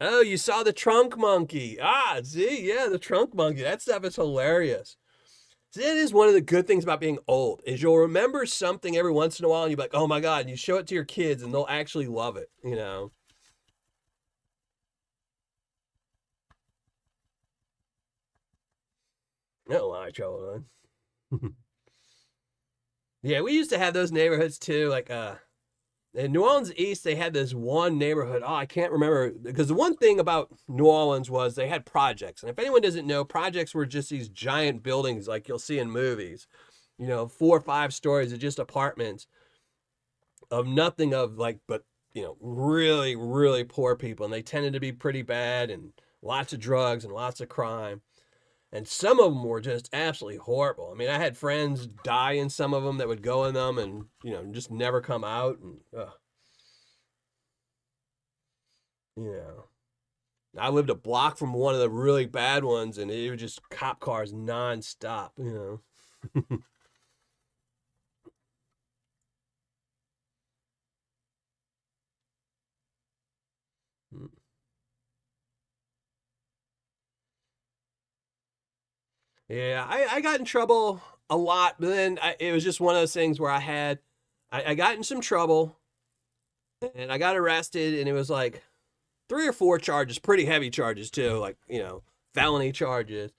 Oh, you saw the trunk monkey. Ah, see, yeah, the trunk monkey. That stuff is hilarious. See, that is one of the good things about being old is you'll remember something every once in a while and you're like, oh my God, and you show it to your kids and they'll actually love it. No lie, trouble, man. Yeah, we used to have those neighborhoods too. Like in New Orleans East, they had this one neighborhood. Oh, I can't remember because the one thing about New Orleans was they had projects. And if anyone doesn't know, projects were just these giant buildings like you'll see in movies. 4 or 5 stories of just apartments of nothing of like but really, really poor people. And they tended to be pretty bad and lots of drugs and lots of crime. And some of them were just absolutely horrible. I mean, I had friends die in some of them that would go in them and, just never come out. And, I lived a block from one of the really bad ones and it was just cop cars nonstop. Yeah, I got in trouble a lot, but then it was just one of those things where I got in some trouble And I got arrested, and it was like 3 or 4 charges, pretty heavy charges too, like, felony charges.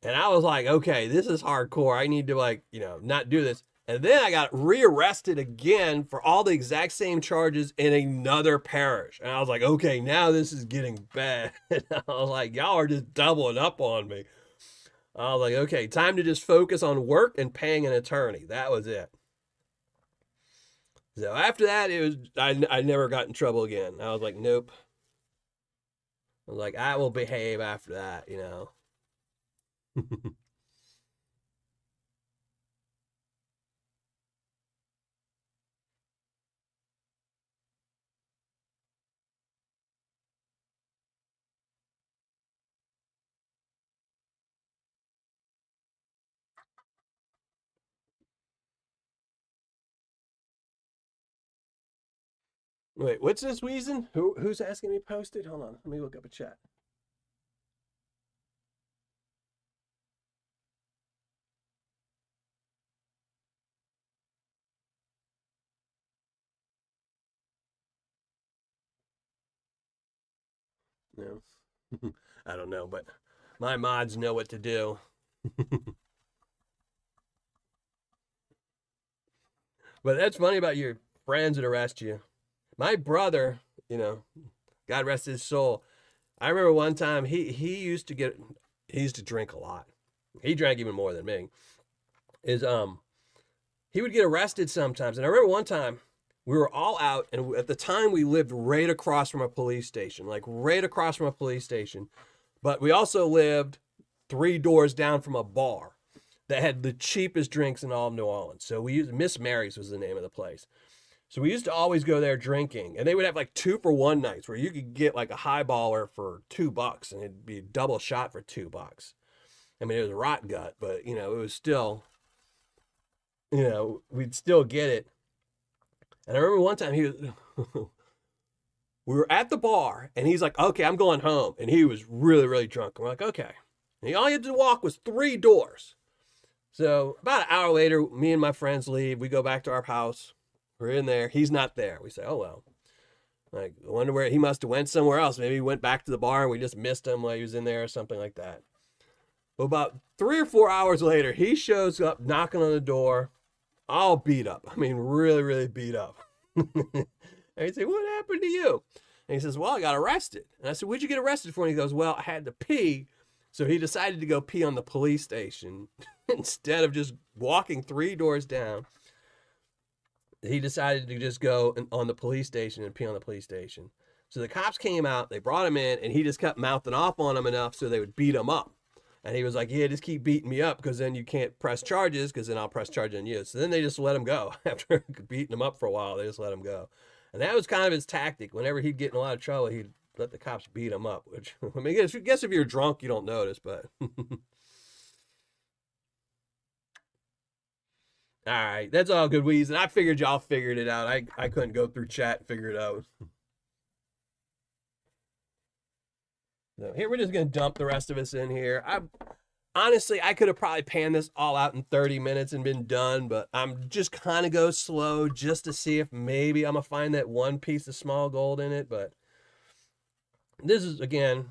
And I was like, okay, this is hardcore. I need to, like, not do this. And then I got rearrested again for all the exact same charges in another parish. And I was like, okay, now this is getting bad. And I was like, y'all are just doubling up on me. I was like, okay, time to just focus on work and paying an attorney. That was it. So after that, I never got in trouble again. I was like, nope. I was like, I will behave after that. Wait, what's this reason? Who's asking me posted? Hold on, let me look up a chat. No, I don't know, but my mods know what to do. But that's funny about your friends that arrest you. My brother, God rest his soul. I remember one time he used to drink a lot. He drank even more than me. Is He would get arrested sometimes. And I remember one time we were all out, and at the time we lived right across from a police station, like right across from a police station. But we also lived 3 doors down from a bar that had the cheapest drinks in all of New Orleans. So we used Miss Mary's was the name of the place. So we used to always go there drinking, and they would have like 2-for-1 nights where you could get like a highballer for $2, and it'd be a double shot for $2. I mean, it was a rot gut, but it was still, we'd still get it. And I remember one time we were at the bar, and he's like, "Okay, I'm going home," and he was really, really drunk. And we're like, "Okay." And all he had to walk was 3 doors. So about an hour later, me and my friends leave. We go back to our house. We're in there. He's not there. We say, "Oh well." Like, I wonder where he must have went somewhere else. Maybe he went back to the bar and we just missed him while he was in there or something like that. But about 3 or 4 hours later, he shows up knocking on the door, all beat up. I mean, really, really beat up. And I say, "What happened to you?" And he says, "Well, I got arrested." And I said, "What'd you get arrested for?" And he goes, "Well, I had to pee." So he decided to go pee on the police station instead of just walking 3 doors down. He decided to just go on the police station and pee on the police station. So the cops came out, they brought him in, and he just kept mouthing off on them enough so they would beat him up. And he was like, "Yeah, just keep beating me up because then you can't press charges because then I'll press charges on you." So then they just let him go. After beating him up for a while, they just let him go. And that was kind of his tactic. Whenever he'd get in a lot of trouble, he'd let the cops beat him up, which, I mean, I guess if you're drunk, you don't notice, but. All right, that's all good, Weez. And I figured y'all figured it out. I couldn't go through chat and figure it out. So here, we're just going to dump the rest of us in here. Honestly, I could have probably panned this all out in 30 minutes and been done, but I'm just kind of go slow just to see if maybe I'm going to find that one piece of small gold in it. But this is, again,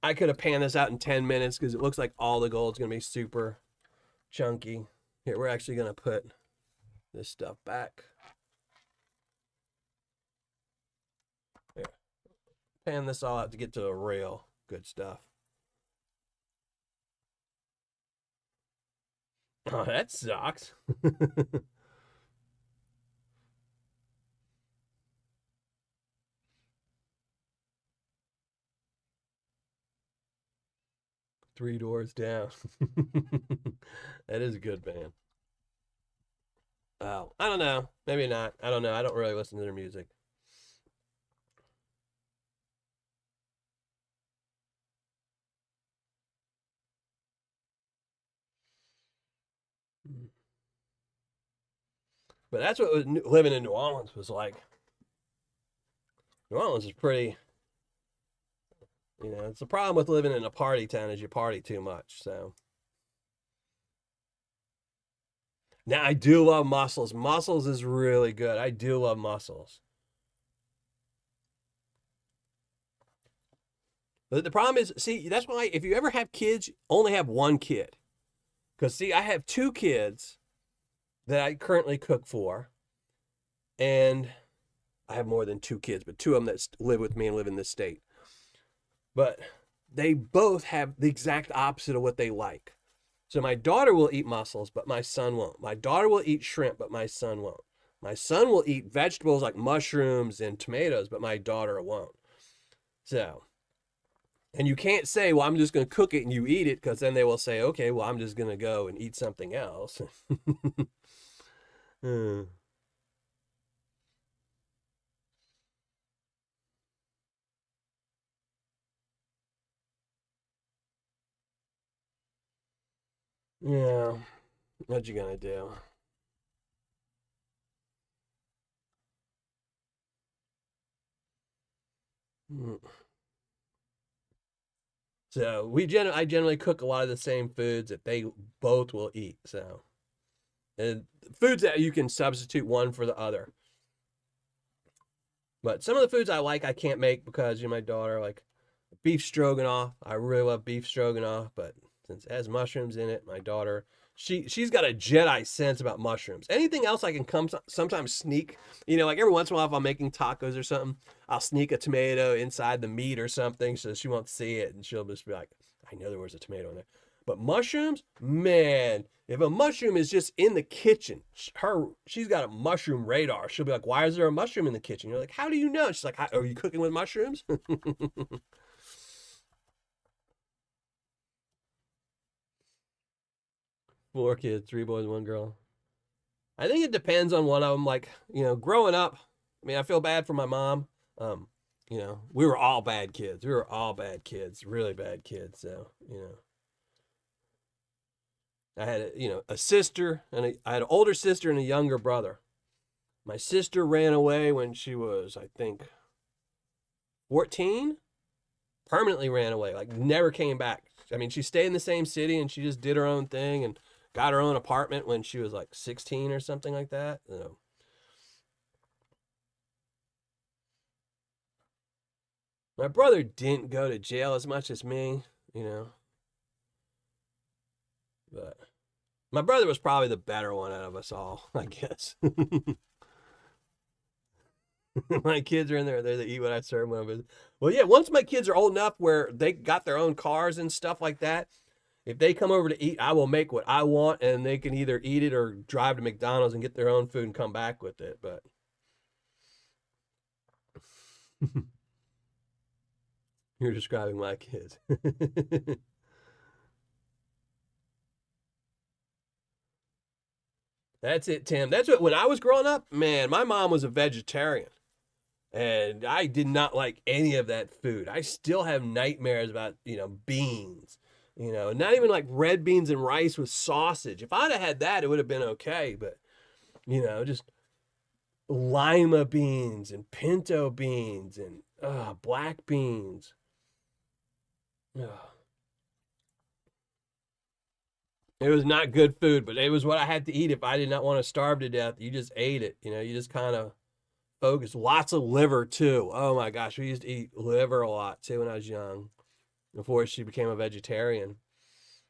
I could have panned this out in 10 minutes because it looks like all the gold's going to be super chunky. Here, we're actually going to put this stuff back. Here. Pan this all out to get to the real good stuff. Oh, that sucks. Three doors down. That is good, man. Oh, I don't know. Maybe not. I don't know. I don't really listen to their music. But that's what living in New Orleans was like. New Orleans is pretty, it's the problem with living in a party town is you party too much. So now I do love mussels. Mussels is really good. I do love mussels. But the problem is, see, that's why if you ever have kids, only have one kid. Because, see, I have two kids that I currently cook for, and I have more than two kids, but two of them that live with me and live in this state. But they both have the exact opposite of what they like. So my daughter will eat mussels, but my son won't. My daughter will eat shrimp, but my son won't. My son will eat vegetables like mushrooms and tomatoes, but my daughter won't. So, and you can't say, well, I'm just going to cook it and you eat it, because then they will say, okay, well, I'm just going to go and eat something else. Hmm. Yeah, what you gonna do? Mm. So I generally cook a lot of the same foods that they both will eat. So, and foods that you can substitute one for the other. But some of the foods I like, I can't make because my daughter like beef stroganoff. I really love beef stroganoff, but since it has mushrooms in it, my daughter she's got a Jedi sense about mushrooms. Anything else I can come sometimes sneak, like every once in a while if I'm making tacos or something, I'll sneak a tomato inside the meat or something so she won't see it, and she'll just be like, I know there was a tomato in there. But mushrooms, man, if a mushroom is just in the kitchen, she's got a mushroom radar. She'll be like, why is there a mushroom in the kitchen? You're like, how do you know? She's like, are you cooking with mushrooms? Four kids, three boys, one girl. I think it depends on one of them. Like, growing up, I mean, I feel bad for my mom. Um, we were all bad kids. We were all bad kids, really bad kids. So, I had, a sister, and I had an older sister and a younger brother. My sister ran away when she was, I think, 14. Permanently ran away, like never came back. I mean, she stayed in the same city and she just did her own thing and got her own apartment when she was like 16 or something like that. My brother didn't go to jail as much as me, but my brother was probably the better one out of us all, I guess. My kids are in there. They eat what I serve when I visit. Well, yeah, once my kids are old enough where they got their own cars and stuff like that, if they come over to eat, I will make what I want, and they can either eat it or drive to McDonald's and get their own food and come back with it. But you're describing my kids. That's it, Tim. That's what, when I was growing up, man, my mom was a vegetarian. And I did not like any of that food. I still have nightmares about, beans, not even like red beans and rice with sausage. If I'd have had that, it would have been okay. But, just lima beans and pinto beans and black beans. Ugh. It was not good food, but it was what I had to eat if I did not want to starve to death. You just ate it. You just kind of focus. Lots of liver too. Oh my gosh, we used to eat liver a lot too when I was young, before she became a vegetarian,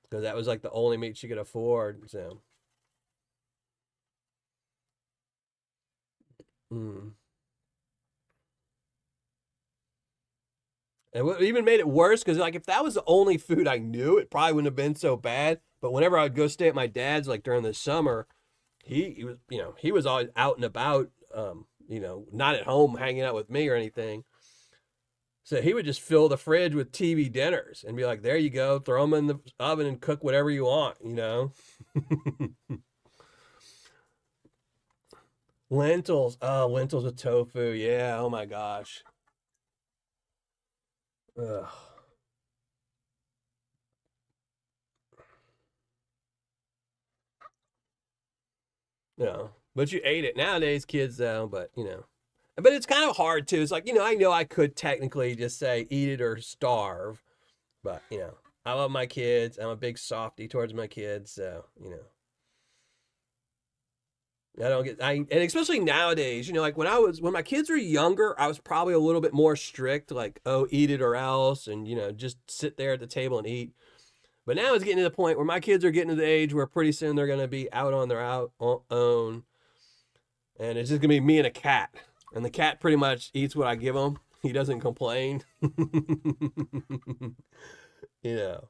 because that was like the only meat she could afford. So, mm. And what even made it worse, because like if that was the only food I knew, it probably wouldn't have been so bad. But whenever I'd go stay at my dad's, like during the summer, he was he was always out and about, not at home hanging out with me or anything. So he would just fill the fridge with TV dinners and be like, there you go, throw them in the oven and cook whatever you want. Lentils. Oh, lentils with tofu. Yeah. Oh my gosh. Ugh. No. But you ate it. Nowadays, kids, though, but, But it's kind of hard, too. It's like, I know I could technically just say eat it or starve, but, I love my kids. I'm a big softy towards my kids, so. I don't get and especially nowadays, like when my kids were younger, I was probably a little bit more strict, like, oh, eat it or else, and just sit there at the table and eat. But now it's getting to the point where my kids are getting to the age where pretty soon they're going to be out on their own, and it's just going to be me and a cat, and the cat pretty much eats what I give him. He doesn't complain. you know.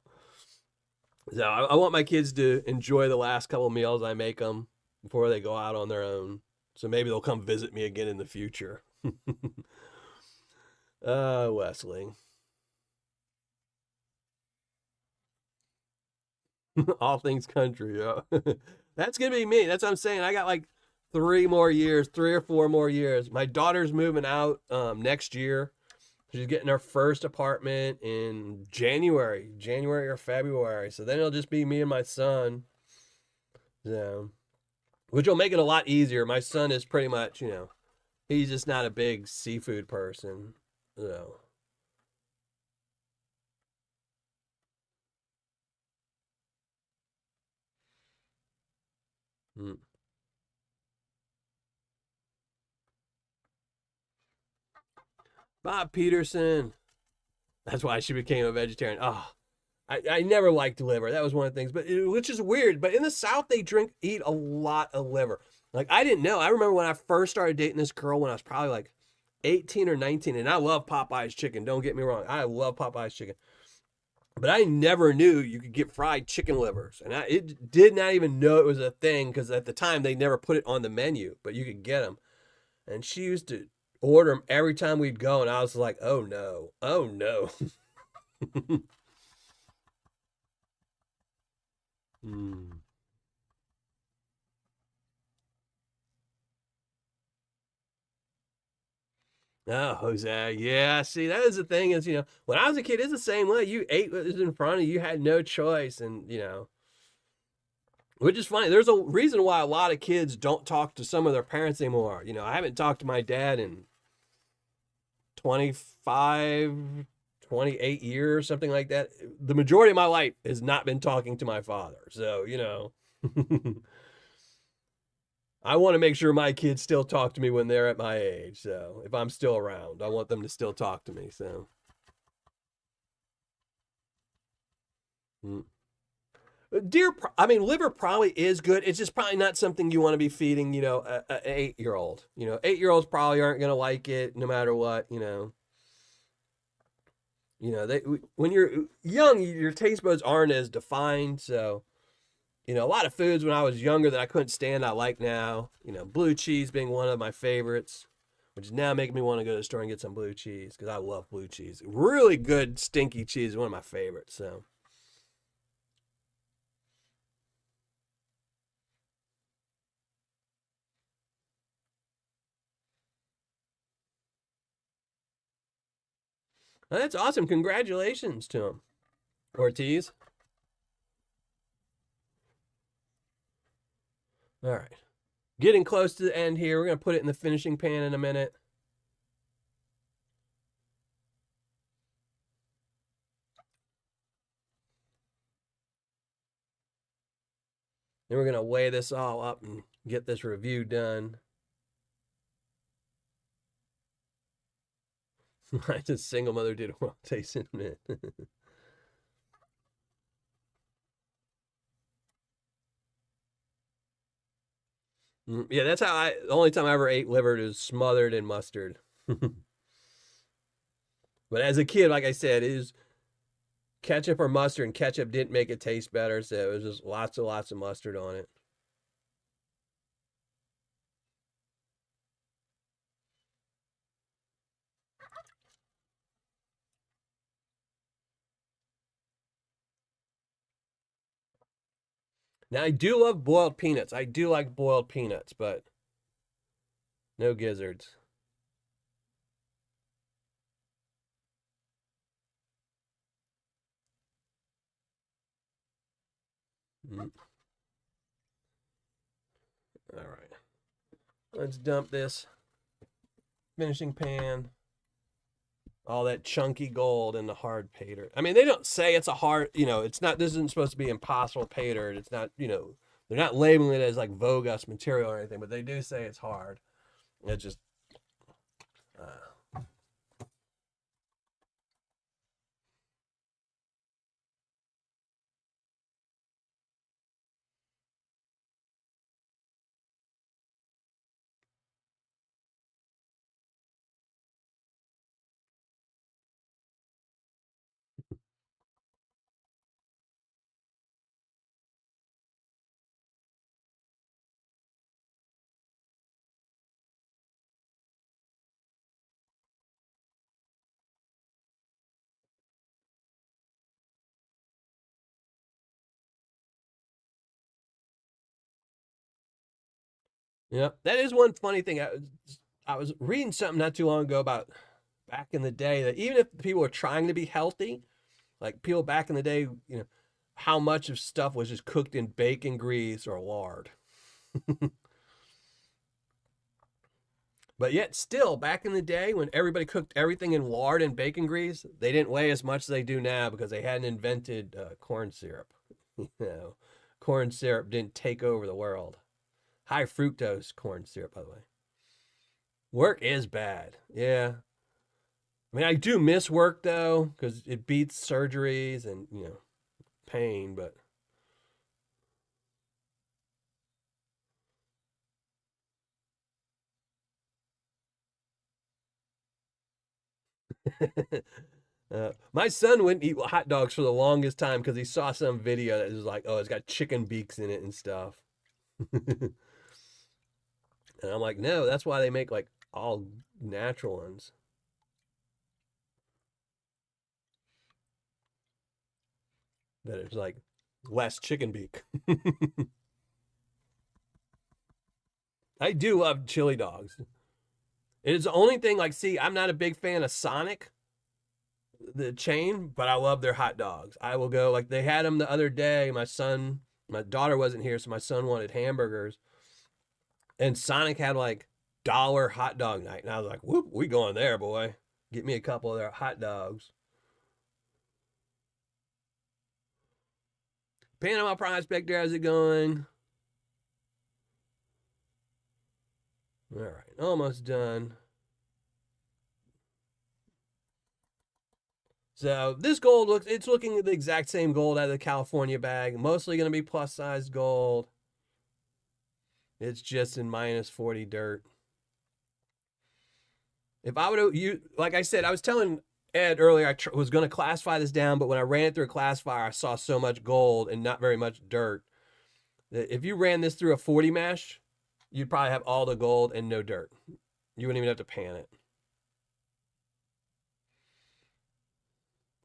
So I want my kids to enjoy the last couple of meals I make them before they go out on their own. So maybe they'll come visit me again in the future. Wesley. All things country, yeah. That's gonna be me. That's what I'm saying. I got like 3 or 4 more years. My daughter's moving out next year. She's getting her first apartment in January or February. So then it'll just be me and my son. So, which will make it a lot easier. My son is pretty much, he's just not a big seafood person. So, mm. Bob Peterson. That's why she became a vegetarian. Oh, I never liked liver. That was one of the things, which is weird. But in the South, they eat a lot of liver. Like, I didn't know. I remember when I first started dating this girl when I was probably like 18 or 19, and I love Popeye's chicken. Don't get me wrong. I love Popeye's chicken. But I never knew you could get fried chicken livers. And I did not even know it was a thing because at the time they never put it on the menu, but you could get them. And she used to order them every time we'd go, and I was like, oh no, oh no. mm. Oh, Jose. Yeah, see, that is the thing is, when I was a kid, it's the same way. You ate what was in front of you, you had no choice. And, which is funny. There's a reason why a lot of kids don't talk to some of their parents anymore. I haven't talked to my dad in 25, 28 years, something like that. The majority of my life has not been talking to my father. So, I want to make sure my kids still talk to me when they're at my age. So if I'm still around, I want them to still talk to me. So, mm. Liver probably is good. It's just probably not something you want to be feeding, an 8-year-old. 8-year-olds probably aren't going to like it no matter what, when you're young, your taste buds aren't as defined. So, a lot of foods when I was younger that I couldn't stand, I like now. Blue cheese being one of my favorites, which is now making me want to go to the store and get some blue cheese because I love blue cheese. Really good stinky cheese is one of my favorites. So, that's awesome. Congratulations to him, Ortiz. All right. Getting close to the end here. We're going to put it in the finishing pan in a minute. Then we're going to weigh this all up and get this review done. I just single mother did a well tasting mint. Yeah, that's how the only time I ever ate liver is smothered in mustard. But as a kid, like I said, it is ketchup or mustard, and ketchup didn't make it taste better, so it was just lots of mustard on it. Now I do love boiled peanuts. I do like boiled peanuts, but no gizzards. Mm. All right. Let's dump this finishing pan. All that chunky gold in the hard pay dirt. I mean, they don't say it's a hard, it's not, this isn't supposed to be impossible pay dirt. It's not, They're not labeling it as like bogus material or anything, but they do say it's hard. It's just, uh, yeah, that is one funny thing. I was reading something not too long ago about back in the day that even if people were trying to be healthy, like people back in the day, how much of stuff was just cooked in bacon grease or lard. But yet, still, back in the day when everybody cooked everything in lard and bacon grease, they didn't weigh as much as they do now because they hadn't invented corn syrup. you know, Corn syrup didn't take over the world. High fructose corn syrup, by the way. Work is bad. Yeah. I mean, I do miss work though because it beats surgeries and pain. But my son wouldn't eat hot dogs for the longest time because he saw some video that was like, oh, it's got chicken beaks in it and stuff. And I'm like, no, that's why they make like all natural ones. That it's like less chicken beak. I do love chili dogs. It is the only thing like, see, I'm not a big fan of Sonic, the chain, but I love their hot dogs. I will go like they had them the other day. My daughter wasn't here, so my son wanted hamburgers, and Sonic had like dollar hot dog night, and I was like, "Whoop, we going there, boy! Get me a couple of their hot dogs." Panama Prospector, how's it going? All right, almost done. So this gold it's looking at the exact same gold out of the California bag. Mostly going to be plus size gold. It's just in minus 40 dirt. If I would have, like I said, I was telling Ed earlier, I was going to classify this down, but when I ran it through a classifier, I saw so much gold and not very much dirt that if you ran this through a 40 mesh, you'd probably have all the gold and no dirt. You wouldn't even have to pan it.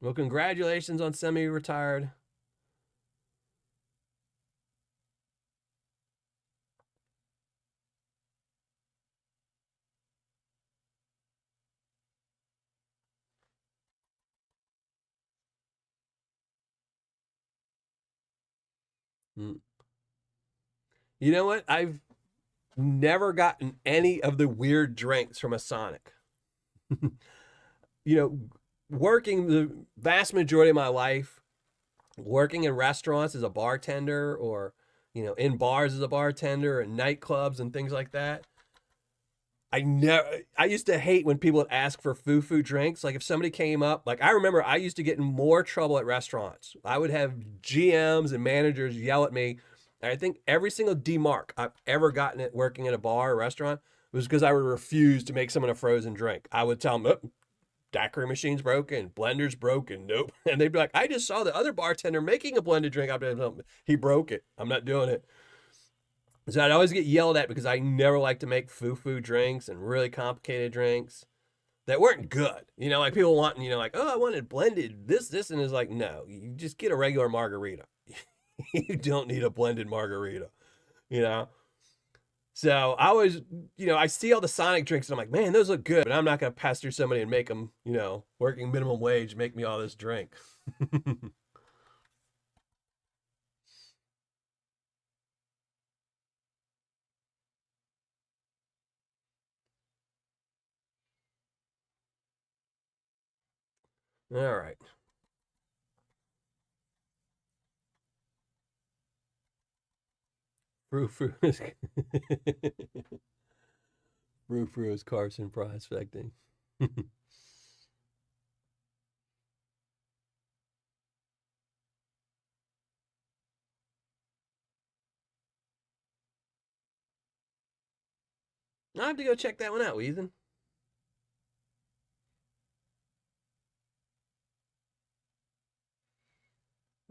Well, congratulations on semi-retired. Mm. You know what? I've never gotten any of the weird drinks from a Sonic. you know, Working the vast majority of my life, working in restaurants as a bartender or, in bars as a bartender and nightclubs and things like that. I used to hate when people would ask for foo drinks. Like if somebody came up, like I remember I used to get in more trouble at restaurants. I would have GMs and managers yell at me. And I think every single DMARC I've ever gotten at working at a bar or restaurant was because I would refuse to make someone a frozen drink. I would tell them, oh, daiquiri machine's broken, blender's broken, nope. And they'd be like, I just saw the other bartender making a blended drink. I'd be like, he broke it. I'm not doing it. So I'd always get yelled at because I never liked to make foo drinks and really complicated drinks that weren't good. Like people wanting, like, oh, I wanted blended this, and it's like, no, you just get a regular margarita. You don't need a blended margarita, you know? So I always, I see all the Sonic drinks and I'm like, man, those look good, but I'm not going to pass through somebody and make them, working minimum wage, make me all this drink. All right. Frou Frou is Frou Frou is Carson prospecting. I have to go check that one out, Ethan.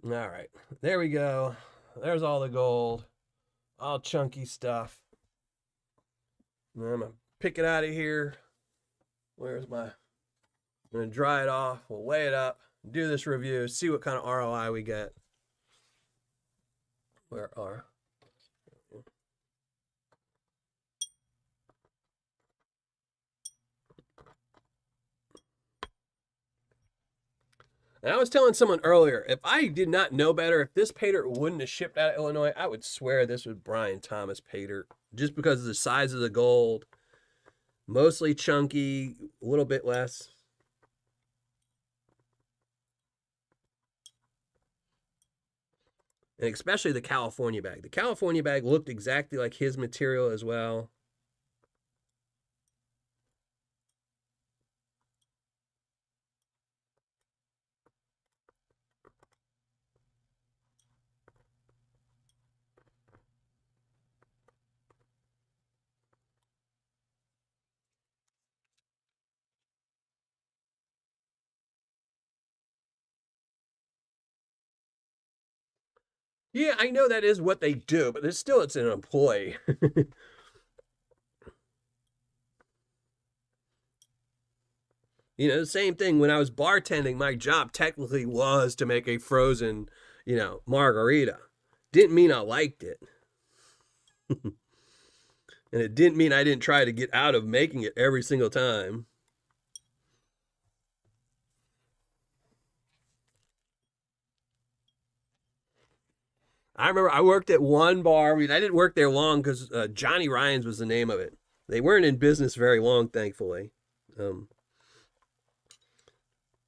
All right, there we go. There's all the gold, all chunky stuff. And I'm gonna pick it out of here. Where's my? I'm gonna dry it off. We'll weigh it up, do this review, see what kind of ROI we get. Where are? And I was telling someone earlier, if I did not know better, if this Paydirt wouldn't have shipped out of Illinois, I would swear this was Brian Thomas Paydirt, just because of the size of the gold. Mostly chunky, a little bit less. And especially the California bag. The California bag looked exactly like his material as well. Yeah, I know that is what they do, but it's an employee. You know, the same thing when I was bartending, my job technically was to make a frozen, margarita. Didn't mean I liked it. And it didn't mean I didn't try to get out of making it every single time. I remember I worked at one bar. I didn't work there long because Johnny Ryan's was the name of it. They weren't in business very long, thankfully. Um,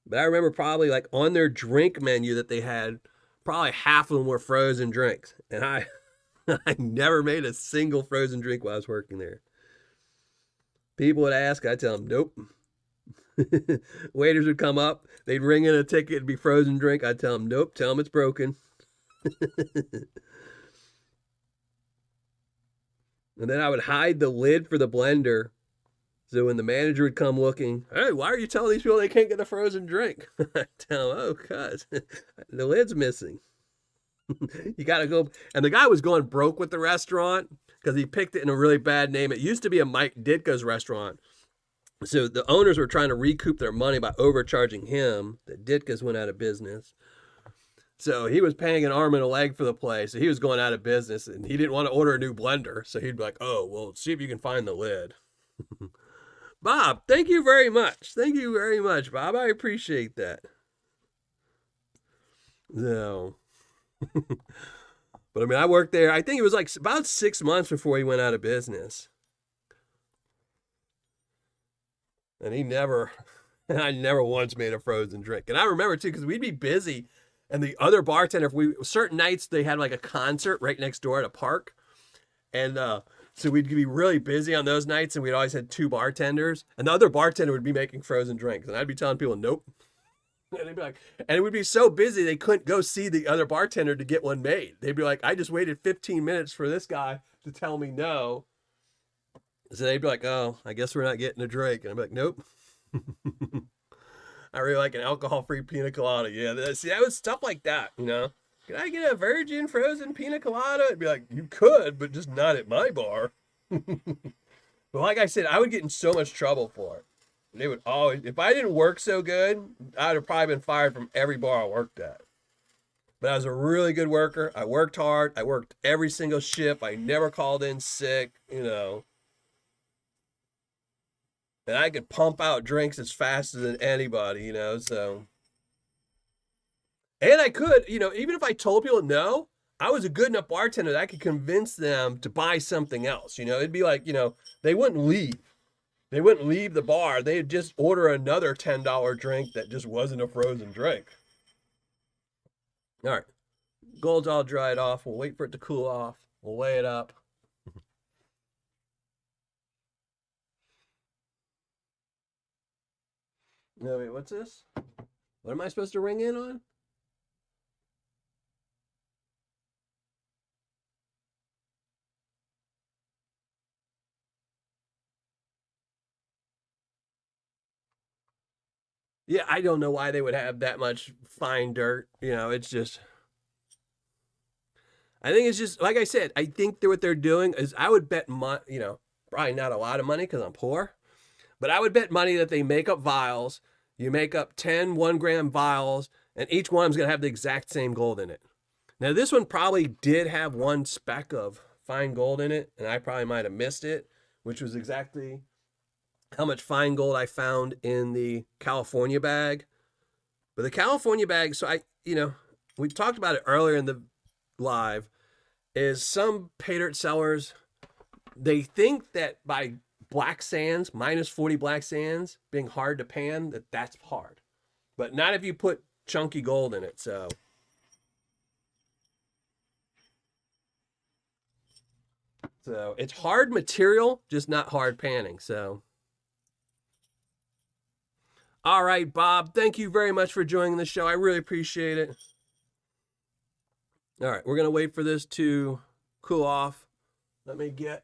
but I remember probably like on their drink menu that they had, probably half of them were frozen drinks. And I, I never made a single frozen drink while I was working there. People would ask, I'd tell them, nope. Waiters would come up, they'd ring in a ticket, it'd be frozen drink. I'd tell them, nope, tell them it's broken. And then I would hide the lid for the blender. So when the manager would come looking, hey, why are you telling these people they can't get a frozen drink? I tell them, oh, cuz the lid's missing. You got to go. And the guy was going broke with the restaurant because he picked it in a really bad name. It used to be a Mike Ditka's restaurant. So the owners were trying to recoup their money by overcharging him. The Ditka's went out of business. So he was paying an arm and a leg for the place. So he was going out of business and he didn't want to order a new blender. So he'd be like, oh, well, see if you can find the lid. Bob, thank you very much. Thank you very much, Bob. I appreciate that. No. But I mean, I worked there. I think it was like about 6 months before he went out of business. And I never once made a frozen drink. And I remember too, because we'd be busy. And the other bartender, certain nights they had like a concert right next door at a park. And so we'd be really busy on those nights, and we'd always had two bartenders. And the other bartender would be making frozen drinks, and I'd be telling people, nope. And they'd be like, and it would be so busy they couldn't go see the other bartender to get one made. They'd be like, I just waited 15 minutes for this guy to tell me no. So they'd be like, oh, I guess we're not getting a drink. And I'd be like, nope. I really like an alcohol-free pina colada. Yeah, see, that was stuff like that, Can I get a virgin frozen pina colada? It'd be like, you could, but just not at my bar. But like I said, I would get in so much trouble for it. They would always, if I didn't work so good, I'd have probably been fired from every bar I worked at. But I was a really good worker. I worked hard. I worked every single shift. I never called in sick. And I could pump out drinks as fast as anybody, so. And I could, even if I told people no, I was a good enough bartender that I could convince them to buy something else. It'd be like, they wouldn't leave. They wouldn't leave the bar. They'd just order another $10 drink that just wasn't a frozen drink. All right. Gold's all dried off. We'll wait for it to cool off. We'll weigh it up. No, wait, what's this? What am I supposed to ring in on? Yeah, I don't know why they would have that much fine dirt. You know, it's just. I think it's just like I said. I think that what they're doing is I would bet you know, probably not a lot of money because I'm poor, but I would bet money that they make up vials. You make up 10 1 gram vials, and each one is going to have the exact same gold in it. Now, this one probably did have one speck of fine gold in it, and I probably might have missed it, which was exactly how much fine gold I found in the California bag. But the California bag, so you know, we talked about it earlier in the live, is some Paydirt sellers, they think that by black sands, -40 black sands, being hard to pan, that's hard. But not if you put chunky gold in it, so. So it's hard material, just not hard panning, so. All right, Bob, thank you very much for joining the show. I really appreciate it. All right, we're going to wait for this to cool off. Let me get.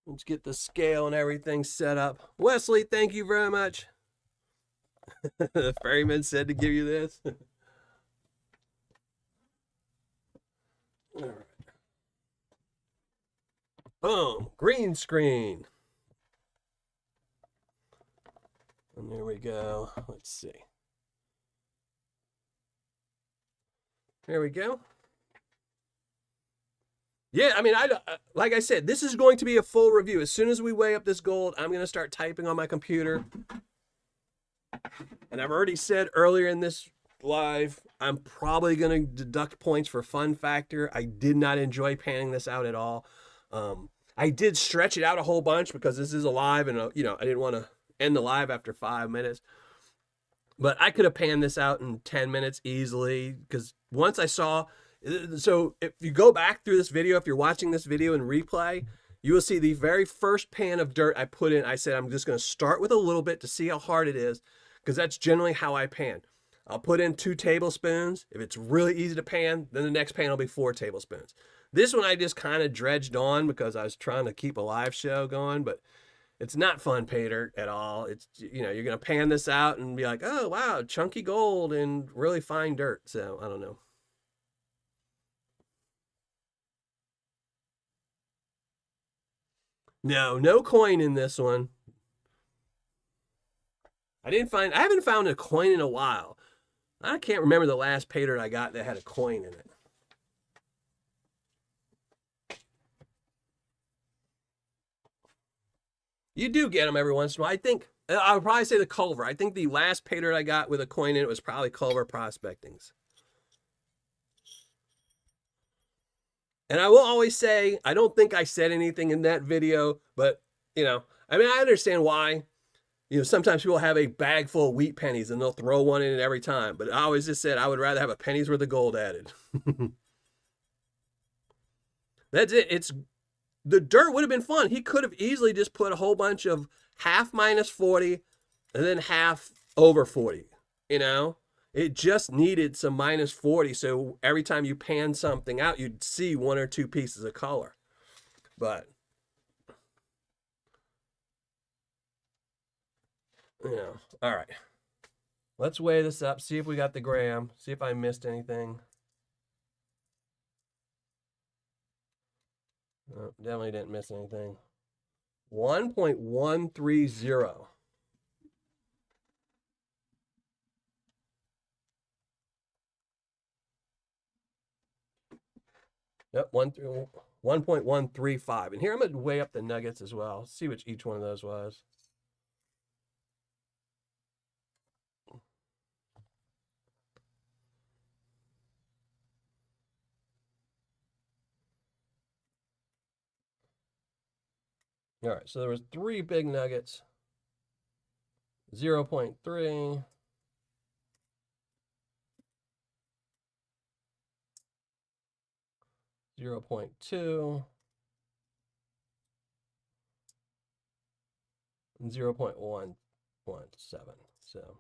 Let's get the scale and everything set up. Wesley, thank you very much. The ferryman said to give you this. All right. Boom, green screen. And there we go. Let's see. There we go. Yeah, I mean, like I said, this is going to be a full review. As soon as we weigh up this gold, I'm going to start typing on my computer. And I've already said earlier in this live, I'm probably going to deduct points for fun factor. I did not enjoy panning this out at all. I did stretch it out a whole bunch because this is a live, and you know, I didn't want to end the live after 5 minutes. But I could have panned this out in 10 minutes easily because once I saw. So if you go back through this video, if you're watching this video in replay, you will see the very first pan of dirt I put in. I said, I'm just going to start with a little bit to see how hard it is, because that's generally how I pan. I'll put in 2 tablespoons. If it's really easy to pan, then the next pan will be 4 tablespoons. This one I just kind of dredged on because I was trying to keep a live show going, but it's not fun Paydirt at all. It's, you know, you're going to pan this out and be like, oh, wow, chunky gold and really fine dirt. So I don't know. No coin in this one. I haven't found a coin in a while. I can't remember the last Paydirt I got that had a coin in it. You do get them every once in a while. I think, I would probably say the Culver. I think the last Paydirt I got with a coin in it was probably Culver Prospecting's. And I will always say, I don't think I said anything in that video, but, you know, I mean, I understand why. You know, sometimes people have a bag full of wheat pennies and they'll throw one in it every time. But I always just said I would rather have a penny's worth of gold added. That's it. It's the dirt would have been fun. He could have easily just put a whole bunch of half -40 and then half over 40. You know, it just needed some -40. So every time you pan something out, you'd see 1 or 2 pieces of color. But you know, all right. Let's weigh this up, see if we got the gram, see if I missed anything. Oh, definitely didn't miss anything. 1.130. Yep, 1.135. And here I'm going to weigh up the nuggets as well, see which each one of those was. All right, so there was 3 big nuggets, 0.3, 0.2, and 0.117. So,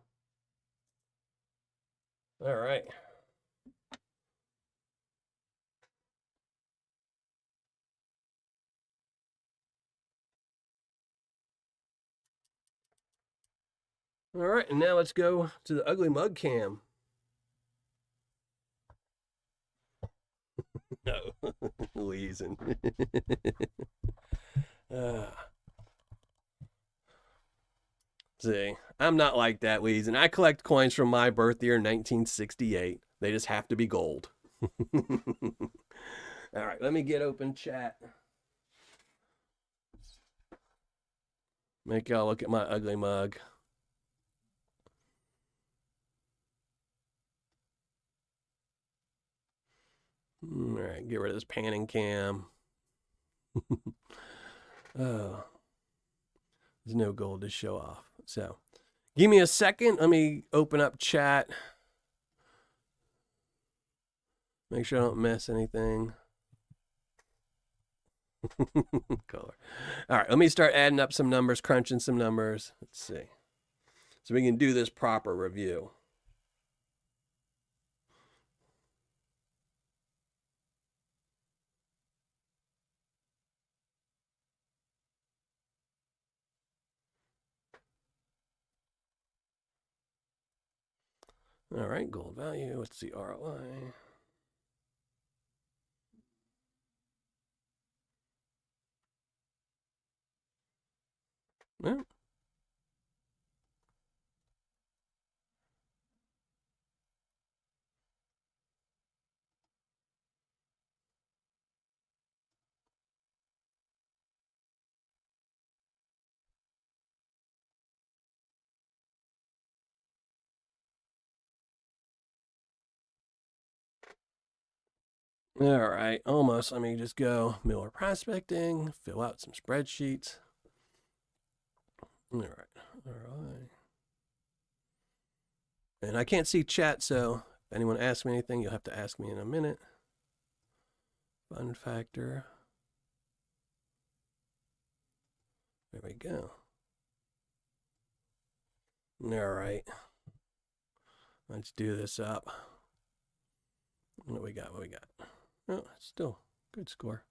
all right. All right, and now let's go to the ugly mug cam. No, wheezing. See, I'm not like that, wheezing. I collect coins from my birth year, 1968. They just have to be gold. All right, let me get open chat. Make y'all look at my ugly mug. All right, get rid of this panning cam. Oh, there's no gold to show off. So, give me a second. Let me open up chat. Make sure I don't miss anything. Color. All right, let me start adding up some numbers, crunching some numbers. Let's see. So we can do this proper review. All right, gold value. What's the ROI? Yeah. All right, almost. Let me just go Miller Prospecting, fill out some spreadsheets. All right, ROI. And I can't see chat, so if anyone asks me anything, you'll have to ask me in a minute. Fun factor. There we go. All right. Let's do this up. What we got? What we got? Oh, still good score.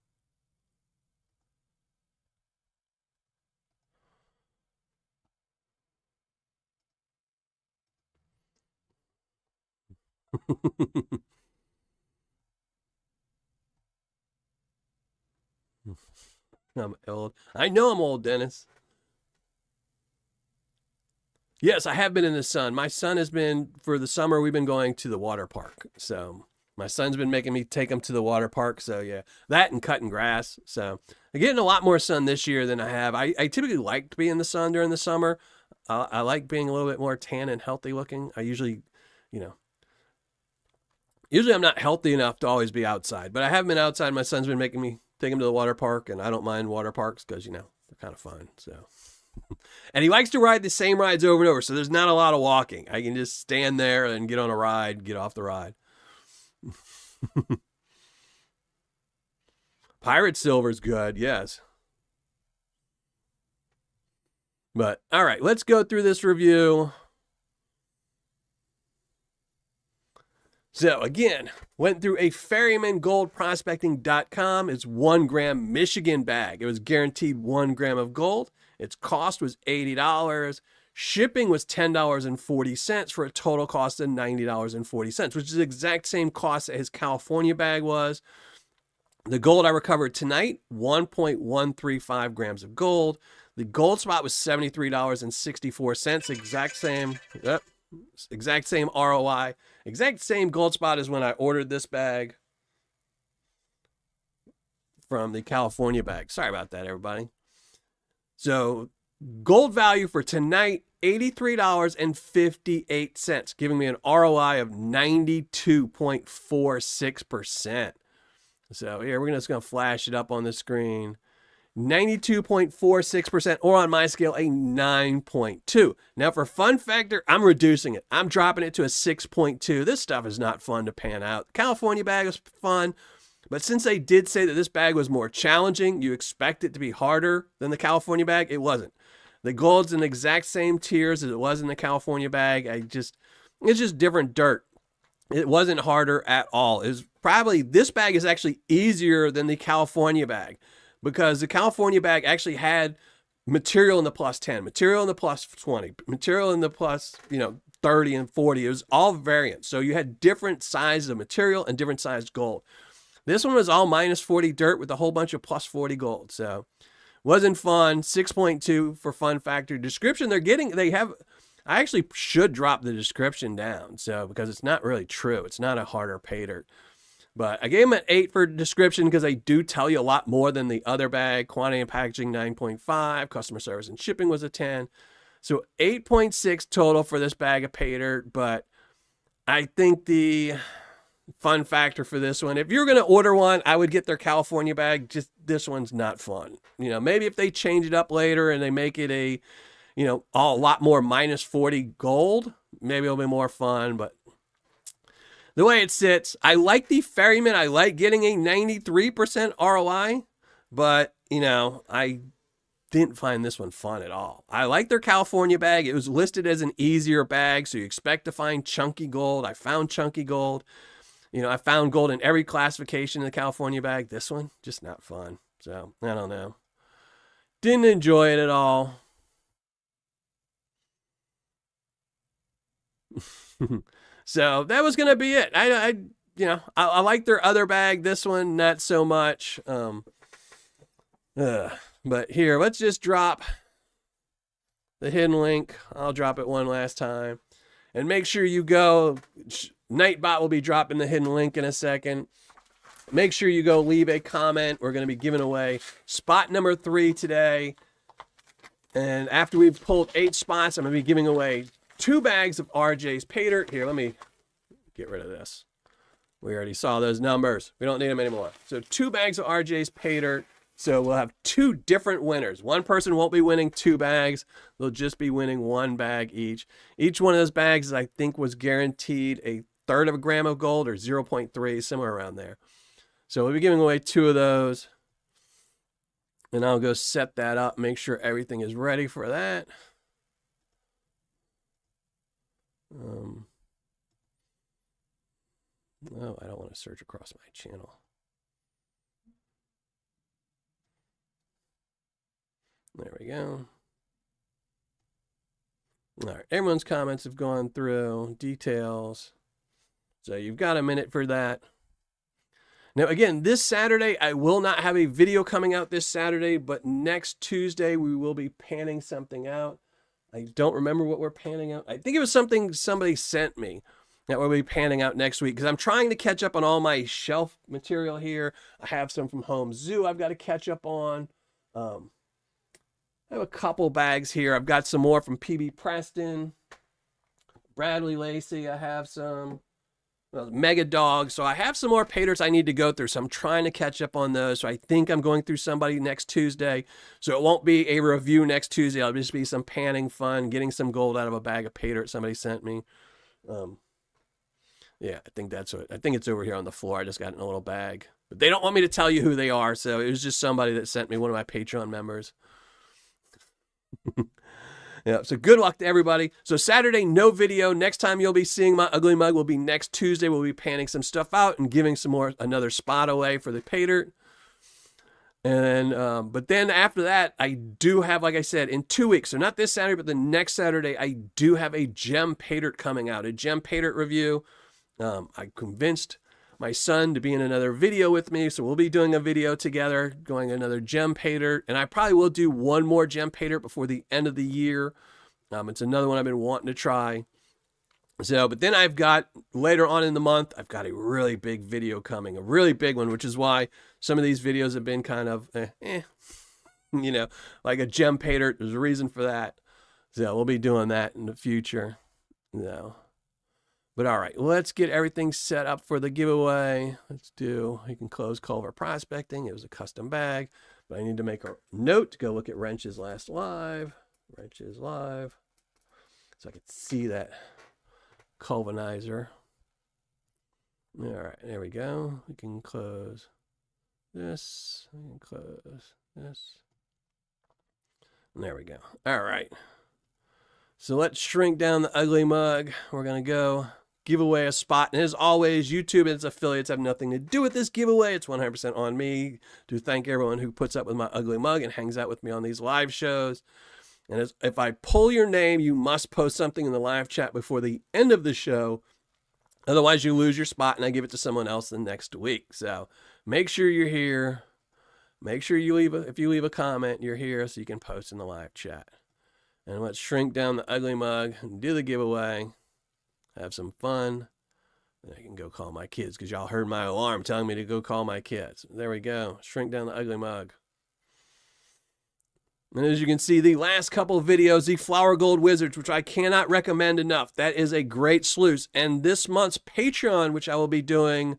I'm old. I know I'm old, Dennis. Yes, I have been in the sun. My son has been, for the summer, we've been going to the water park. So my son's been making me take him to the water park. So yeah, that and cutting grass. So I'm getting a lot more sun this year than I have. I typically like to be in the sun during the summer. I like being a little bit more tan and healthy looking. I usually, usually I'm not healthy enough to always be outside, but I have been outside. My son's been making me take him to the water park, and I don't mind water parks because, they're kind of fun. So, and he likes to ride the same rides over and over. So there's not a lot of walking. I can just stand there and get on a ride, get off the ride. Pirate silver's good. Yes. But all right, let's go through this review. So again, went through a FerrymanGoldProspecting.com. It's 1 gram Michigan bag. It was guaranteed 1 gram of gold. Its cost was $80. Shipping was $10.40 for a total cost of $90.40, which is the exact same cost that his California bag was. The gold I recovered tonight, 1.135 grams of gold. The gold spot was $73.64. Exact same. Yep. Exact same ROI. Exact same gold spot as when I ordered this bag from the California bag. Sorry about that, everybody. So gold value for tonight, $83.58, giving me an ROI of 92.46%. So here, we're just going to flash it up on the screen. 92.46%, or on my scale, a 9.2. Now for fun factor, I'm reducing it. I'm dropping it to a 6.2. This stuff is not fun to pan out. California bag was fun. But since they did say that this bag was more challenging, you expect it to be harder than the California bag, it wasn't. The gold's in the exact same tiers as it was in the California bag. It's just different dirt. It wasn't harder at all. It was probably, this bag is actually easier than the California bag, because the California bag actually had material in the plus 10, material in the plus 20, material in the plus, 30 and 40. It was all variants. So you had different sizes of material and different sized gold. This one was all minus 40 dirt with a whole bunch of plus 40 gold. So wasn't fun. 6.2 for fun factor. Description I actually should drop the description down, so, because it's not really true. It's not a harder Paydirt. But I gave them an 8 for description because they do tell you a lot more than the other bag. Quantity and packaging, 9.5. Customer service and shipping was a 10. So 8.6 total for this bag of Paydirt. But I think the fun factor for this one, if you're going to order one, I would get their California bag. Just this one's not fun. Maybe if they change it up later and they make it a, a lot more minus 40 gold, maybe it'll be more fun. But the way it sits, I like the Ferryman. I like getting a 93% ROI, but, I didn't find this one fun at all. I like their California bag. It was listed as an easier bag, so you expect to find chunky gold. I found chunky gold. I found gold in every classification in the California bag. This one, just not fun. So, I don't know. Didn't enjoy it at all. So that was going to be it. I like their other bag. This one, not so much. But here, let's just drop the hidden link. I'll drop it one last time. And make sure you go. Nightbot will be dropping the hidden link in a second. Make sure you go leave a comment. We're going to be giving away spot number 3 today. And after we've pulled 8 spots, I'm going to be giving away 2 bags of RJ's Paydirt. Here, let me get rid of this. We already saw those numbers. We don't need them anymore. So 2 bags of RJ's Paydirt. So we'll have 2 different winners. One person won't be winning 2 bags. They'll just be winning 1 bag each. Each one of those bags, I think, was guaranteed a 1/3 of a gram of gold, or 0.3, somewhere around there. So we'll be giving away 2 of those. And I'll go set that up, make sure everything is ready for that. No, I don't want to search across my channel. There we go. All right, everyone's comments have gone through, details. So you've got a minute for that. Now, again, this Saturday, I will not have a video coming out this Saturday, but next Tuesday, we will be panning something out. I don't remember what we're panning out. I think it was something somebody sent me that we'll be panning out next week, because I'm trying to catch up on all my shelf material here. I have some from Home Zoo I've got to catch up on. I have a couple bags here. I've got some more from PB Preston, Bradley Lacey. I have some Mega Dog. So I have some more Paydirts I need to go through. So I'm trying to catch up on those. So I think I'm going through somebody next Tuesday. So it won't be a review next Tuesday. It'll just be some panning fun, getting some gold out of a bag of Paydirt somebody sent me. Yeah, I think that's what. I think it's over here on the floor. I just got it in a little bag. But they don't want me to tell you who they are. So it was just somebody that sent me, one of my Patreon members. Yeah, so good luck to everybody. So Saturday, no video. Next time you'll be seeing my ugly mug will be next Tuesday. We'll be panning some stuff out and giving another spot away for the Paydirt. And but then after that, I do have, like I said, in 2 weeks, so not this Saturday, but the next Saturday, I do have a gem Paydirt coming out, a gem Paydirt review. I convinced my son to be in another video with me, so we'll be doing a video together, going another gem Paydirt, and I probably will do one more gem Paydirt before the end of the year. It's another one I've been wanting to try. So, but then I've got, later on in the month, I've got a really big video coming, a really big one, which is why some of these videos have been kind of, you know, like a gem Paydirt. There's a reason for that. So we'll be doing that in the future. No. But all right, let's get everything set up for the giveaway. You can close Culver Prospecting. It was a custom bag, but I need to make a note to go look at Wrench's last live. Wrench's live. So I could see that Culvinizer. All right, there we go. We can close this. And close this. And there we go. All right. So let's shrink down the ugly mug. We're going to go give away a spot. And as always, YouTube and its affiliates have nothing to do with this giveaway. It's 100% on me to thank everyone who puts up with my ugly mug and hangs out with me on these live shows. And if I pull your name, you must post something in the live chat before the end of the show. Otherwise, you lose your spot and I give it to someone else the next week. So make sure you're here. Make sure you if you leave a comment, you're here so you can post in the live chat. And let's shrink down the ugly mug and do the giveaway. Have some fun. And I can go call my kids because y'all heard my alarm telling me to go call my kids. There we go. Shrink down the ugly mug. And as you can see, the last couple of videos, the Flower Gold Wizards, which I cannot recommend enough. That is a great sluice. And this month's Patreon, which I will be doing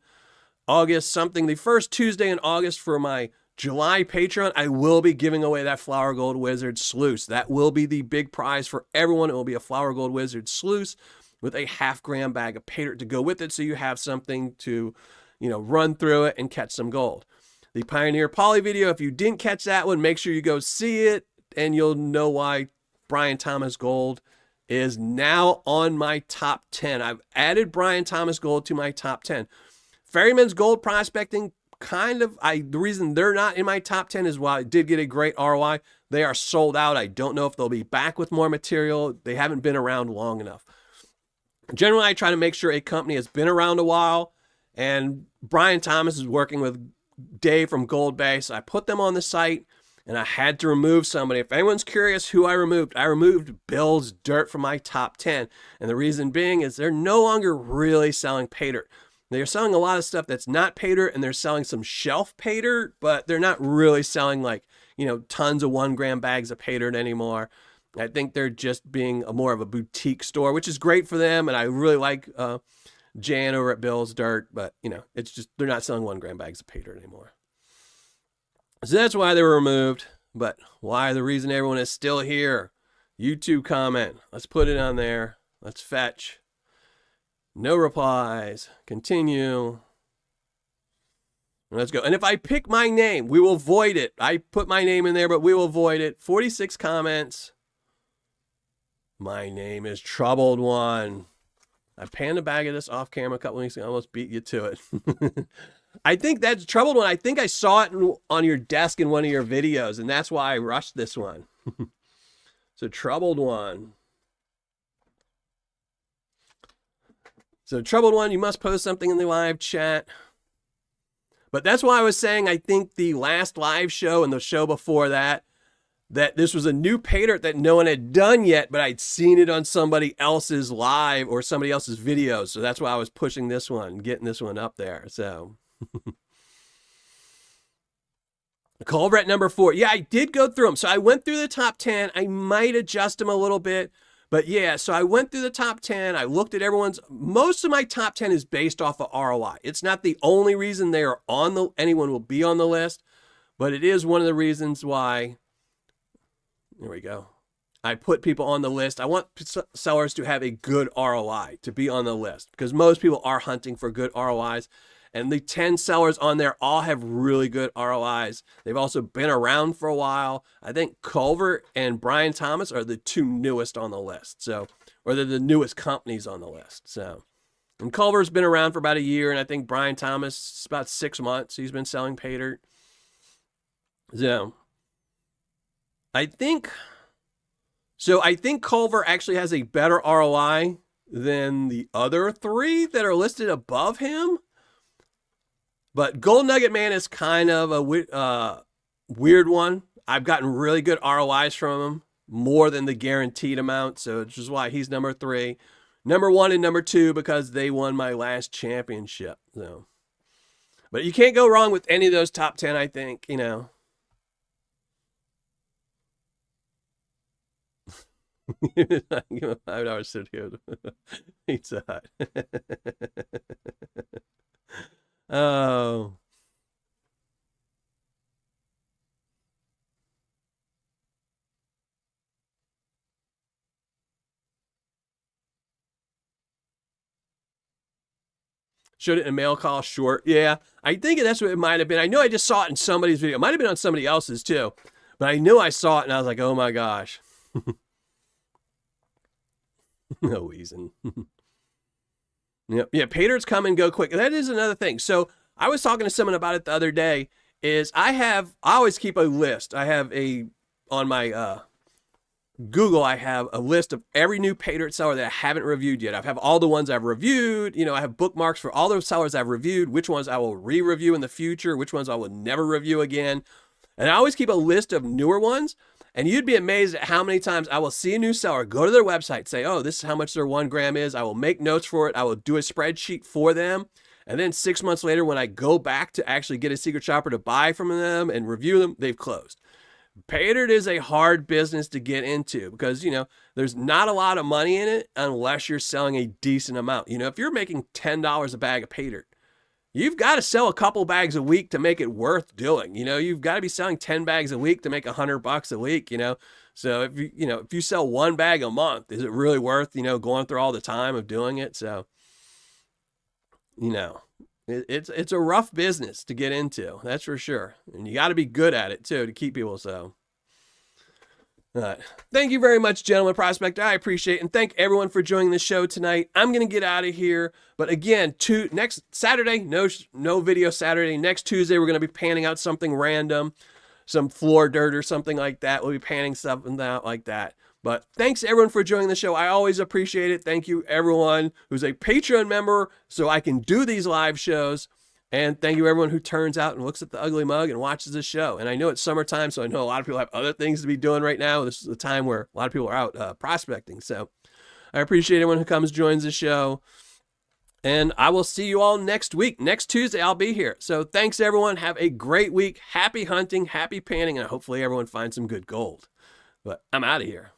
August something, the first Tuesday in August for my July Patreon, I will be giving away that Flower Gold Wizard sluice. That will be the big prize for everyone. It will be a Flower Gold Wizard sluice with a half-gram bag of Paydirt to go with it, so you have something to, run through it and catch some gold. The Pioneer Poly video, if you didn't catch that one, make sure you go see it, and you'll know why Brian Thomas Gold is now on my top 10. I've added Brian Thomas Gold to my top 10. Ferryman's Gold Prospecting, the reason they're not in my top 10 is while I did get a great ROI, they are sold out. I don't know if they'll be back with more material. They haven't been around long enough. Generally, I try to make sure a company has been around a while, and Brian Thomas is working with Dave from Gold Bay, so I put them on the site, and I had to remove somebody. If anyone's curious who I removed Bill's Dirt from my top 10, and the reason being is they're no longer really selling Paydirt. They're selling a lot of stuff that's not Paydirt, and they're selling some shelf Paydirt, but they're not really selling tons of 1 gram bags of Paydirt anymore. I think they're just being more of a boutique store, which is great for them. And I really like Jan over at Bill's Dirt, but it's just, they're not selling 1 gram bags of Paydirt anymore. So that's why they were removed. But why the reason everyone is still here? YouTube comment. Let's put it on there. Let's fetch. No replies. Continue. Let's go. And if I pick my name, we will void it. I put my name in there, but we will void it. 46 comments. My name is Troubled One. I panned a bag of this off camera a couple weeks ago. I almost beat you to it. I think that's Troubled One. I think I saw it on your desk in one of your videos, and that's why I rushed this one. So Troubled One. So Troubled One, you must post something in the live chat. But that's why I was saying I think the last live show and the show before that this was a new Paydirt that no one had done yet, but I'd seen it on somebody else's live or somebody else's videos. So that's why I was pushing this one, getting this one up there. So Culver at number 4. Yeah, I did go through them. So I went through the top 10. I might adjust them a little bit. But yeah, so I went through the top 10. I looked at most of my top 10 is based off of ROI. It's not the only reason they are anyone will be on the list, but it is one of the reasons why. There we go. I put people on the list. I want sellers to have a good ROI to be on the list because most people are hunting for good ROIs. And the 10 sellers on there all have really good ROIs. They've also been around for a while. I think Culver and Brian Thomas are the 2 newest on the list. Or they're the newest companies on the list. And Culver's been around for about a year. And I think Brian Thomas, about 6 months. He's been selling Paydirt. I think Culver actually has a better ROI than the other 3 that are listed above him. But Gold Nugget Man is kind of a weird one. I've gotten really good ROIs from him, more than the guaranteed amount. So it's just why he's number 3. Number 1 and number 2 because they won my last championship. But you can't go wrong with any of those top 10, I think, Give him $5 sit here. Pizza Hut. Oh. Showed it in a mail call short. Yeah, I think that's what it might have been. I know I just saw it in somebody's video. It might have been on somebody else's too. But I knew I saw it and I was like, oh my gosh. No reason. Yep. Yeah, Paydirt's come and go quick. That is another thing. So I was talking to someone about it the other day. I always keep a list. I have on my Google, I have a list of every new Paydirt seller that I haven't reviewed yet. I have all the ones I've reviewed. You know, I have bookmarks for all those sellers I've reviewed, which ones I will re-review in the future, which ones I will never review again. And I always keep a list of newer ones. And you'd be amazed at how many times I will see a new seller, go to their website, say, oh, this is how much their 1 gram is. I will make notes for it. I will do a spreadsheet for them. And then 6 months later, when I go back to actually get a secret shopper to buy from them and review them, they've closed. Paydirt is a hard business to get into because, you know, there's not a lot of money in it unless you're selling a decent amount. You know, if you're making $10 a bag of Paydirt, you've got to sell a couple bags a week to make it worth doing. You know, you've got to be selling 10 bags a week to make $100 a week, you know. So if you sell 1 bag a month, is it really worth, you know, going through all the time of doing it? So, you know, it's a rough business to get into. That's for sure. And you got to be good at it too to keep people. So, thank you very much, gentlemen prospector. I appreciate it. And thank everyone for joining the show tonight. I'm going to get out of here. But again, next Saturday, no video Saturday. Next Tuesday, we're going to be panning out something random, some floor dirt or something like that. We'll be panning something out like that. But thanks everyone for joining the show. I always appreciate it. Thank you everyone who's a Patreon member so I can do these live shows. And thank you everyone who turns out and looks at the ugly mug and watches the show. And I know it's summertime, so I know a lot of people have other things to be doing right now. This is the time where a lot of people are out prospecting. So I appreciate everyone who comes, joins the show. And I will see you all next week. Next Tuesday, I'll be here. So thanks everyone. Have a great week. Happy hunting, happy panning, and hopefully everyone finds some good gold. But I'm out of here.